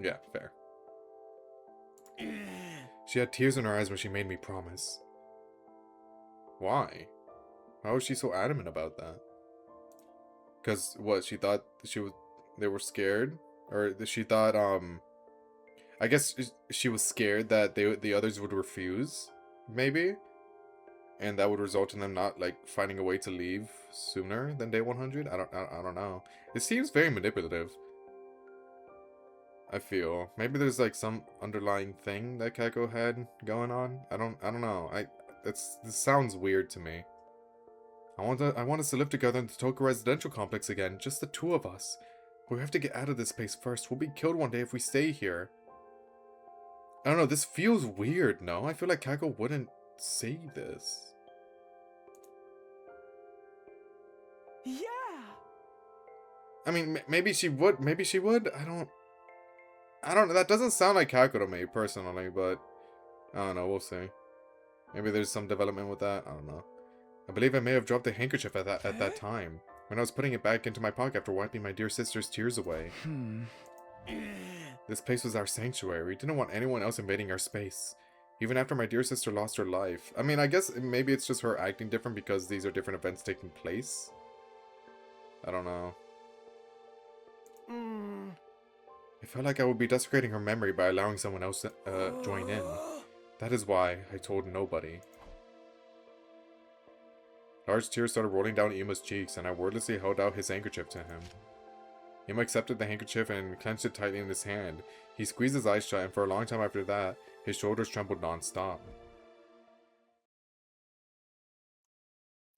Yeah, fair. She had tears in her eyes when she made me promise. Why? How was she so adamant about that? Because, what, she thought they were scared? Or she thought, I guess she was scared that the others would refuse, maybe? And that would result in them not, like, finding a way to leave sooner than day 100? I don't know. It seems very manipulative. I feel. Maybe there's, like, some underlying thing that Kako had going on? I don't know. This sounds weird to me. I want us to live together in the Tokyo residential complex again, just the two of us. But we have to get out of this place first. We'll be killed one day if we stay here. I don't know, this feels weird, no? I feel like Kako wouldn't say this. Yeah. I mean, maybe she would. I don't know. That doesn't sound like Kako to me, personally, but I don't know. We'll see. Maybe there's some development with that. I don't know. I believe I may have dropped the handkerchief at that time, when I was putting it back into my pocket after wiping my dear sister's tears away. This place was our sanctuary. We didn't want anyone else invading our space, even after my dear sister lost her life. I mean, I guess maybe it's just her acting different because these are different events taking place. I don't know. I felt like I would be desecrating her memory by allowing someone else to join in. That is why I told nobody. Large tears started rolling down Ima's cheeks, and I wordlessly held out his handkerchief to him. Ima accepted the handkerchief and clenched it tightly in his hand. He squeezed his eyes shut, and for a long time after that, his shoulders trembled non-stop.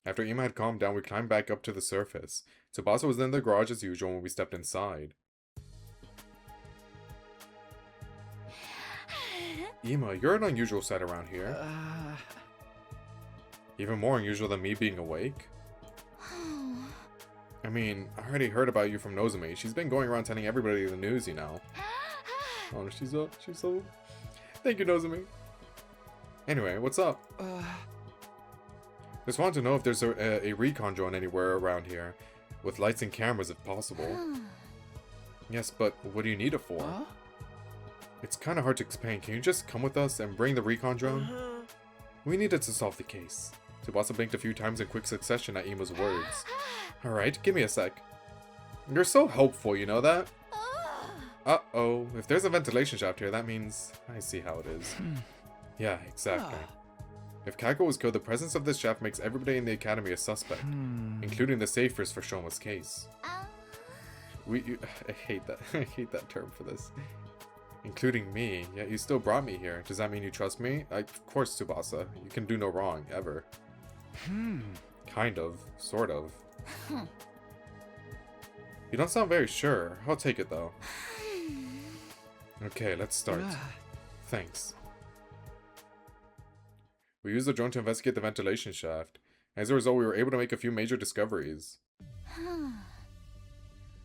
After Ima had calmed down, we climbed back up to the surface. Tsubasa was in the garage as usual when we stepped inside. Ima, you're an unusual sight around here. Even more unusual than me being awake. I mean, I already heard about you from Nozomi. She's been going around telling everybody the news, you know. Oh, she's so... Thank you, Nozomi. Anyway, what's up? Just wanted to know if there's a recon drone anywhere around here, with lights and cameras if possible. Yes, but what do you need it for? It's kind of hard to explain. Can you just come with us and bring the recon drone? We needed to solve the case. Tsubasa blinked a few times in quick succession at Ima's words. Alright, give me a sec. You're so helpful, you know that? Uh-oh. If there's a ventilation shaft here, that means... I see how it is. Yeah, exactly. If Kako was killed, the presence of this shaft makes everybody in the academy a suspect, including the safers for Shoma's case. I hate that. I hate that term for this. Including me, yet you still brought me here. Does that mean you trust me? Of course, Tsubasa. You can do no wrong, ever. Kind of. Sort of. You don't sound very sure. I'll take it, though. Okay, let's start. Thanks. We used the drone to investigate the ventilation shaft. As a result, we were able to make a few major discoveries.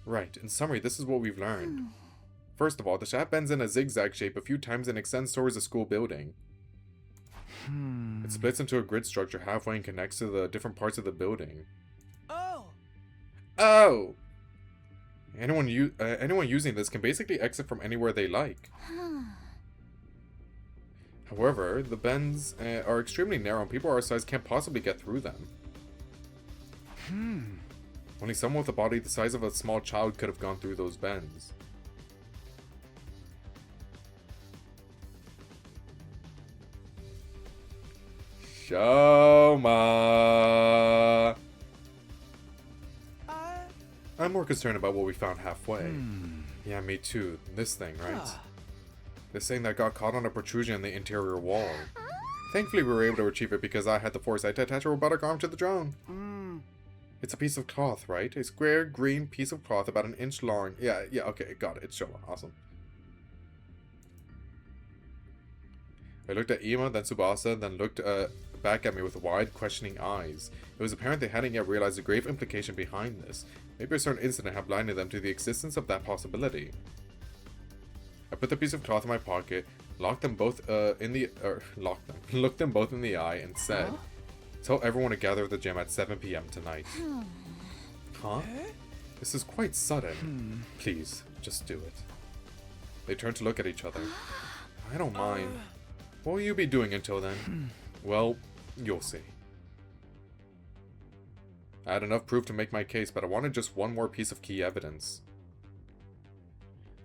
Right, in summary, this is what we've learned. First of all, the shaft bends in a zigzag shape a few times and extends towards the school building. It splits into a grid structure halfway and connects to the different parts of the building. Oh! Anyone using this can basically exit from anywhere they like. However, the bends are extremely narrow and people our size can't possibly get through them. Only someone with a body the size of a small child could have gone through those bends. Shoma! I'm more concerned about what we found halfway. Yeah, me too. This thing, right? This thing that got caught on a protrusion in the interior wall. Thankfully, we were able to retrieve it because I had the foresight to attach a robotic arm to the drone. It's a piece of cloth, right? A square, green piece of cloth about 1 inch long. Yeah, okay, got it. It's Shoma. Awesome. I looked at Ima, then Tsubasa, then looked back at me with wide, questioning eyes. It was apparent they hadn't yet realized the grave implication behind this. Maybe a certain incident had blinded them to the existence of that possibility. I put the piece of cloth in my pocket, looked them both in the eye, and said, "Tell everyone to gather at the gym at 7 p.m. tonight." Huh? This is quite sudden. Please, just do it. They turned to look at each other. I don't mind. What will you be doing until then? Well, you'll see. I had enough proof to make my case, but I wanted just one more piece of key evidence.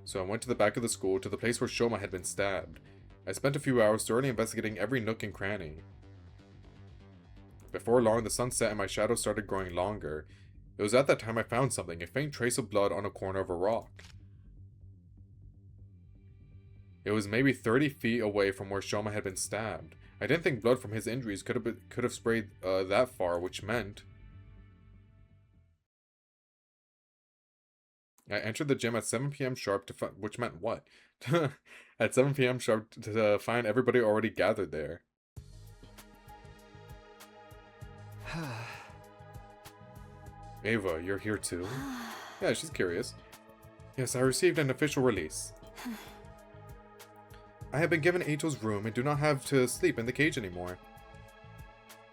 So I went to the back of the school, to the place where Shoma had been stabbed. I spent a few hours thoroughly investigating every nook and cranny. Before long, the sun set and my shadow started growing longer. It was at that time I found something, a faint trace of blood on a corner of a rock. It was maybe 30 feet away from where Shoma had been stabbed. I didn't think blood from his injuries could have sprayed that far, which meant... I entered the gym at 7 p.m. sharp which meant what? At 7 p.m. sharp to find everybody already gathered there. Ava, you're here too? Yeah, she's curious. Yes, I received an official release. I have been given Eito's room and do not have to sleep in the cage anymore.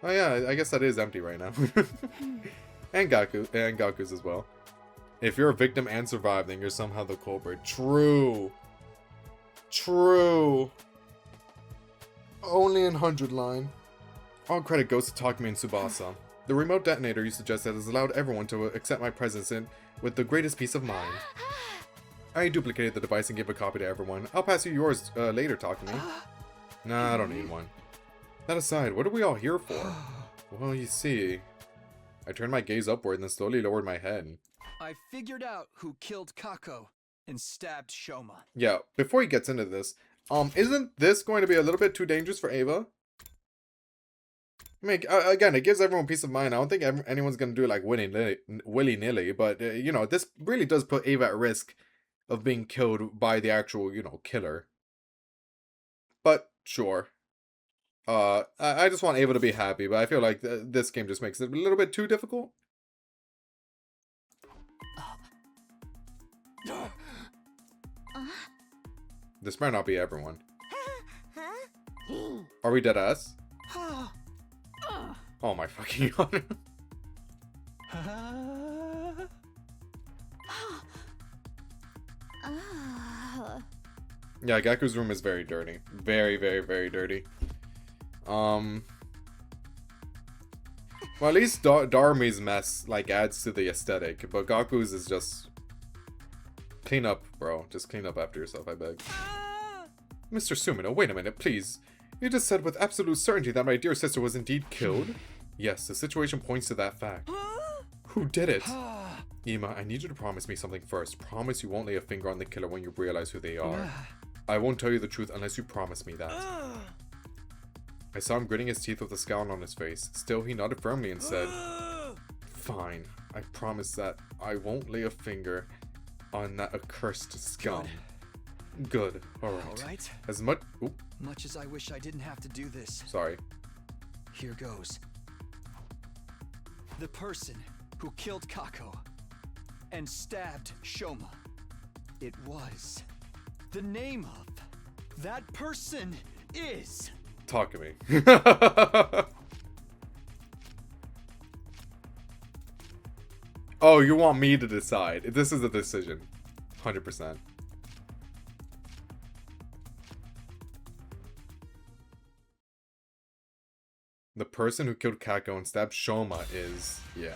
Oh yeah, I guess that is empty right now. and Gaku's as well. If you're a victim and survive, then you're somehow the culprit. True. True. Only in 100 line. All credit goes to Takumi and Tsubasa. The remote detonator you suggested has allowed everyone to accept my presence with the greatest peace of mind. I duplicated the device and gave a copy to everyone. I'll pass you yours later, Takumi. Nah, I don't need one. That aside, what are we all here for? Well, you see... I turned my gaze upward and then slowly lowered my head. I figured out who killed Kako and stabbed Shoma. Yeah, before he gets into this, isn't this going to be a little bit too dangerous for Ava? I mean, again, it gives everyone peace of mind. I don't think anyone's going to do it like willy-nilly, but, you know, this really does put Ava at risk of being killed by the actual, you know, killer. But, sure. I just want Ava to be happy, but I feel like this game just makes it a little bit too difficult. This might not be everyone. Are we dead ass? Oh my fucking god. Yeah, Gaku's room is very dirty. Very, very, very dirty. Well, at least Darumi's mess, like, adds to the aesthetic, but Gaku's is just... Clean up, bro. Just clean up after yourself, I beg. Mr. Sumino, wait a minute, please. You just said with absolute certainty that my dear sister was indeed killed? Yes, the situation points to that fact. Who did it? Ima, I need you to promise me something first. Promise you won't lay a finger on the killer when you realize who they are. I won't tell you the truth unless you promise me that. I saw him gritting his teeth with a scowl on his face. Still, he nodded firmly and said, Fine, I promise that I won't lay a finger on that accursed scum. Good. Alright. Alright. As much... Oop, Much as I wish I didn't have to do this, sorry. here goes. The person who killed Kako and stabbed Shoma. It was. The name of that person is... Talk to me. Oh, you want me to decide. This is a decision. 100%. The person who killed Kako and stabbed Shoma is... Yeah.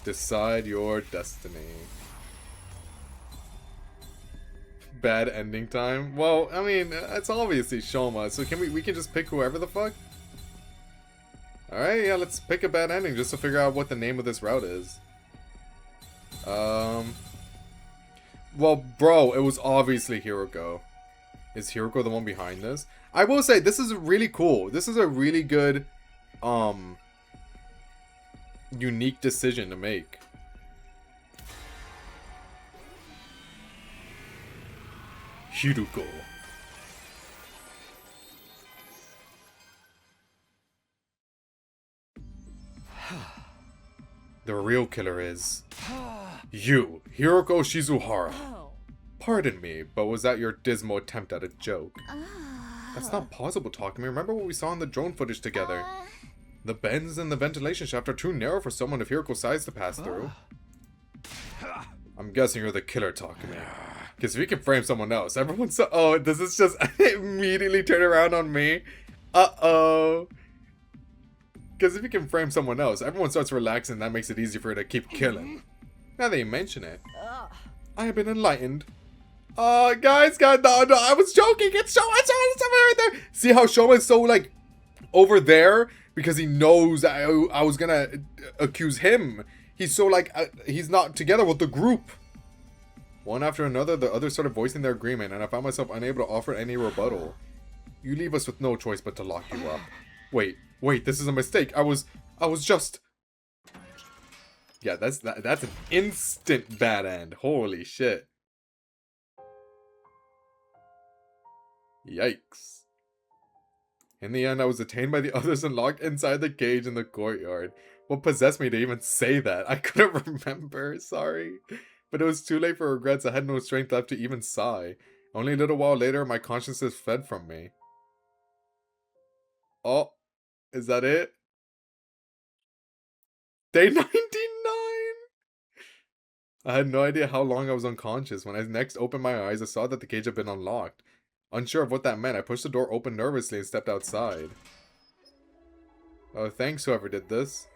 Decide your destiny. Bad ending time? Well, I mean, it's obviously Shoma, so can we can just pick whoever the fuck? Alright, yeah, let's pick a bad ending just to figure out what the name of this route is. Well, bro, it was obviously Hiroko. Is Hiroko the one behind this? I will say, this is really cool. This is a really good, unique decision to make. Hiroko. The real killer is... you, Hiroko Shizuhara. Pardon me, but was that your dismal attempt at a joke? That's not possible, Takumi. Remember what we saw in the drone footage together. The bends in the ventilation shaft are too narrow for someone of Hiroko's size to pass through. I'm guessing you're the killer, Takumi. Because if you can frame someone else, everyone's so... Oh, does this just immediately turn around on me? Uh-oh. Because if you can frame someone else, everyone starts relaxing, and that makes it easy for her to keep killing. Now that you mention it, I have been enlightened. Guys, no, I was joking. It's Shoma right there. See how Shoma is so, like, over there? Because he knows I was gonna accuse him. He's so, like, he's not together with the group. One after another, the others started voicing their agreement, and I found myself unable to offer any rebuttal. You leave us with no choice but to lock you up. Wait, this is a mistake. I was just... Yeah, that's an instant bad end. Holy shit. Yikes. In the end, I was detained by the others and locked inside the cage in the courtyard. What possessed me to even say that? I couldn't remember, sorry. But it was too late for regrets. I had no strength left to even sigh. Only a little while later, my consciousness fled from me. Oh, is that it? Day 99! I had no idea how long I was unconscious. When I next opened my eyes, I saw that the cage had been unlocked. Unsure of what that meant, I pushed the door open nervously and stepped outside. Oh, thanks whoever did this.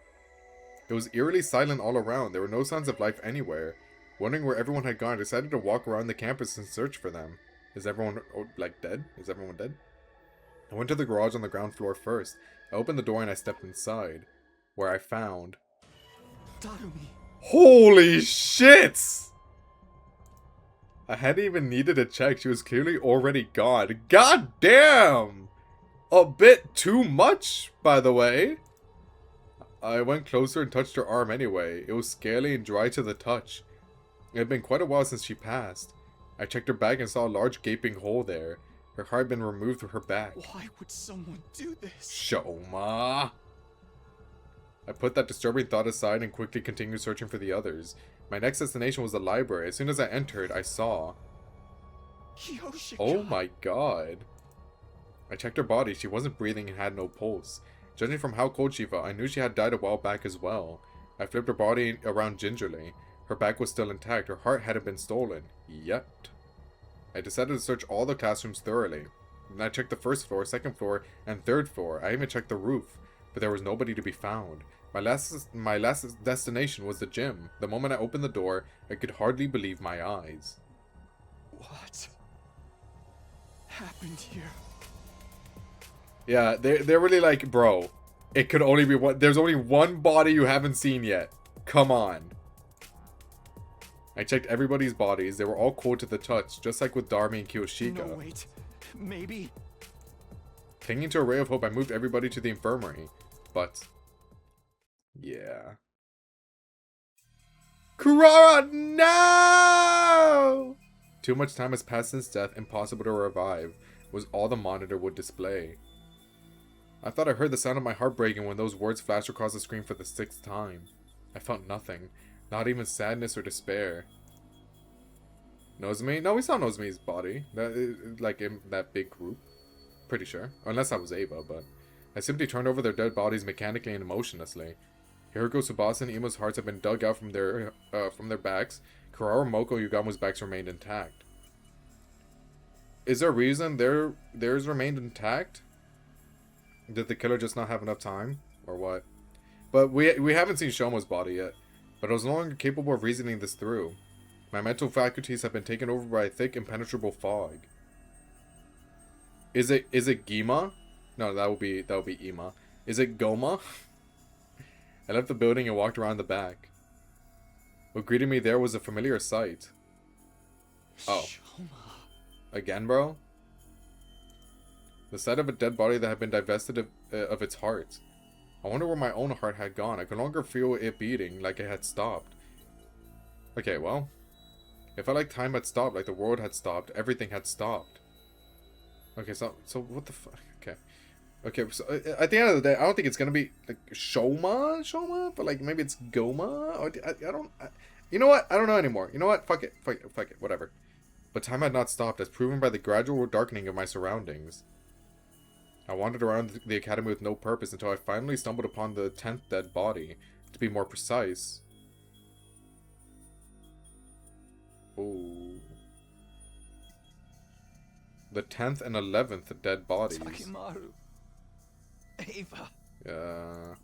It was eerily silent all around. There were no signs of life anywhere. Wondering where everyone had gone, I decided to walk around the campus and search for them. Is everyone, like, dead? Is everyone dead? I went to the garage on the ground floor first. I opened the door and I stepped inside, where I found... Darumi. Holy shit! I hadn't even needed to check. She was clearly already gone. God damn! A bit too much, by the way. I went closer and touched her arm anyway. It was scaly and dry to the touch. It had been quite a while since she passed. I checked her bag and saw a large gaping hole there. Her heart had been removed from her back. Why would someone do this? Shoma. I put that disturbing thought aside and quickly continued searching for the others. My next destination was the library. As soon as I entered, I saw... Yoshika. Oh my god. I checked her body. She wasn't breathing and had no pulse. Judging from how cold she felt, I knew she had died a while back as well. I flipped her body around gingerly. Her back was still intact. Her heart hadn't been stolen. Yet. I decided to search all the classrooms thoroughly. Then I checked the first floor, second floor, and third floor. I even checked the roof, but there was nobody to be found. My last destination was the gym. The moment I opened the door, I could hardly believe my eyes. What happened here? Yeah, they're really like, bro, it could only be one. There's only one body you haven't seen yet. Come on. I checked everybody's bodies. They were all cold to the touch, just like with Darmi and Kiyoshika. No, wait. Maybe. Clinging to a ray of hope, I moved everybody to the infirmary. But... yeah. Kurara, no! Too much time has passed since death, impossible to revive, was all the monitor would display. I thought I heard the sound of my heart breaking when those words flashed across the screen for the 6th time. I felt nothing, not even sadness or despair. Nozomi? No, we saw Nozomi's body. Like in that big group. Pretty sure. Unless that was Ava, but... I simply turned over their dead bodies mechanically and emotionlessly. Hiroko, Tsubasa, and Ima's hearts had been dug out from their backs. Kurara, Moko, Yugamu's backs remained intact. Is there a reason theirs remained intact? Did the killer just not have enough time? Or what? But we haven't seen Shoma's body yet. But I was no longer capable of reasoning this through. My mental faculties have been taken over by a thick, impenetrable fog. Is it Gima? No, that would be Ima. Is it Goma? I left the building and walked around the back. What greeted me there was a familiar sight. Oh. Again, bro? The sight of a dead body that had been divested of its heart. I wonder where my own heart had gone. I could no longer feel it beating, like it had stopped. Okay, well. It felt like time had stopped, like the world had stopped. Everything had stopped. Okay, so what the fuck? Okay. Okay, so at the end of the day, I don't think it's gonna be like Shoma, but like maybe it's Goma. Or I don't. You know what? I don't know anymore. You know what? Fuck it, whatever. But time had not stopped, as proven by the gradual darkening of my surroundings. I wandered around the academy with no purpose until I finally stumbled upon the 10th dead body. To be more precise. Ooh. The 10th and 11th dead bodies. Takimaru. Ava. Yeah.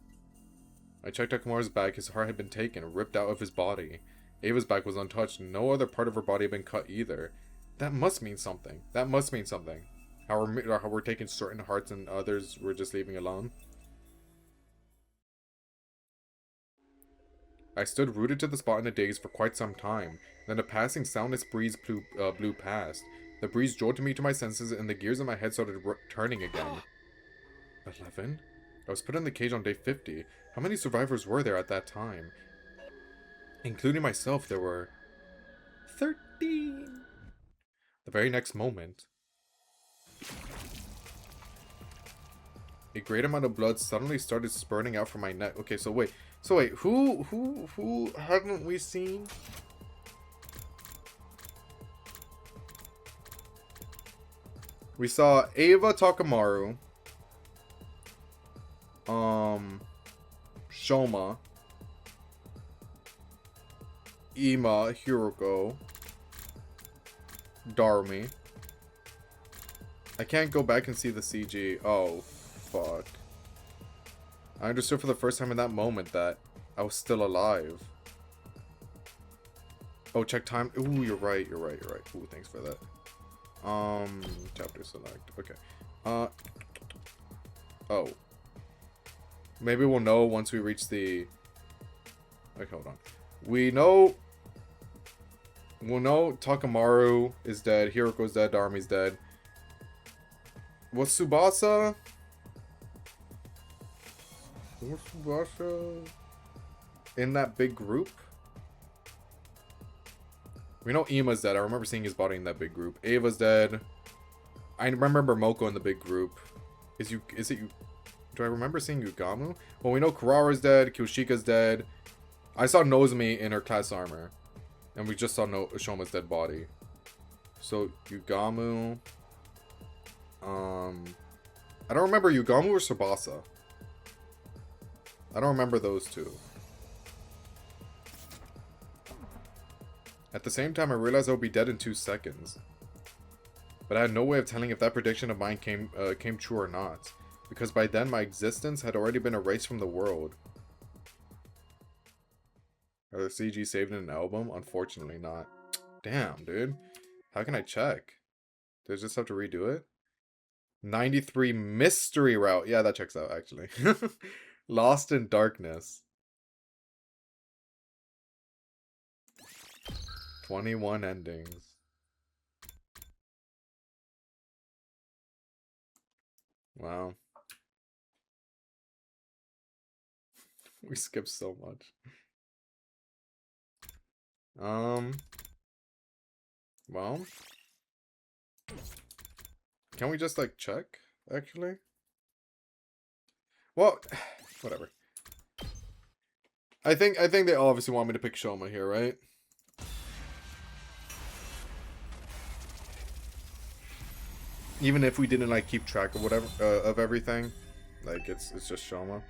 I checked Takimaru's back. His heart had been taken, ripped out of his body. Ava's back was untouched. No other part of her body had been cut either. That must mean something. That must mean something. How we're taking certain hearts and others we're just leaving alone. I stood rooted to the spot in a daze for quite some time. Then a passing soundless breeze blew past. The breeze jolted me to my senses and the gears in my head started turning again. 11? I was put in the cage on day 50. How many survivors were there at that time? Including myself, there were 13. The very next moment, a great amount of blood suddenly started spurting out from my neck. Okay, so wait, who haven't we seen? We saw Ava Takamaru, Shoma, Ima, Hiroko, Darumi. I can't go back and see the CG. Oh, fuck. I understood for the first time in that moment that I was still alive. Oh, check time. Ooh, you're right. Ooh, thanks for that. Chapter select. Okay. Oh. Maybe we'll know once we reach the... Okay, hold on. We'll know Takamaru is dead, Hiroko's dead, Darumi's dead. Was Tsubasa in that big group? We know Ima's dead. I remember seeing his body in that big group. Ava's dead. I remember Moko in the big group. Is it you? Do I remember seeing Yugamu? Well, we know Kurara's dead. Kyoshika's dead. I saw Nozomi in her class armor. And we just saw Shoma's dead body. So, Yugamu. I don't remember Yugamu or Tsubasa. I don't remember those two. At the same time, I realized I would be dead in 2 seconds. But I had no way of telling if that prediction of mine came true or not. Because by then, my existence had already been erased from the world. Are the CG saved in an album? Unfortunately not. Damn, dude. How can I check? Do I just have to redo it? 93 Mystery Route. Yeah, that checks out, actually. Lost in Darkness. 21 endings. Wow. We skipped so much. Well, can we just like check actually? Well, whatever. I think they obviously want me to pick Shoma here, right? Even if we didn't like keep track of whatever of everything, like it's just Shoma.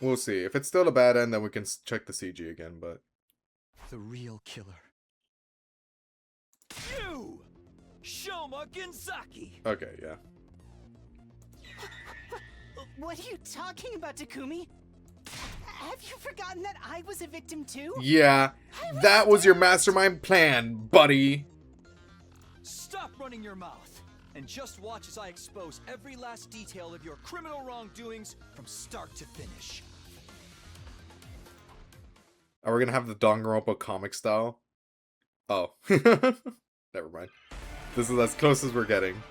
We'll see. If it's still a bad end, then we can check the CG again, but... The real killer. You! Shoma Genzaki! Okay, yeah. What are you talking about, Takumi? Have you forgotten that I was a victim too? Yeah, that was your mastermind plan, buddy! Stop running your mouth, and just watch as I expose every last detail of your criminal wrongdoings from start to finish. Are we gonna have the Danganronpa comic style? Oh. Never mind. This is as close as we're getting.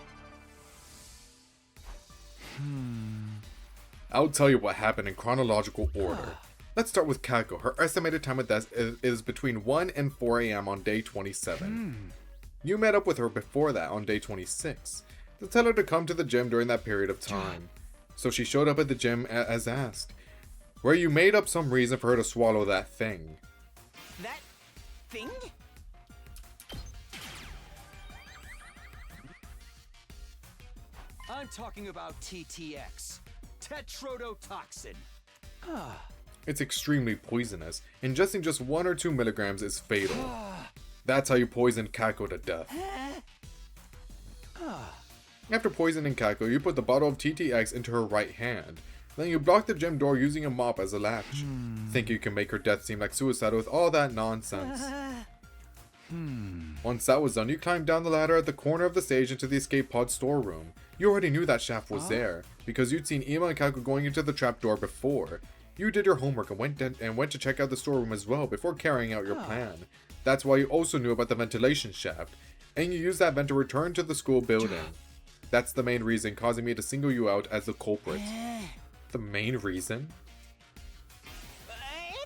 I'll tell you what happened in chronological order. Let's start with Kako. Her estimated time of death is between 1 and 4 a.m. on day 27. You met up with her before that on day 26 to tell her to come to the gym during that period of time. So she showed up at the gym as asked, where you made up some reason for her to swallow that thing. That thing? I'm talking about TTX. Tetrodotoxin. It's extremely poisonous. Ingesting just 1 or 2 milligrams is fatal. That's how you poisoned Kako to death. After poisoning Kako, you put the bottle of TTX into her right hand. Then you block the gym door using a mop as a latch. Think you can make her death seem like suicide with all that nonsense. Once that was done, you climbed down the ladder at the corner of the stage into the escape pod storeroom. You already knew that shaft was there, because you'd seen Ima and Kako going into the trapdoor before. You did your homework and went to check out the storeroom as well before carrying out your plan. That's why you also knew about the ventilation shaft, and you used that vent to return to the school building. That's the main reason causing me to single you out as the culprit. The main reason?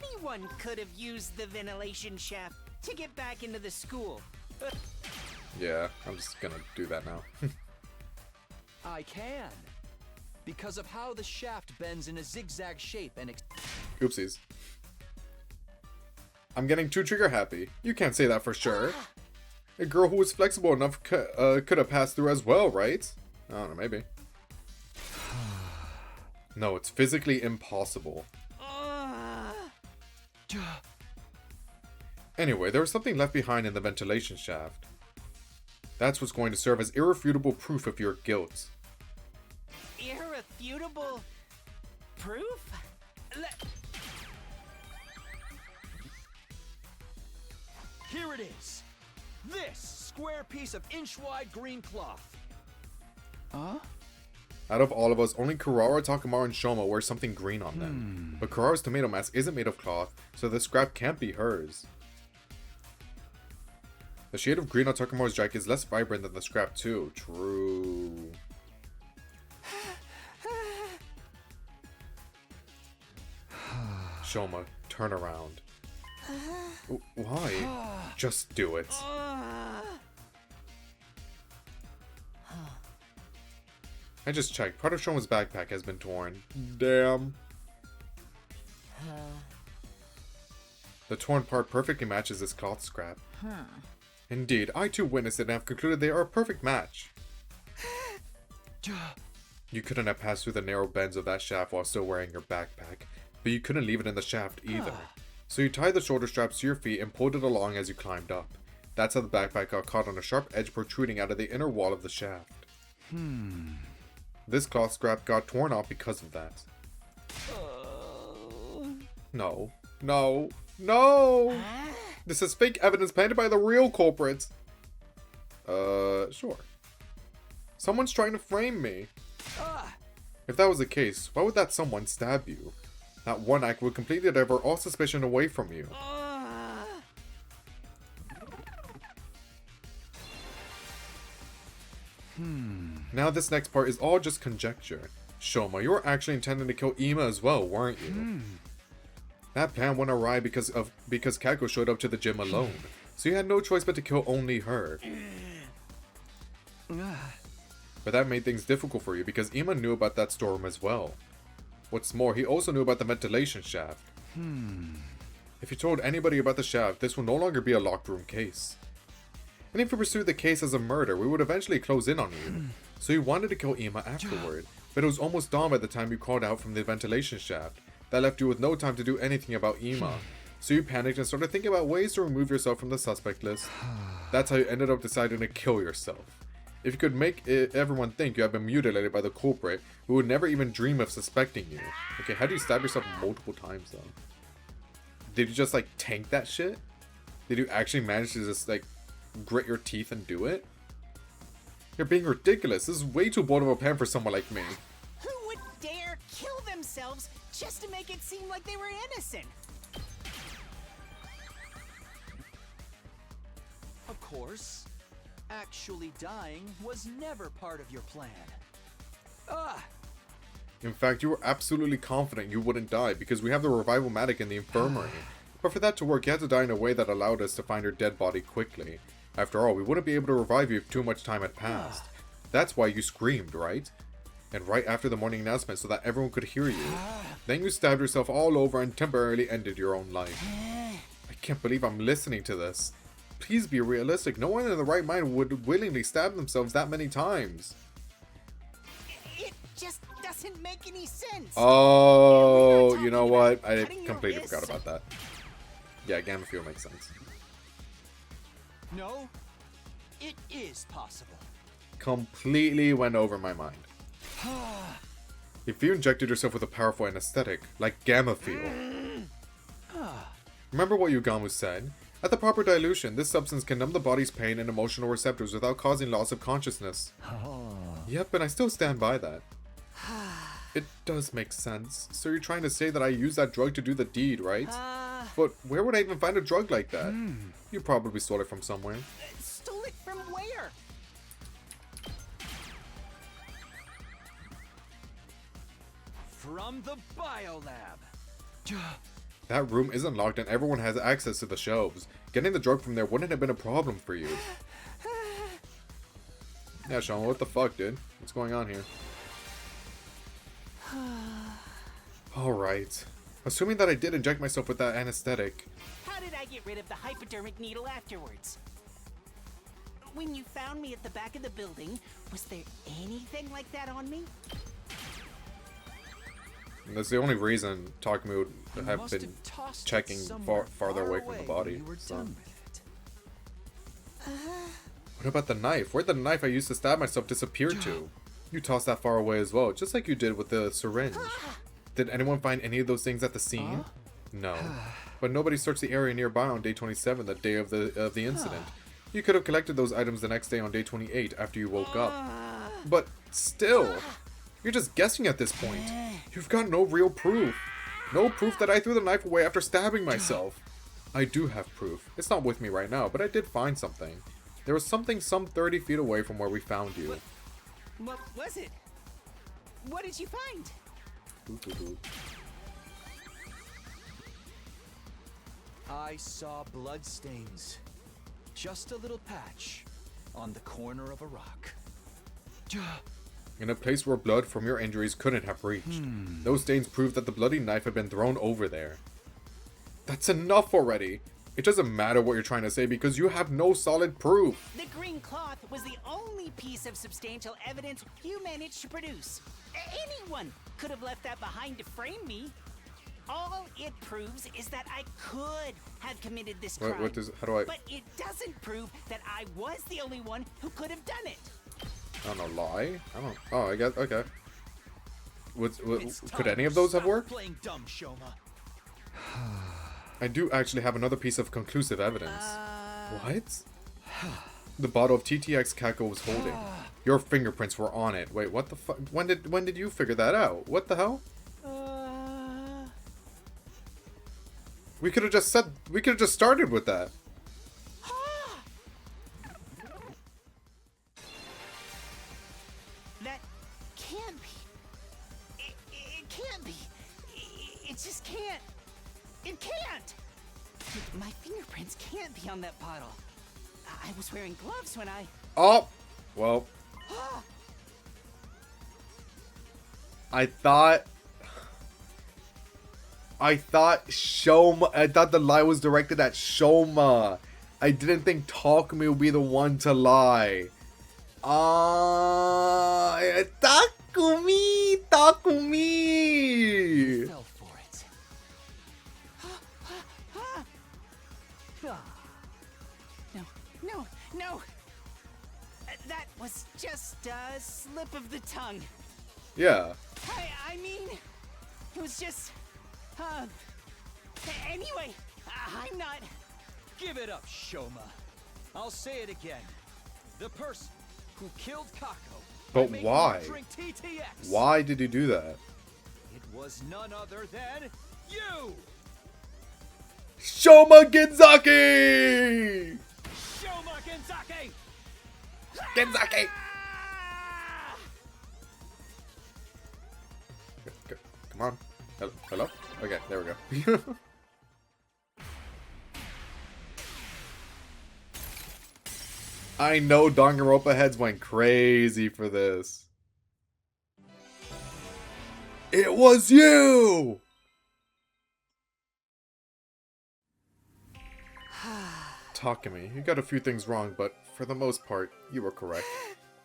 Anyone could have used the ventilation shaft to get back into the school. Yeah, I'm just gonna do that now. I can. Because of how the shaft bends in a zigzag shape and Oopsies. I'm getting too trigger happy. You can't say that for sure. A girl who was flexible enough could have passed through as well, right? I don't know, maybe. No, it's physically impossible. Anyway, there was something left behind in the ventilation shaft. That's what's going to serve as irrefutable proof of your guilt. Irrefutable proof? here it is. This square piece of inch-wide green cloth. Out of all of us, only Kurara, Takamaru, and Shoma wear something green on them. But Kurara's tomato mask isn't made of cloth, so the scrap can't be hers. The shade of green on Takamaru's jacket is less vibrant than the scrap too. True. Shoma, turn around. Why? Just do it. I just checked. Part of Shoma's backpack has been torn. Damn. The torn part perfectly matches this cloth scrap. Indeed, I too witnessed it and have concluded they are a perfect match. You couldn't have passed through the narrow bends of that shaft while still wearing your backpack, but you couldn't leave it in the shaft either. So you tied the shoulder straps to your feet and pulled it along as you climbed up. That's how the backpack got caught on a sharp edge protruding out of the inner wall of the shaft. This cloth scrap got torn off because of that. No. No. No! This is fake evidence planted by the real culprits. Sure. Someone's trying to frame me. If that was the case, why would that someone stab you? That one act would completely divert all suspicion away from you. Now this next part is all just conjecture. Shoma, you were actually intending to kill Ima as well, weren't you? That plan went awry because Kako showed up to the gym alone. So you had no choice but to kill only her. But that made things difficult for you because Ima knew about that storeroom as well. What's more, he also knew about the ventilation shaft. If you told anybody about the shaft, this will no longer be a locked room case. And if you pursued the case as a murder, we would eventually close in on you. So you wanted to kill Ima afterward, but it was almost dawn by the time you crawled out from the ventilation shaft. That left you with no time to do anything about Ima. So you panicked and started thinking about ways to remove yourself from the suspect list. That's how you ended up deciding to kill yourself. If you could make everyone think you have been mutilated by the culprit, who would never even dream of suspecting you. Okay, how do you stab yourself multiple times though? Did you just like tank that shit? Did you actually manage to just like grit your teeth and do it? You're being ridiculous. This is way too bold of a plan for someone like me. Who would dare kill themselves just to make it seem like they were innocent? Of course. Actually dying was never part of your plan. In fact, you were absolutely confident you wouldn't die because we have the revival matic in the infirmary. But for that to work, you had to die in a way that allowed us to find your dead body quickly. After all, we wouldn't be able to revive you if too much time had passed. That's why you screamed, right? And right after the morning announcement so that everyone could hear you. Then you stabbed yourself all over and temporarily ended your own life. I can't believe I'm listening to this. Please be realistic. No one in the right mind would willingly stab themselves that many times. It just doesn't make any sense. Oh, you know what? I completely forgot about that. Yeah, gamma fuel makes sense. No, it is possible. Completely went over my mind. If you injected yourself with a powerful anesthetic, like gamma fuel. Remember what Yugamu said? At the proper dilution, this substance can numb the body's pain and emotional receptors without causing loss of consciousness. Yep, and I still stand by that. It does make sense. So you're trying to say that I used that drug to do the deed, right? But where would I even find a drug like that? You probably stole it from somewhere. Stole it from where? From the biolab. That room isn't locked and everyone has access to the shelves. Getting the drug from there wouldn't have been a problem for you. Yeah, Sean, what the fuck, dude? What's going on here? Alright. Assuming that I did inject myself with that anesthetic. How did I get rid of the hypodermic needle afterwards? When you found me at the back of the building, was there anything like that on me? And that's the only reason Takumi would have been checking farther away from the body. So. What about the knife? Where'd the knife I used to stab myself disappear to? You tossed that far away as well, just like you did with the syringe. Did anyone find any of those things at the scene? No. But nobody searched the area nearby on day 27, the day of the incident. You could have collected those items the next day on day 28 after you woke up. But still, you're just guessing at this point. You've got no real proof. No proof that I threw the knife away after stabbing myself. I do have proof. It's not with me right now, but I did find something. There was something some 30 feet away from where we found you. What was it? What did you find? I saw bloodstains. Just a little patch on the corner of a rock. In a place where blood from your injuries couldn't have reached. Those stains proved that the bloody knife had been thrown over there. That's enough already. It doesn't matter what you're trying to say because you have no solid proof. The green cloth was the only piece of substantial evidence you managed to produce. Anyone could have left that behind to frame me. All it proves is that I could have committed this crime. But it doesn't prove that I was the only one who could have done it. I don't know, lie? I don't... Oh, I guess... Okay. Could any of those have worked? Playing dumb, Shoma. I do actually have another piece of conclusive evidence. What? The bottle of TTX Kako was holding. Your fingerprints were on it. Wait, what the fuck? When did you figure that out? What the hell? We could have just said... We could have just started with that. That can't be. can't! It can't! My fingerprints can't be on that bottle. I was wearing gloves when I... Oh! Well. I thought Shoma. I thought the lie was directed at Shoma. I didn't think Takumi would be the one to lie. Takumi! Fell for it. No. That was just a slip of the tongue. Yeah. I mean, it was just, anyway, I'm not... Give it up, Shoma. I'll say it again. The person who killed Kako. But by making why? him drink TTX. Why did he do that? It was none other than you! Shoma Genzaki! Shoma Genzaki! Genzaki! Come on. Hello? Okay, there we go. I know Danganronpa heads went crazy for this. It was you! Takumi, you got a few things wrong, but for the most part, you were correct.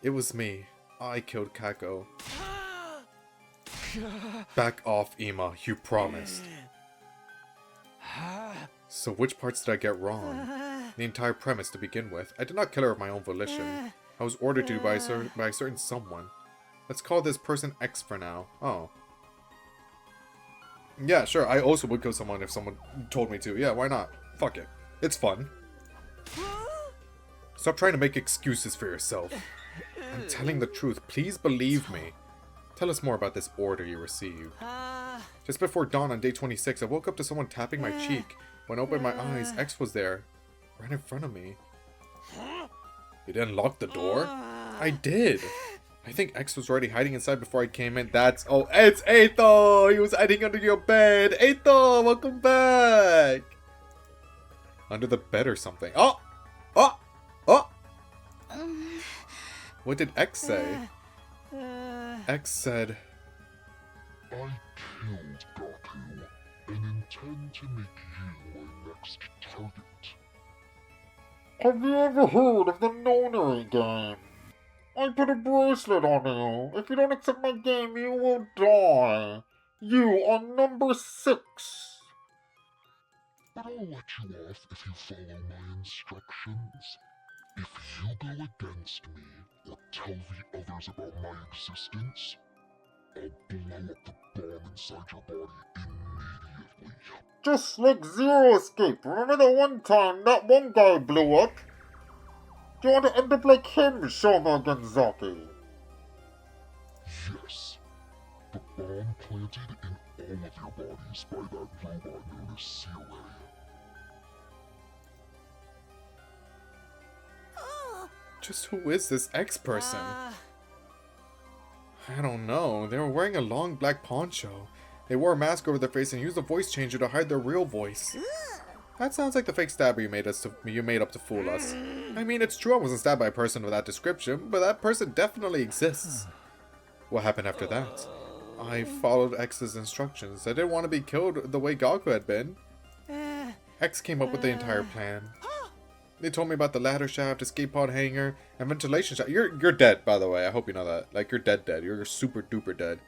It was me. I killed Kako. Back off, Ima. You promised. So which parts did I get wrong? The entire premise to begin with. I did not kill her of my own volition. I was ordered to by a certain someone. Let's call this person X for now. Oh. Yeah, sure. I also would kill someone if someone told me to. Yeah, why not? Fuck it. It's fun. Stop trying to make excuses for yourself. I'm telling the truth. Please believe me. Tell us more about this order you received. Just before dawn on day 26, I woke up to someone tapping my cheek. When I opened my eyes, X was there. Right in front of me. You didn't lock the door? I did. I think X was already hiding inside before I came in. That's... Oh, it's Eito! He was hiding under your bed. Eito, welcome back! Under the bed or something. Oh! Oh! Oh! What did X say? X said... I killed Gaku and intend to make you my next target. Have you ever heard of the Nonary game? I put a bracelet on you. If you don't accept my game, you will die. You are number 6. But I'll let you off if you follow my instructions. If you go against me, or tell the others about my existence, I'll blow up the bomb inside your body immediately. Just like Zero Escape. Remember the one time that one guy blew up? Do you want to end up like him, Shoma Genzaki? Yes. The bomb planted in all of your bodies by that robot known as COA. Just who is this X person? I don't know. They were wearing a long black poncho. They wore a mask over their face and used a voice changer to hide their real voice. That sounds like the fake stabber you made up to fool us. I mean, it's true I wasn't stabbed by a person with that description, but that person definitely exists. What happened after that? I followed X's instructions. I didn't want to be killed the way Gaku had been. X came up with the entire plan. They told me about the ladder shaft, escape pod hanger, and ventilation shaft. You're dead, by the way. I hope you know that. Like, you're dead. You're super duper dead.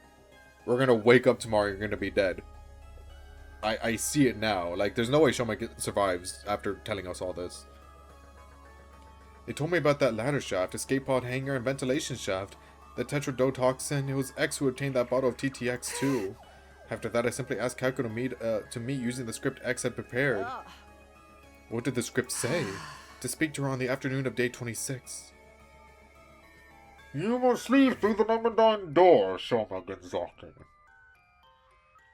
We're gonna wake up tomorrow, you're gonna be dead. I see it now. Like, there's no way Shoma survives after telling us all this. They told me about that ladder shaft, escape pod hanger, and ventilation shaft. The tetrodotoxin. It was X who obtained that bottle of TTX too. After that, I simply asked Kako to meet using the script X had prepared. What did the script say? To speak to her on the afternoon of day 26. You must leave through the number 9 door, Shoma Genzaki.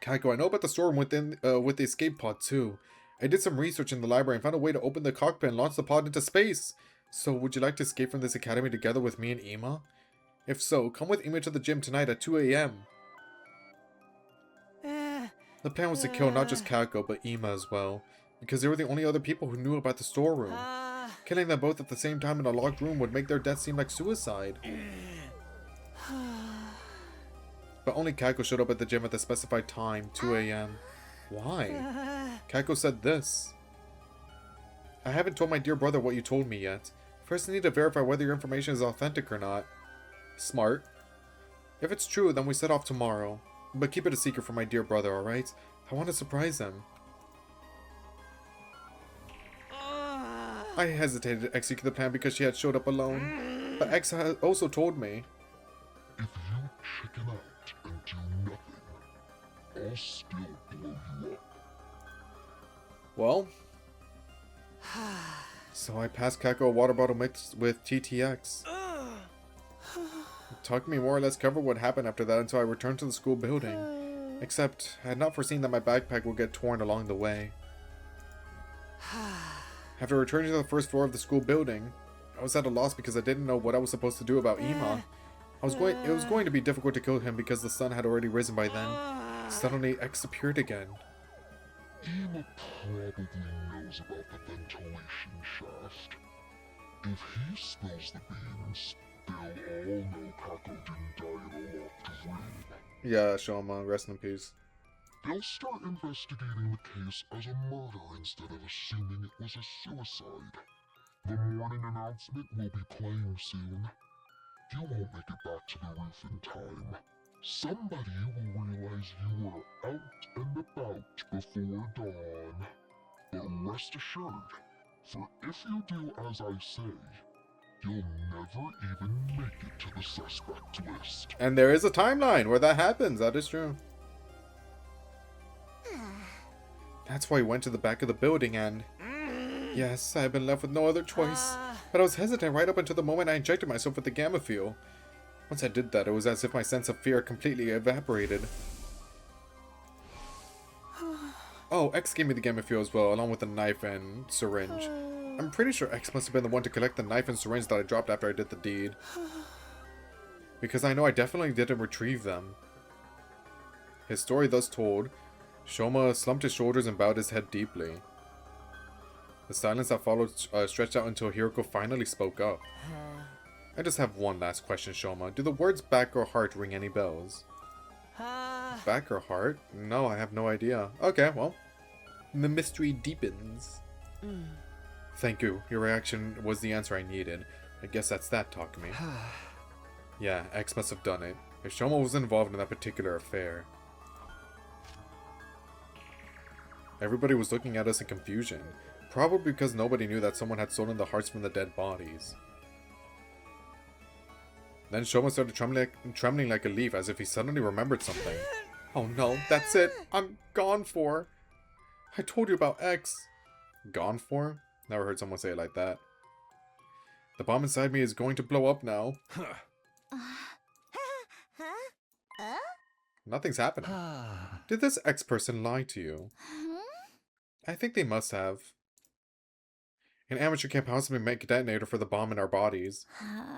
Kako, I know about the storeroom with the escape pod too. I did some research in the library and found a way to open the cockpit and launch the pod into space. So, would you like to escape from this academy together with me and Ima? If so, come with Ima to the gym tonight at 2 a.m. The plan was to kill not just Kako, but Ima as well, because they were the only other people who knew about the storeroom. Killing them both at the same time in a locked room would make their death seem like suicide. But only Kako showed up at the gym at the specified time, 2 a.m. Why? Kako said this. I haven't told my dear brother what you told me yet. First I need to verify whether your information is authentic or not. Smart. If it's true, then we set off tomorrow. But keep it a secret from my dear brother, alright? I want to surprise him. I hesitated to execute the plan because she had showed up alone. But X had also told me. If you chicken out and do nothing, I'll still blow you up. Well. So I passed Kako a water bottle mixed with TTX. Talk me more or less covered what happened after that until I returned to the school building. Except, I had not foreseen that my backpack would get torn along the way. After returning to the first floor of the school building, I was at a loss because I didn't know what I was supposed to do about Ima. It was going to be difficult to kill him because the sun had already risen by then. Suddenly, X appeared again. Ima probably knows about the ventilation shaft. If he spills the beans, they'll all know Kako didn't die in a locked room. Yeah, Shoma, rest in peace. They'll start investigating the case as a murder instead of assuming it was a suicide. The morning announcement will be playing soon. You won't make it back to the roof in time. Somebody will realize you were out and about before dawn. But rest assured, for if you do as I say, you'll never even make it to the suspect list. And there is a timeline where that happens, that is true. That's why we went to the back of the building and... Yes, I've been left with no other choice. But I was hesitant right up until the moment I injected myself with the gamma fuel. Once I did that, it was as if my sense of fear completely evaporated. Oh, X gave me the gamma fuel as well, along with the knife and syringe. I'm pretty sure X must have been the one to collect the knife and syringe that I dropped after I did the deed. Because I know I definitely didn't retrieve them. His story thus told, Shoma slumped his shoulders and bowed his head deeply. The silence that followed stretched out until Hiroko finally spoke up. I just have one last question, Shoma. Do the words back or heart ring any bells? Back or heart? No, I have no idea. Okay, well. The mystery deepens. Thank you. Your reaction was the answer I needed. I guess that's that, Takumi. Yeah, X must have done it. If Shoma was involved in that particular affair. Everybody was looking at us in confusion. Probably because nobody knew that someone had stolen the hearts from the dead bodies. Then Shoma started trembling like a leaf as if he suddenly remembered something. Oh no, that's it! I'm gone for! I told you about X! Gone for? Never heard someone say it like that. The bomb inside me is going to blow up now. Nothing's happening. Did this X person lie to you? I think they must have. An amateur can't possibly make a detonator for the bomb in our bodies.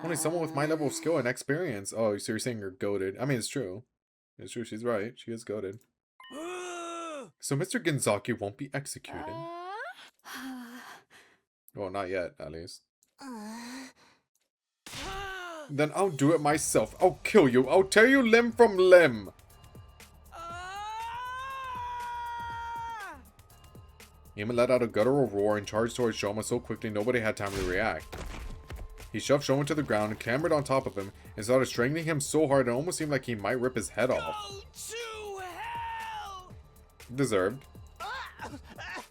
Only someone with my level of skill and experience. Oh, so you're saying you're goated. I mean, it's true. It's true, she's right. She is goated. So Mr. Ginzaki won't be executed. Well, not yet, at least. Then I'll do it myself. I'll kill you. I'll tear you limb from limb. Ima let out a guttural roar and charged towards Shoma so quickly nobody had time to react. He shoved Shoma to the ground and clambered on top of him and started strangling him so hard it almost seemed like he might rip his head off. Deserved.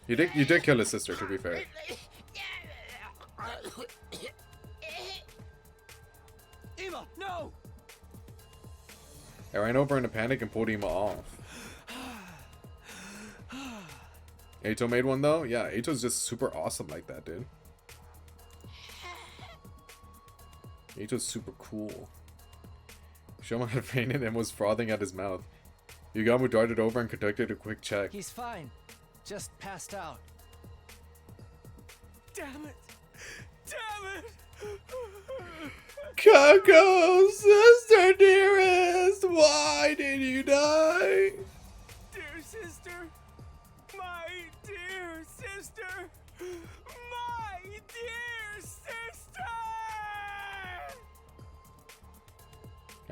You did kill his sister, to be fair. Ima, no! I ran over in a panic and pulled Ima off. Eito made one though? Yeah, Eito's just super awesome like that, dude. Eito's super cool. Shoma had fainted and was frothing at his mouth. Yugamu darted over and conducted a quick check. He's fine. Just passed out. Damn it! Damn it! Kako, sister dearest, why did you die? Dear sister,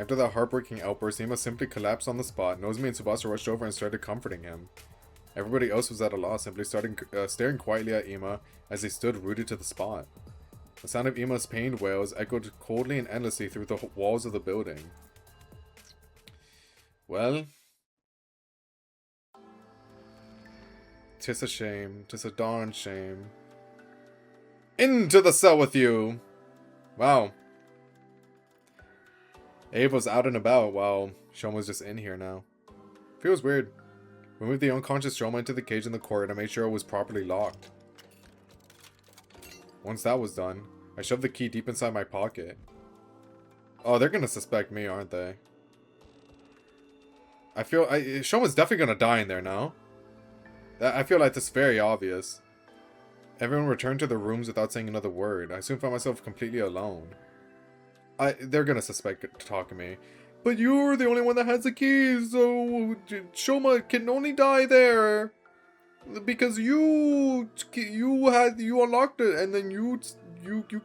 After that heartbreaking outburst, Ima simply collapsed on the spot. Nozomi and Tsubasa rushed over and started comforting him. Everybody else was at a loss, simply staring quietly at Ima as they stood rooted to the spot. The sound of Ima's pained wails echoed coldly and endlessly through the walls of the building. Well, 'tis a shame, 'tis a darn shame. Into the cell with you! Wow. Abe was out and about while Shoma was just in here now. Feels weird. We moved the unconscious Shoma into the cage in the court and made sure it was properly locked. Once that was done, I shoved the key deep inside my pocket. Oh, they're gonna suspect me, aren't they? Shoma's definitely gonna die in there now. I feel like that's very obvious. Everyone returned to their rooms without saying another word. I soon found myself completely alone. They're gonna suspect talking to me. But you're the only one that has the keys, so Shoma can only die there. Because you unlocked it and then you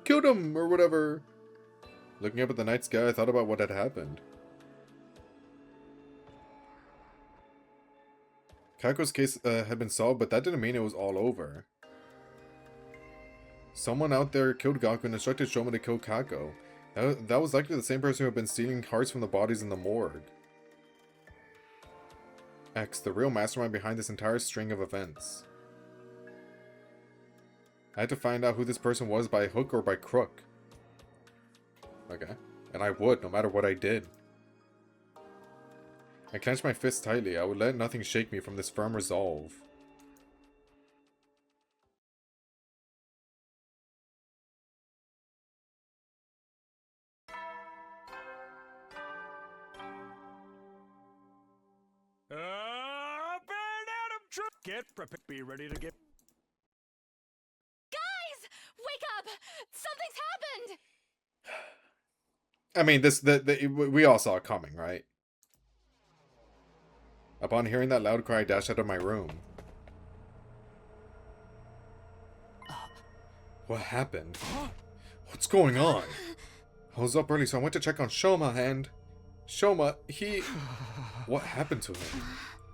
killed him or whatever. Looking up at the night sky, I thought about what had happened. Kako's case had been solved, but that didn't mean it was all over. Someone out there killed Gaku and instructed Shoma to kill Kako. That was likely the same person who had been stealing hearts from the bodies in the morgue. X, the real mastermind behind this entire string of events. I had to find out who this person was by hook or by crook. Okay. And I would, no matter what I did. I clenched my fist tightly. I would let nothing shake me from this firm resolve. Get prepared. Be ready to get. Guys, wake up! Something's happened. I mean, we all saw it coming, right? Upon hearing that loud cry, I dashed out of my room. What happened? What's going on? I was up early, so I went to check on Shoma, and... Shoma, he... What happened to him?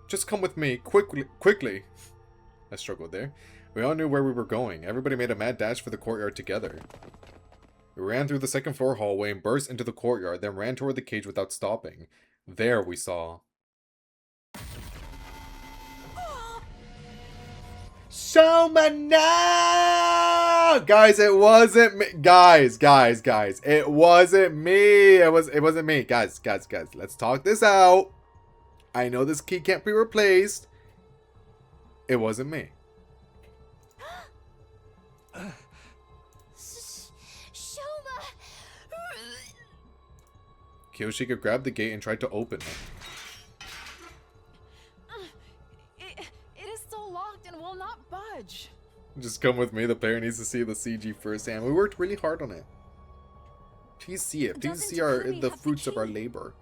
Just come with me, quickly. I struggled there. We all knew where we were going. Everybody made a mad dash for the courtyard together. We ran through the second floor hallway and burst into the courtyard, then ran toward the cage without stopping. There we saw... Shoma, no! Guys, it wasn't me. Guys. It wasn't me. It wasn't me. Guys. Let's talk this out. I know this key can't be replaced. It wasn't me. Shoma! Kiyoshika grabbed the gate and tried to open it. It is still locked and will not budge. Just come with me. The player needs to see the CG firsthand. We worked really hard on it. Please see it. Please see the fruits of our labor.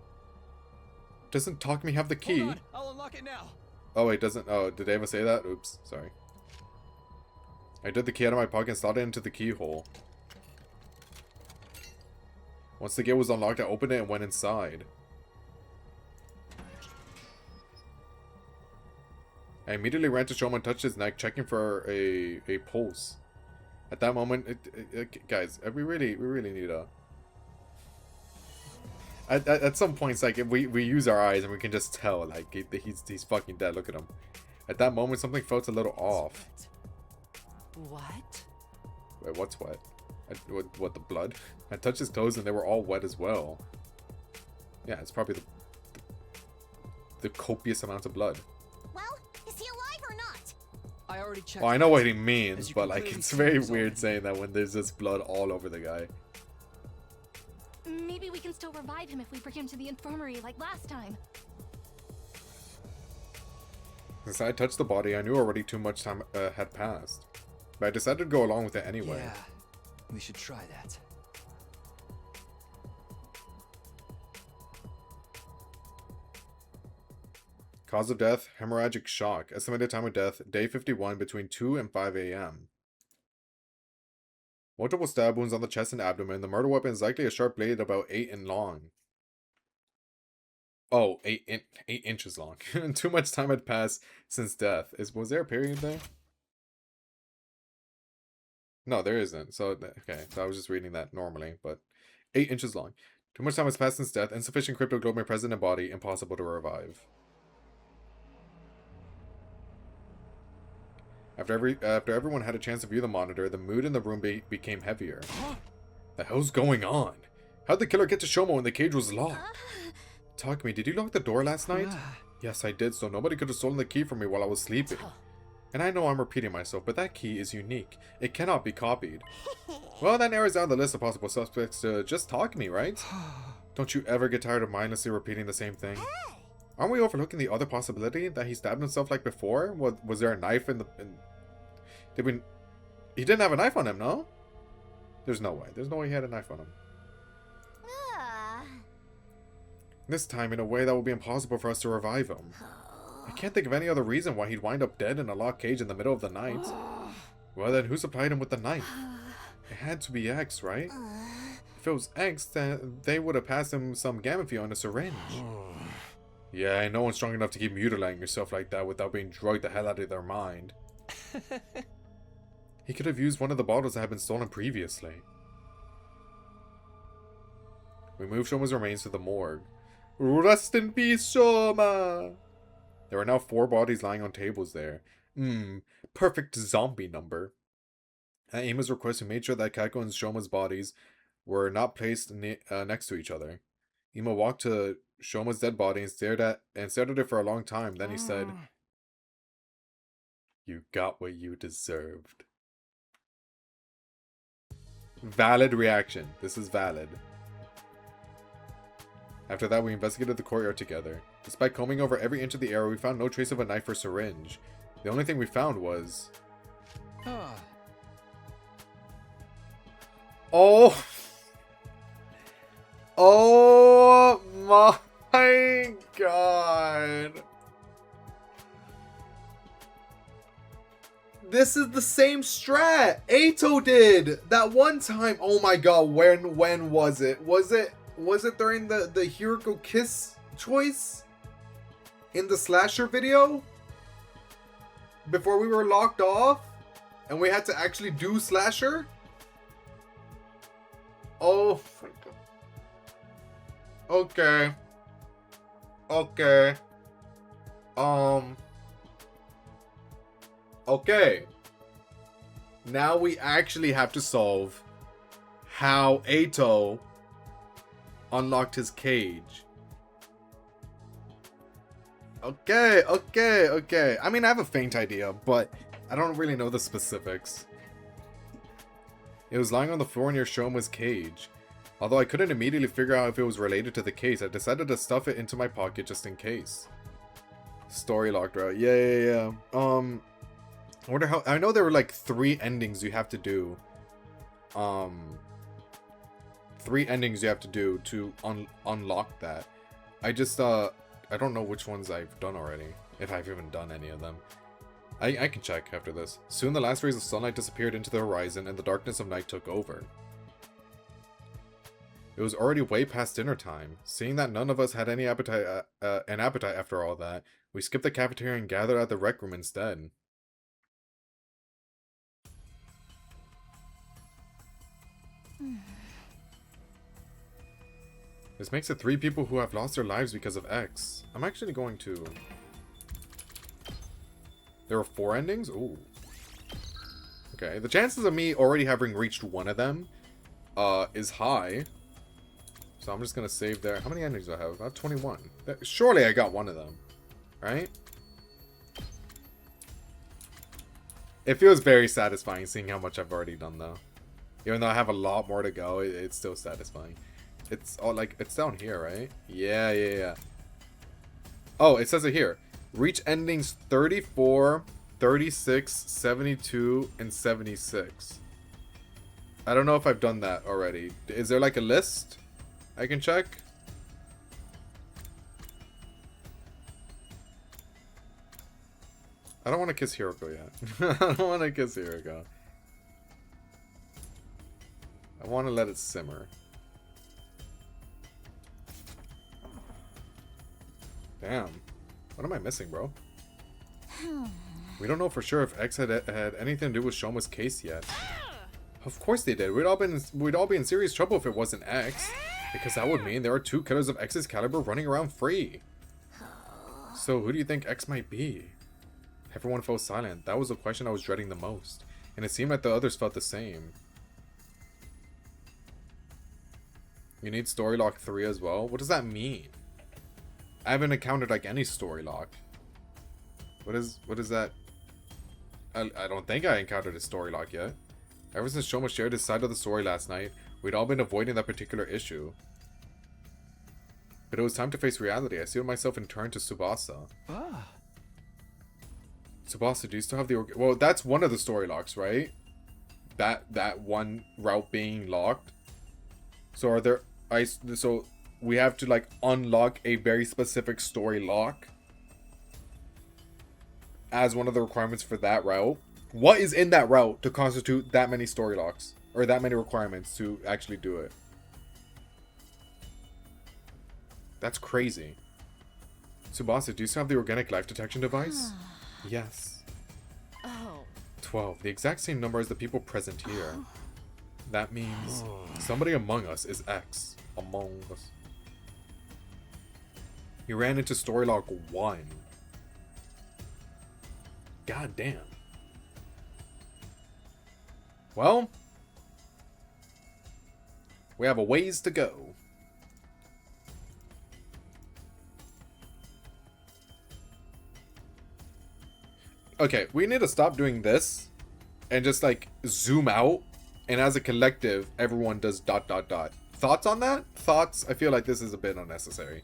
Doesn't Takumi have the key? Hold on. I'll unlock it now. Oh, wait, doesn't... Oh, did Ava say that? Oops, sorry. I took the key out of my pocket and slotted it into the keyhole. Once the gate was unlocked, I opened it and went inside. I immediately ran to Shoma and touched his neck, checking for a pulse. At that moment, guys, we really need a... At some points, like, we use our eyes and we can just tell, like, he's fucking dead. Look at him. At that moment, something felt a little off. What? Wait, what's wet? What, the blood? I touched his clothes and they were all wet as well. Yeah, it's probably the copious amounts of blood. Well, is he alive or not? I already checked. Well, I know what he means, but, like, clearly it's see, very he's weird already- saying that when there's just blood all over the guy. Maybe we can still revive him if we bring him to the infirmary like last time. Since I touched the body, I knew already too much time had passed. But I decided to go along with it anyway. Yeah, we should try that. Cause of death, hemorrhagic shock. Estimated time of death, day 51, between 2 and 5 a.m. Multiple stab wounds on the chest and abdomen. The murder weapon is likely a sharp blade about 8 in long. Oh, 8 inches long. Too much time had passed since death. Was there a period there? No, there isn't. So, okay. So I was just reading that normally, but 8 inches long. Too much time has passed since death. Insufficient cryptoglobin present in body. Impossible to revive. After everyone had a chance to view the monitor, the mood in the room became heavier. The hell's going on? How'd the killer get to Shomo when the cage was locked? Talk to me, did you lock the door last night? Yes, I did, so nobody could have stolen the key from me while I was sleeping. And I know I'm repeating myself, but that key is unique. It cannot be copied. Well, that narrows down the list of possible suspects to just talk to me, right? Don't you ever get tired of mindlessly repeating the same thing? Aren't we overlooking the other possibility that he stabbed himself like before? Was there a knife in the... Did we... He didn't have a knife on him, no? There's no way. There's no way he had a knife on him. This time, in a way that will be impossible for us to revive him. I can't think of any other reason why he'd wind up dead in a locked cage in the middle of the night. Well then, who supplied him with the knife? It had to be X, right? If it was X, then they would have passed him some Gamma on a syringe. Yeah, no one's strong enough to keep mutilating yourself like that without being drugged the hell out of their mind. He could have used one of the bottles that had been stolen previously. We moved Shoma's remains to the morgue. Rest in peace, Shoma! There are now 4 bodies lying on tables there. Perfect zombie number. At Ima's request, we made sure that Kako and Shoma's bodies were not placed next to each other. Ima walked to Shoma's dead body and stared at it for a long time. Then he said, "You got what you deserved." Valid reaction. This is valid. After that, we investigated the courtyard together. Despite combing over every inch of the area, we found no trace of a knife or syringe. The only thing we found was... Oh! Oh my god! This is the same strat Ato did that one time. Oh my god, when was it? Was it during the Hiroko kiss choice in the slasher video? Before we were locked off and we had to actually do slasher? Oh my god. Okay. Okay. Okay. Now we actually have to solve how Ato unlocked his cage. Okay. I mean, I have a faint idea, but I don't really know the specifics. It was lying on the floor near Shoma's cage. Although I couldn't immediately figure out if it was related to the case, I decided to stuff it into my pocket just in case. Story locked route. Yeah. I wonder how... I know there were like 3 endings you have to do. 3 endings you have to do to unlock that. I just, I don't know which ones I've done already. If I've even done any of them. I can check after this. Soon the last rays of sunlight disappeared into the horizon and the darkness of night took over. It was already way past dinner time. Seeing that none of us had any appetite, an appetite after all that, we skipped the cafeteria and gathered at the rec room instead. This makes it 3 people who have lost their lives because of X. I'm actually going to... There are 4 endings? Ooh. Okay, the chances of me already having reached one of them is high. So I'm just going to save there. How many endings do I have? About 21. Surely I got one of them. Right? It feels very satisfying seeing how much I've already done though. Even though I have a lot more to go, it's still satisfying. It's all like, it's down here, right? Yeah. Oh, it says it here. Reach endings 34, 36, 72, and 76. I don't know if I've done that already. Is there like a list I can check? I don't want to kiss Hiroko yet. I don't want to kiss Hiroko. I want to let it simmer. Damn. What am I missing, bro? We don't know for sure if X had anything to do with Shoma's case yet. Of course they did. We'd all be in serious trouble if it wasn't X. Because that would mean there are 2 killers of X's caliber running around free. So who do you think X might be? Everyone fell silent. That was the question I was dreading the most. And it seemed like the others felt the same. You need story lock 3 as well? What does that mean? I haven't encountered like any story lock. What is that? I don't think I encountered a story lock yet. Ever since Shoma shared his side of the story last night, we'd all been avoiding that particular issue. But it was time to face reality. I sealed myself and turned to Tsubasa. Tsubasa, do you still have the... Well, that's one of the story locks, right? That one route being locked. So are there... So we have to, like, unlock a very specific story lock as one of the requirements for that route. What is in that route to constitute that many story locks? Or that many requirements to actually do it? That's crazy. Tsubasa, do you still have the organic life detection device? Yes. 12. The exact same number as the people present here. That means somebody among us is X. Among us. He ran into story lock 1. God damn. Well, we have a ways to go. Okay, we need to stop doing this and just like zoom out, and as a collective everyone does ... Thoughts on that? Thoughts? I feel like this is a bit unnecessary.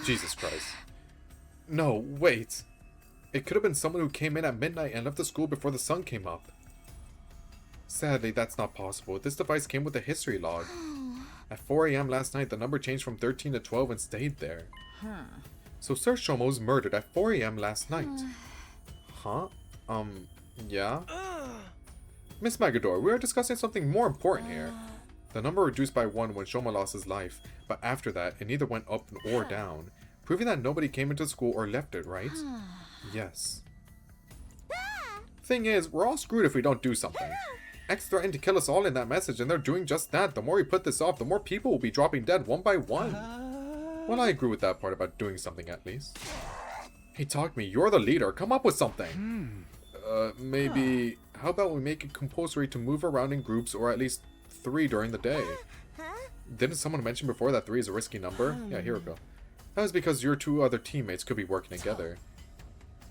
Jesus Christ. No, wait. It could have been someone who came in at midnight and left the school before the sun came up. Sadly, that's not possible. This device came with a history log. At 4 AM last night, the number changed from 13 to 12 and stayed there. So Sir Shoma was murdered at 4 AM last night. Huh? Yeah? Miss Magador, we are discussing something more important here. The number reduced by 1 when Shoma lost his life, but after that, it neither went up or down, proving that nobody came into school or left it, right? Yes. Thing is, we're all screwed if we don't do something. X threatened to kill us all in that message, and they're doing just that. The more we put this off, the more people will be dropping dead one by one. Well, I agree with that part about doing something at least. Hey, Talk Me, you're the leader. Come up with something. Maybe... How about we make it compulsory to move around in groups, or at least 3 during the day? Didn't someone mention before that 3 is a risky number? Yeah, here we go. That was because your 2 other teammates could be working together.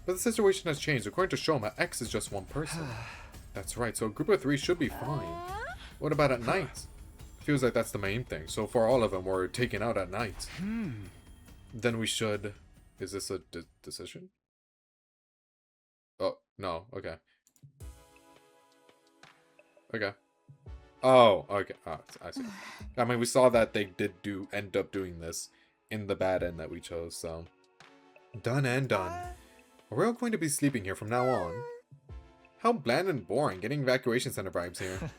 But the situation has changed. According to Shoma, X is just one person. That's right, so a group of 3 should be fine. What about at night? Feels like that's the main thing. So far, all of them were taken out at night. Then we should... Is this a decision? Oh, no. Okay. Okay. Oh, okay. Oh, I see. I mean, we saw that they did end up doing this in the bad end that we chose, so... Done and done. We're all going to be sleeping here from now on. How bland and boring. Getting evacuation center vibes here.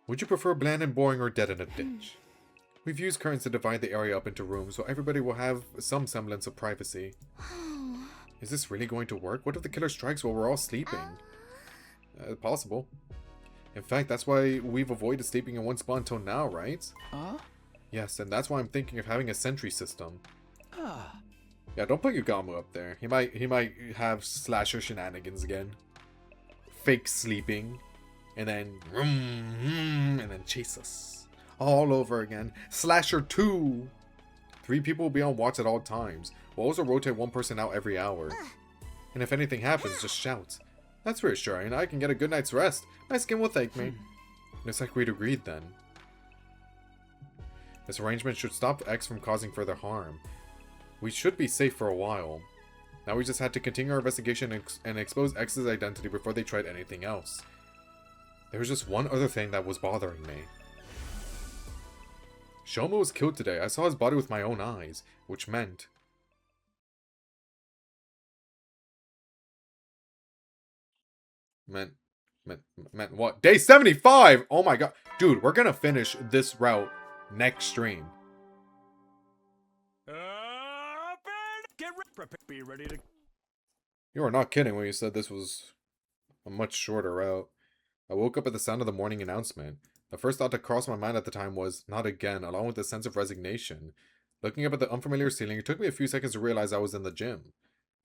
Would you prefer bland and boring or dead in a ditch? We've used curtains to divide the area up into rooms, so everybody will have some semblance of privacy. Is this really going to work? What if the killer strikes while we're all sleeping? Possible. In fact, that's why we've avoided sleeping in one spot until now, right? Yes, and that's why I'm thinking of having a sentry system. Yeah, don't put Yugamo up there. He might have slasher shenanigans again. Fake sleeping. And then chase us. All over again. Slasher 2! 3 people will be on watch at all times. We'll also rotate 1 person out every hour. And if anything happens, just shout. That's reassuring. I can get a good night's rest. My skin will thank me. Looks like we'd agreed then. This arrangement should stop X from causing further harm. We should be safe for a while. Now we just had to continue our investigation and expose X's identity before they tried anything else. There was just one other thing that was bothering me. Shoma was killed today. I saw his body with my own eyes, which meant... Meant what? Day 75! Oh my god. Dude, we're gonna finish this route next stream. Be ready to. You are not kidding when you said this was a much shorter route. I woke up at the sound of the morning announcement. The first thought that crossed my mind at the time was, not again, along with a sense of resignation. Looking up at the unfamiliar ceiling, it took me a few seconds to realize I was in the gym.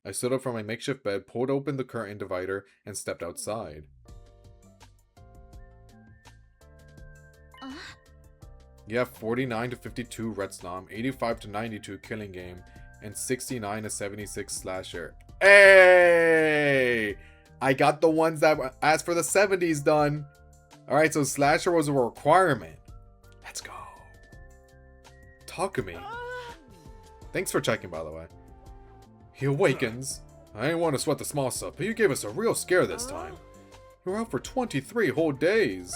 I stood up from my makeshift bed, pulled open the curtain divider, and stepped outside. You have 49 to 52 Red Snom, 85 to 92 Killing Game, and 69 to 76 Slasher. Hey! I got the ones that asked for the 70s done. Alright, so Slasher was a requirement. Let's go. Talk to me. Thanks for checking, by the way. He awakens. I didn't want to sweat the small stuff, but you gave us a real scare this time. You were out for 23 whole days.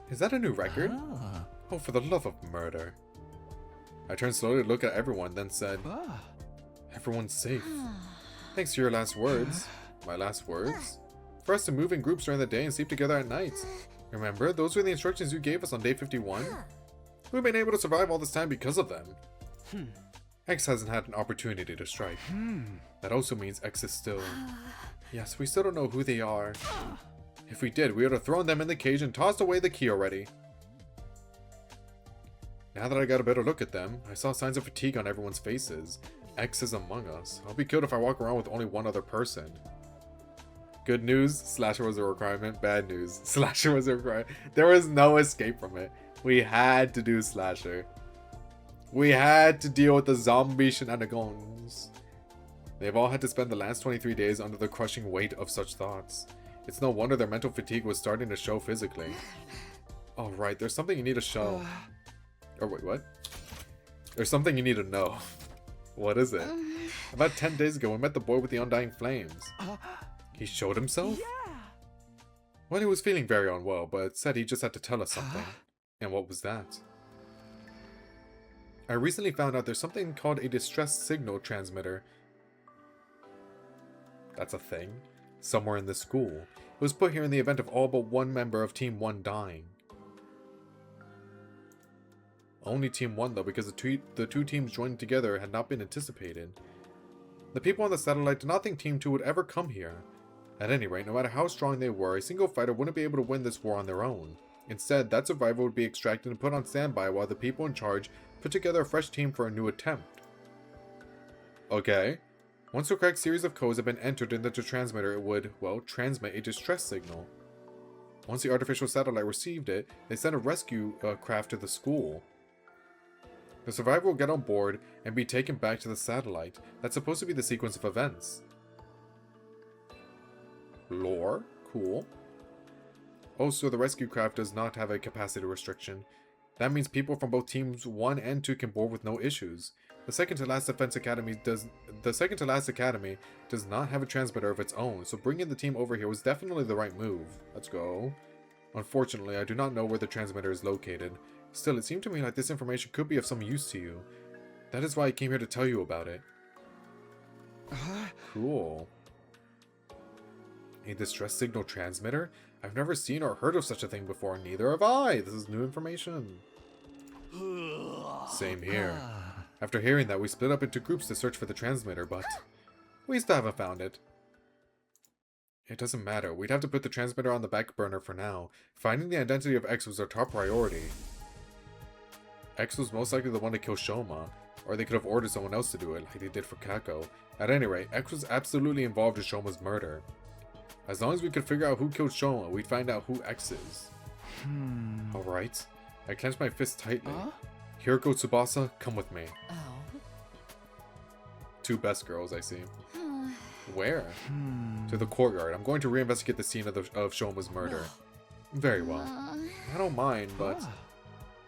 Is that a new record? Oh, for the love of murder. I turned slowly to look at everyone, then said, everyone's safe. Thanks to your last words. My last words? For us to move in groups during the day and sleep together at night. Remember, those were the instructions you gave us on day 51? We've been able to survive all this time because of them. X hasn't had an opportunity to strike. That also means X is still... Yes, we still don't know who they are. If we did, we would have thrown them in the cage and tossed away the key already. Now that I got a better look at them, I saw signs of fatigue on everyone's faces. X is among us. I'll be killed if I walk around with only one other person. Good news, Slasher was a requirement. Bad news, Slasher was a requirement. There was no escape from it. We had to do Slasher. We had to deal with the zombie shenanigans. They've all had to spend the last 23 days under the crushing weight of such thoughts. It's no wonder their mental fatigue was starting to show physically. Oh right, there's something you need to show. Or wait, what? There's something you need to know. What is it? About 10 days ago, we met the boy with the undying flames. He showed himself? Yeah. Well, he was feeling very unwell, but said he just had to tell us something. And what was that? I recently found out there's something called a distress signal transmitter. That's a thing. Somewhere in the school. It was put here in the event of all but one member of Team 1 dying. Only Team 1 though, because the two teams joining together had not been anticipated. The people on the satellite did not think Team 2 would ever come here. At any rate, no matter how strong they were, a single fighter wouldn't be able to win this war on their own. Instead, that survivor would be extracted and put on standby while the people in charge put together a fresh team for a new attempt. Okay. Once the correct series of codes had been entered into the transmitter, it would, well, transmit a distress signal. Once the artificial satellite received it, they sent a rescue craft to the school. The survivor will get on board and be taken back to the satellite. That's supposed to be the sequence of events. Lore? Cool. Also, the rescue craft does not have a capacity restriction. That means people from both teams 1 and 2 can board with no issues. The second to last academy does not have a transmitter of its own, so bringing the team over here was definitely the right move. Let's go. Unfortunately, I do not know where the transmitter is located. Still, it seemed to me like this information could be of some use to you. That is why I came here to tell you about it. Cool. A distress signal transmitter? I've never seen or heard of such a thing before, neither have I. This is new information. Same here. After hearing that, we split up into groups to search for the transmitter, but we still haven't found it. It doesn't matter. We'd have to put the transmitter on the back burner for now. Finding the identity of X was our top priority. X was most likely the one to kill Shoma, or they could have ordered someone else to do it, like they did for Kako. At any rate, X was absolutely involved in Shoma's murder. As long as we could figure out who killed Shoma, we'd find out who X is. Alright. I clenched my fist tightly. Hiroko Tsubasa, come with me. Two best girls, I see. Where? To the courtyard. I'm going to reinvestigate the scene of Shoma's murder. Very well. I don't mind, but...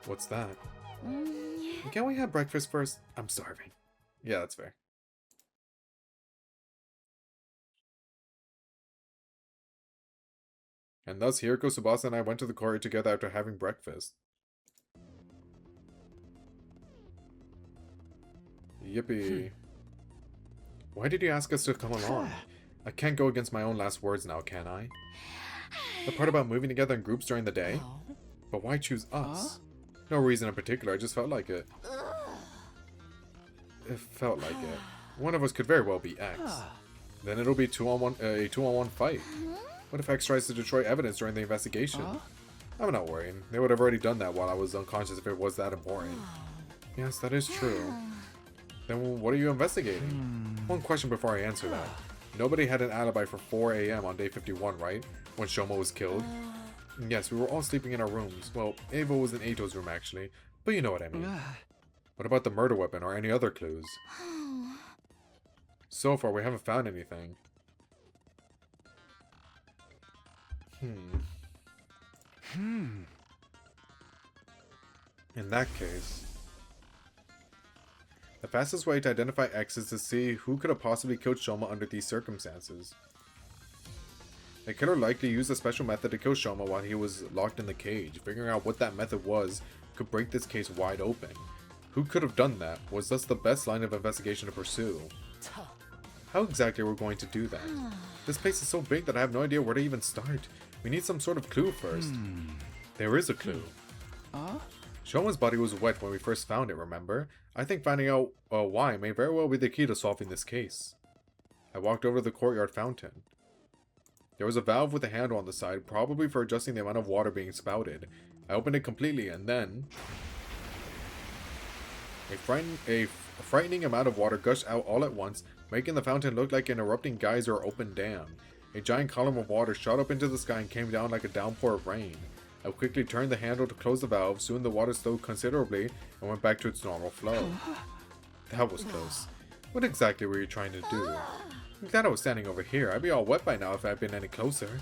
What's that? Can't we have breakfast first? I'm starving. Yeah, that's fair. And thus, Hiroko Tsubasa and I went to the courtyard together after having breakfast. Yippee. Why did you ask us to come along? I can't go against my own last words now, can I? The part about moving together in groups during the day? But why choose us? No reason in particular, I just felt like it. It felt like it. One of us could very well be X. Then it'll be a 2-on-1 fight. What if X tries to destroy evidence during the investigation? I'm not worrying. They would have already done that while I was unconscious if it was that important. Yes, that is true. Then what are you investigating? One question before I answer that. Nobody had an alibi for 4 AM on day 51, right? When Shoma was killed? Yes, we were all sleeping in our rooms. Well, Ava was in Eito's room actually, but you know what I mean. What about the murder weapon or any other clues? So far, we haven't found anything. In that case, the fastest way to identify X is to see who could have possibly killed Shoma under these circumstances. The killer likely used a special method to kill Shoma while he was locked in the cage. Figuring out what that method was could break this case wide open. Who could have done that was thus the best line of investigation to pursue. How exactly are we going to do that? This place is so big that I have no idea where to even start. We need some sort of clue first. There is a clue. Shoma's body was wet when we first found it, remember? I think finding out why may very well be the key to solving this case. I walked over to the courtyard fountain. There was a valve with a handle on the side, probably for adjusting the amount of water being spouted. I opened it completely and then a frightening amount of water gushed out all at once, making the fountain look like an erupting geyser or open dam. A giant column of water shot up into the sky and came down like a downpour of rain. I quickly turned the handle to close the valve. Soon the water slowed considerably and went back to its normal flow. That was close. What exactly were you trying to do? I'm glad I was standing over here. I'd be all wet by now if I'd been any closer.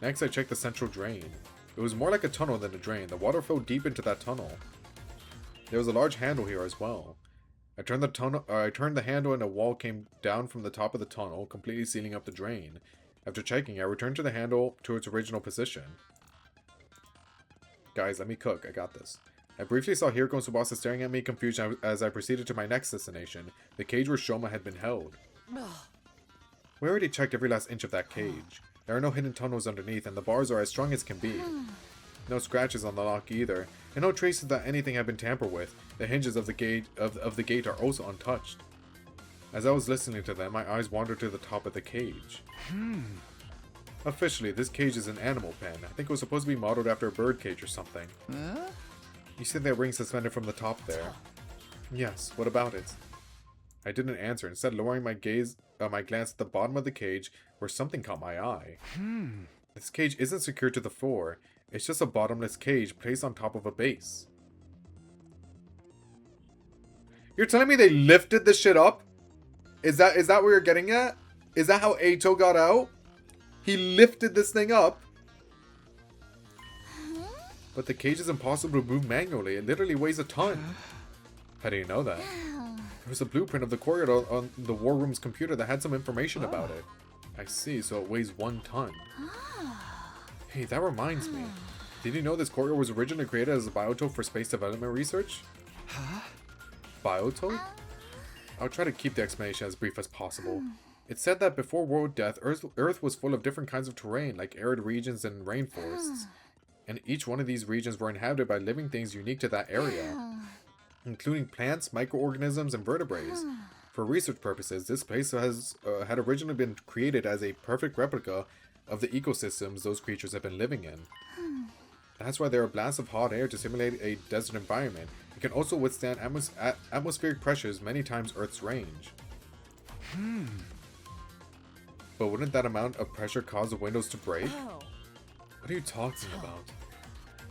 Next, I checked the central drain. It was more like a tunnel than a drain. The water flowed deep into that tunnel. There was a large handle here as well. I turned the handle and a wall came down from the top of the tunnel, completely sealing up the drain. After checking, I returned to the handle to its original position. Guys, let me cook. I got this. I briefly saw Hiriko and Tsubasa staring at me confused as I proceeded to my next destination, the cage where Shoma had been held. We already checked every last inch of that cage. There are no hidden tunnels underneath, and the bars are as strong as can be. No scratches on the lock either, and no traces that anything had been tampered with. The hinges of the gate are also untouched. As I was listening to them, my eyes wandered to the top of the cage. Officially, this cage is an animal pen. I think it was supposed to be modeled after a bird cage or something. You see that ring suspended from the top there? Yes, what about it? I didn't answer, instead lowering my glance at the bottom of the cage where something caught my eye. This cage isn't secured to the floor. It's just a bottomless cage placed on top of a base. You're telling me they lifted this shit up? Is that what you're getting at? Is that how Eito got out? He lifted this thing up? But the cage is impossible to move manually. It literally weighs a ton. How do you know that? There was a blueprint of the courtyard on the war room's computer that had some information about it. I see, so it weighs 1 ton. Hey, that reminds me. Did you know this courtyard was originally created as a biotope for space development research? Biotope? I'll try to keep the explanation as brief as possible. It said that before world death, Earth was full of different kinds of terrain, like arid regions and rainforests. And each one of these regions were inhabited by living things unique to that area, including plants, microorganisms, and vertebrates. For research purposes, this place had originally been created as a perfect replica of the ecosystems those creatures have been living in. That's why there are blasts of hot air to simulate a desert environment. It can also withstand atmospheric pressures many times Earth's range. But wouldn't that amount of pressure cause the windows to break? What are you talking about?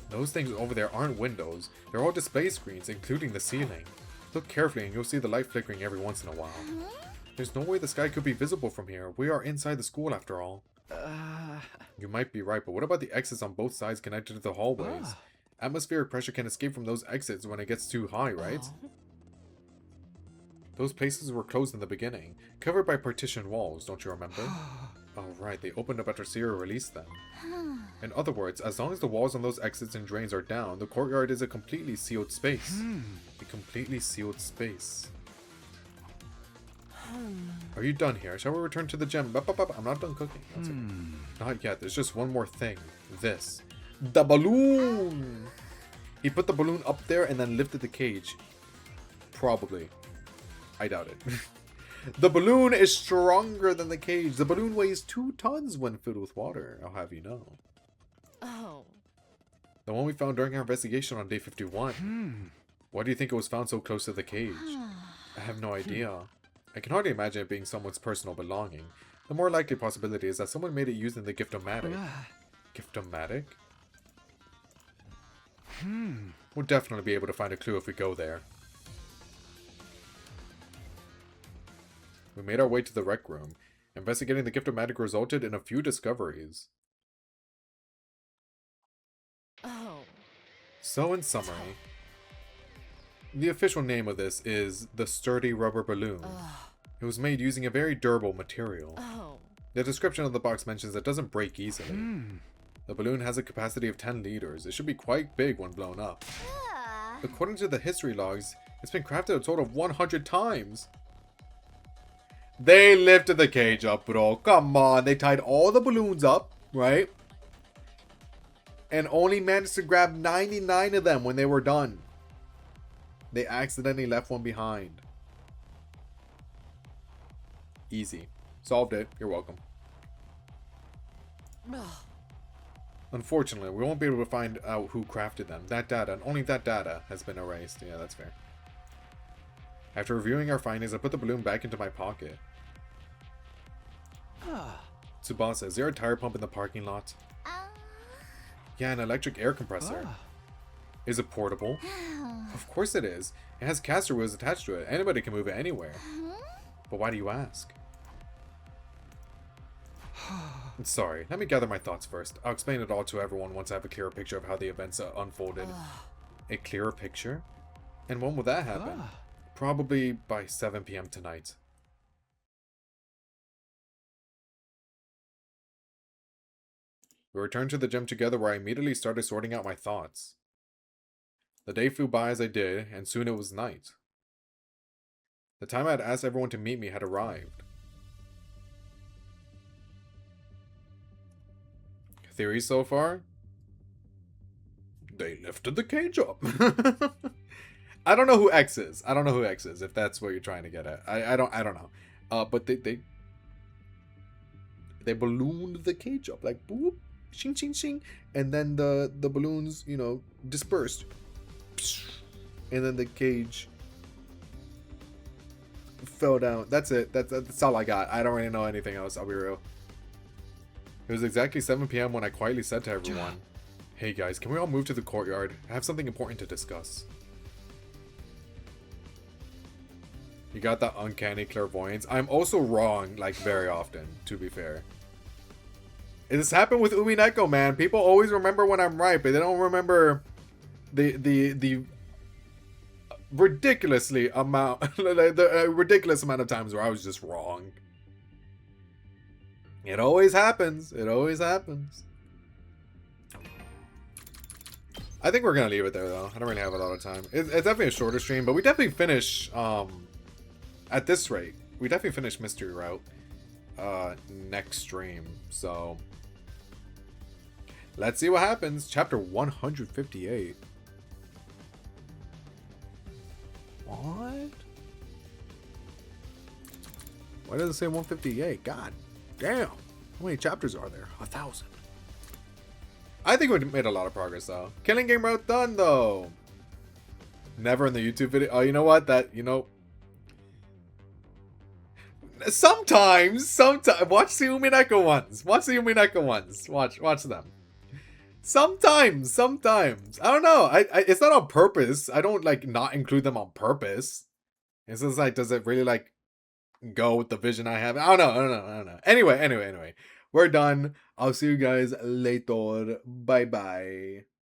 Those things over there aren't windows. They're all display screens, including the ceiling. Look carefully and you'll see the light flickering every once in a while. There's no way the sky could be visible from here. We are inside the school after all. You might be right, but what about the exits on both sides connected to the hallways? Atmospheric pressure can escape from those exits when it gets too high, right? Those places were closed in the beginning, covered by partition walls, don't you remember? Oh right, they opened up after Sierra released them. In other words, as long as the walls on those exits and drains are down, the courtyard is a completely sealed space. A completely sealed space. Are you done here? Shall we return to the gym? I'm not done cooking. Not yet, there's just one more thing. This. The balloon! He put the balloon up there and then lifted the cage. Probably. I doubt it. The balloon is stronger than the cage. The balloon weighs 2 tons when filled with water. I'll have you know. Oh. The one we found during our investigation on day 51. Why do you think it was found so close to the cage? I have no idea. I can hardly imagine it being someone's personal belonging. The more likely possibility is that someone made it using the Gift-O-Matic. Gift-O-Matic? We'll definitely be able to find a clue if we go there. We made our way to the rec room. Investigating the Gift-O-Matic resulted in a few discoveries. Oh. So in summary, the official name of this is the Sturdy Rubber Balloon. It was made using a very durable material. Oh. The description of the box mentions it doesn't break easily. The balloon has a capacity of 10 liters. It should be quite big when blown up. According to the history logs, it's been crafted a total of 100 times. They lifted the cage up, bro. Come on. They tied all the balloons up, right? And only managed to grab 99 of them when they were done. They accidentally left one behind. Easy. Solved it. You're welcome. Unfortunately, we won't be able to find out who crafted them. That data, and only that data, has been erased. Yeah, that's fair. After reviewing our findings, I put the balloon back into my pocket. Tsubasa, is there a tire pump in the parking lot? Yeah, an electric air compressor. Is it portable? Of course it is. It has caster wheels attached to it. Anybody can move it anywhere. But why do you ask? Sorry, let me gather my thoughts first. I'll explain it all to everyone once I have a clearer picture of how the events unfolded. A clearer picture? And when will that happen? Probably by 7 p.m. tonight. We returned to the gym together where I immediately started sorting out my thoughts. The day flew by as I did, and soon it was night. The time I had asked everyone to meet me had arrived. Theories so far? They lifted the cage up. I don't know who X is. I don't know who X is, if that's what you're trying to get at. I don't know. But they ballooned the cage up, like boop, shing shing shing, and then the balloons, you know, dispersed. And then the cage fell down. That's it. That's all I got. I don't really know anything else, I'll be real. It was exactly 7 p.m. when I quietly said to everyone, "Hey guys, can we all move to the courtyard? I have something important to discuss." You got that uncanny clairvoyance. I'm also wrong, like, very often, to be fair. This happened with Umineko, man. People always remember when I'm right, but they don't remember the ridiculously amount, the ridiculous amount of times where I was just wrong. It always happens. It always happens. I think we're gonna leave it there, though. I don't really have a lot of time. It's definitely a shorter stream, but we definitely finish, at this rate, we definitely finish Mystery Route, next stream. So, let's see what happens. Chapter 158. What? Why does it say 158? God damn. How many chapters are there? 1,000. I think we made a lot of progress, though. Killing Game Route done, though. Never in the YouTube video. Oh, you know what? Sometimes. Watch the Umineko ones. Watch them. Sometimes. I don't know. It's not on purpose. I don't, like, not include them on purpose. It's just like, does it really, like, go with the vision I have? I don't know. Anyway. We're done. I'll see you guys later. Bye-bye.